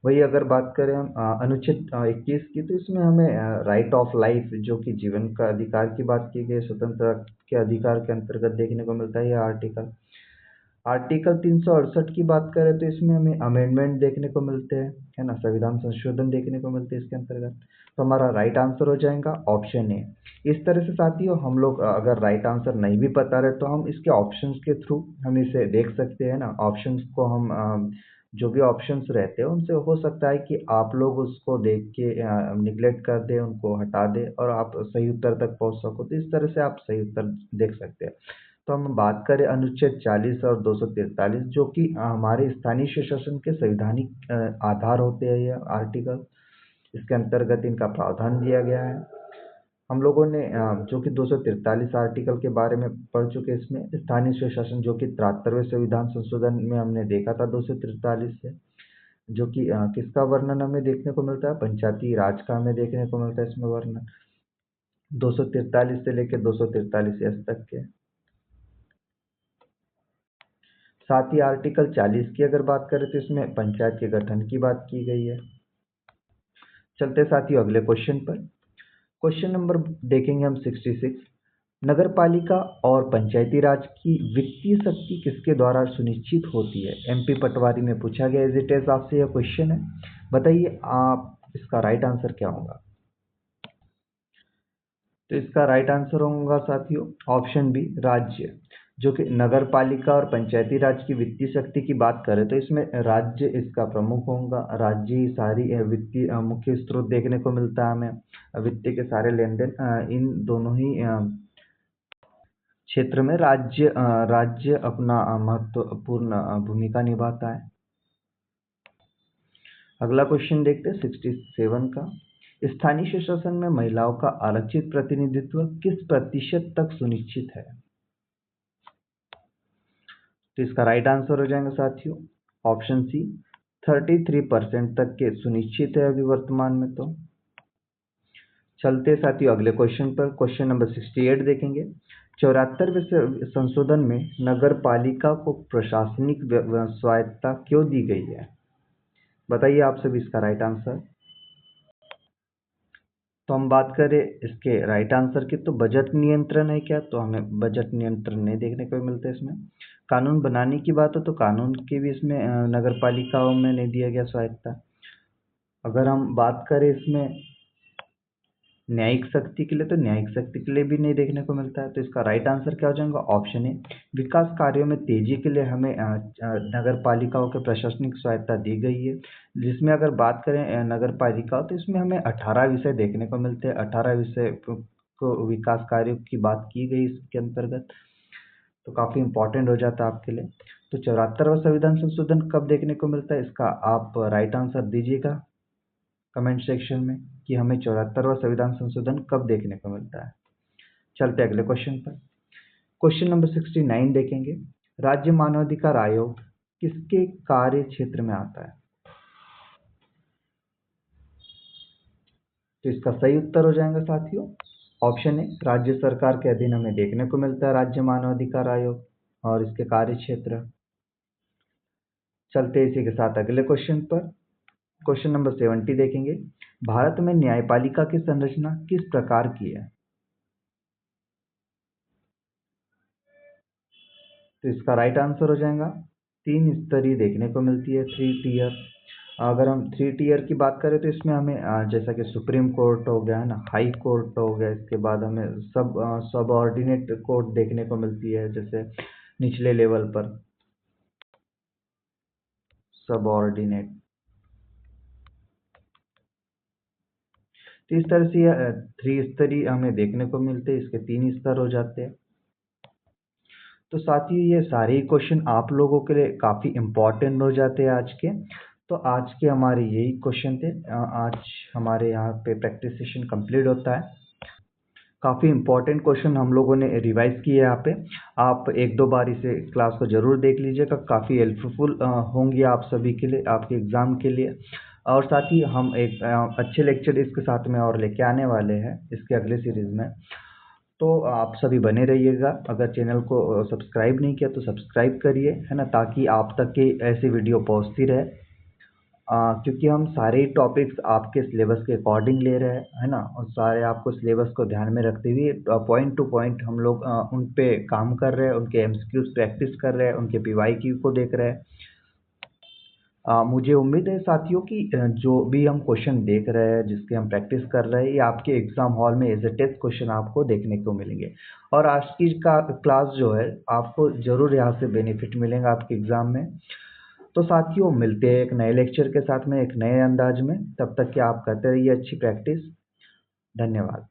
वही अगर बात करें हम अनुच्छेद 21 की, तो इसमें हमें राइट ऑफ लाइफ, जो कि जीवन का अधिकार की बात की गई, स्वतंत्रता के अधिकार के अंतर्गत देखने को मिलता है यह आर्टिकल। आर्टिकल 368 की बात करें तो इसमें हमें अमेंडमेंट देखने को मिलते हैं, है ना, संविधान संशोधन देखने को मिलते हैं इसके अंतर्गत। तो हमारा राइट आंसर हो जाएगा ऑप्शन ए। इस तरह से साथियों हम लोग अगर राइट आंसर नहीं भी पता रहे तो हम इसके ऑप्शंस के थ्रू हम इसे देख सकते हैं ना। ऑप्शंस को हम जो भी ऑप्शंस रहते हैं उनसे हो सकता है कि आप लोग उसको देख के निगलेक्ट कर दें, उनको हटा दें और आप सही उत्तर तक पहुंच सको। तो इस तरह से आप सही उत्तर देख सकते हैं। तो हम बात करें अनुच्छेद 40 और 243 जो कि हमारे स्थानीय स्वशासन के संवैधानिक आधार होते हैं, ये आर्टिकल, इसके अंतर्गत इनका प्रावधान दिया गया है। हम लोगों ने जो कि 243 आर्टिकल के बारे में पढ़ चुके हैं। इसमें स्थानीय स्वशासन जो कि 73वें संविधान संशोधन में हमने देखा था 243 से, जो कि किसका वर्णन हमें देखने को मिलता है, पंचायती राज का हमें देखने को मिलता है इसमें वर्णन, 243 से लेकर 243 तक के। साथ ही आर्टिकल 40 की अगर बात करें तो इसमें पंचायत के गठन की बात की गई है। चलते साथियों अगले क्वेश्चन पर। क्वेश्चन नंबर देखेंगे हम 66। नगर पालिका और पंचायती राज की वित्तीय शक्ति किसके द्वारा सुनिश्चित होती है? एमपी पटवारी में पूछा गया एज इट इज आपसे यह क्वेश्चन है। बताइए आप इसका राइट आंसर क्या होगा? तो इसका राइट आंसर होगा साथियों ऑप्शन बी, राज्य। जो कि नगर पालिका और पंचायती राज की वित्तीय शक्ति की बात करें तो इसमें राज्य इसका प्रमुख होगा। राज्य ही सारी वित्तीय मुख्य स्रोत देखने को मिलता है हमें। वित्तीय के सारे लेन देन इन दोनों ही क्षेत्र में राज्य अपना महत्वपूर्ण भूमिका निभाता है। अगला क्वेश्चन देखते हैं 67 का। स्थानीय स्वशासन में महिलाओं का आरक्षित प्रतिनिधित्व किस प्रतिशत तक सुनिश्चित है? तो इसका राइट आंसर हो जाएगा साथियों ऑप्शन सी, 33% तक के सुनिश्चित है अभी वर्तमान में। तो चलते साथियों अगले क्वेश्चन पर। क्वेश्चन नंबर 68 देखेंगे। 74वें संशोधन में नगर पालिका को प्रशासनिक स्वायत्तता क्यों दी गई है? बताइए आप सभी इसका राइट आंसर। तो हम बात करें इसके राइट आंसर की तो बजट नियंत्रण है क्या? तो हमें बजट नियंत्रण नहीं देखने को मिलता है इसमें। कानून बनाने की बात हो तो कानून की भी इसमें नगर पालिकाओं में नहीं दिया गया स्वायत्तता। अगर हम बात करें इसमें न्यायिक शक्ति के लिए तो न्यायिक शक्ति के लिए भी नहीं देखने को मिलता है। तो इसका राइट आंसर क्या हो जाएगा ऑप्शन ए, विकास कार्यों में तेजी के लिए हमें नगर पालिकाओं के प्रशासनिक स्वायत्तता दी गई है। जिसमें अगर बात करें नगर पालिका तो इसमें हमें 18 विषय देखने को मिलते हैं। 18 विषय को विकास कार्यों की बात की गई इसके अंतर्गत। तो काफ़ी इंपॉर्टेंट हो जाता है आपके लिए। तो 74वां संविधान संशोधन कब देखने को मिलता है? इसका आप राइट आंसर दीजिएगा कमेंट सेक्शन में कि हमें 74वां संविधान संशोधन कब देखने को मिलता है। चलते अगले क्वेश्चन पर। क्वेश्चन नंबर 69 देखेंगे। राज्य मानवाधिकार आयोग किसके कार्य क्षेत्र में आता है? तो इसका सही उत्तर हो जाएगा साथियों ऑप्शन ए, राज्य सरकार के अधीन हमें देखने को मिलता है राज्य मानवाधिकार आयोग और इसके कार्य क्षेत्र। चलते इसी के साथ अगले क्वेश्चन पर। क्वेश्चन नंबर 70 देखेंगे। भारत में न्यायपालिका की संरचना किस प्रकार की है? तो इसका राइट आंसर हो जाएगा 3 स्तरीय देखने को मिलती है, 3 टीयर। अगर हम 3 टीयर की बात करें तो इसमें हमें जैसा कि सुप्रीम कोर्ट हो गया है ना, हाई कोर्ट हो गया, इसके बाद हमें सब ऑर्डिनेट कोर्ट देखने को मिलती है जैसे निचले लेवल पर सब ऑर्डिनेट। तो इस तरह से 3 स्तरीय हमें देखने को मिलते हैं, इसके 3 स्तर हो जाते हैं। तो साथियों ये सारे क्वेश्चन आप लोगों के लिए काफ़ी इम्पोर्टेंट हो जाते हैं आज के। तो आज के हमारे यही क्वेश्चन थे। आज हमारे यहाँ पे प्रैक्टिस सेशन कंप्लीट होता है। काफ़ी इम्पोर्टेंट क्वेश्चन हम लोगों ने रिवाइज किए यहाँ पे। आप एक दो बार इसे क्लास को ज़रूर देख लीजिएगा, काफ़ी हेल्पफुल होंगी आप सभी के लिए, आपके एग्ज़ाम के लिए। और साथ ही हम एक अच्छे लेक्चर इसके साथ में और लेके आने वाले हैं इसके अगले सीरीज़ में। तो आप सभी बने रहिएगा। अगर चैनल को सब्सक्राइब नहीं किया तो सब्सक्राइब करिए, है ना, ताकि आप तक की ऐसी वीडियो पहुंचती रहे। क्योंकि हम सारे ही टॉपिक्स आपके सिलेबस के अकॉर्डिंग ले रहे हैं, है ना? और सारे आपको सिलेबस को ध्यान में रखते हुए पॉइंट टू पॉइंट हम लोग उन पे काम कर रहे हैं, उनके एमसीक्यूज प्रैक्टिस कर रहे हैं, उनके पीवाईक्यू को देख रहे हैं। मुझे उम्मीद है साथियों कि जो भी हम क्वेश्चन देख रहे हैं, जिसकी हम प्रैक्टिस कर रहे हैं, ये आपके एग्जाम हॉल में एज ए टेस्ट क्वेश्चन आपको देखने को मिलेंगे। और आज की का क्लास जो है आपको जरूर यहाँ से बेनिफिट मिलेगा आपके एग्जाम में। तो साथियों मिलते हैं एक नए लेक्चर के साथ में, एक नए अंदाज में। तब तक कि आप करते रहिए अच्छी प्रैक्टिस। धन्यवाद।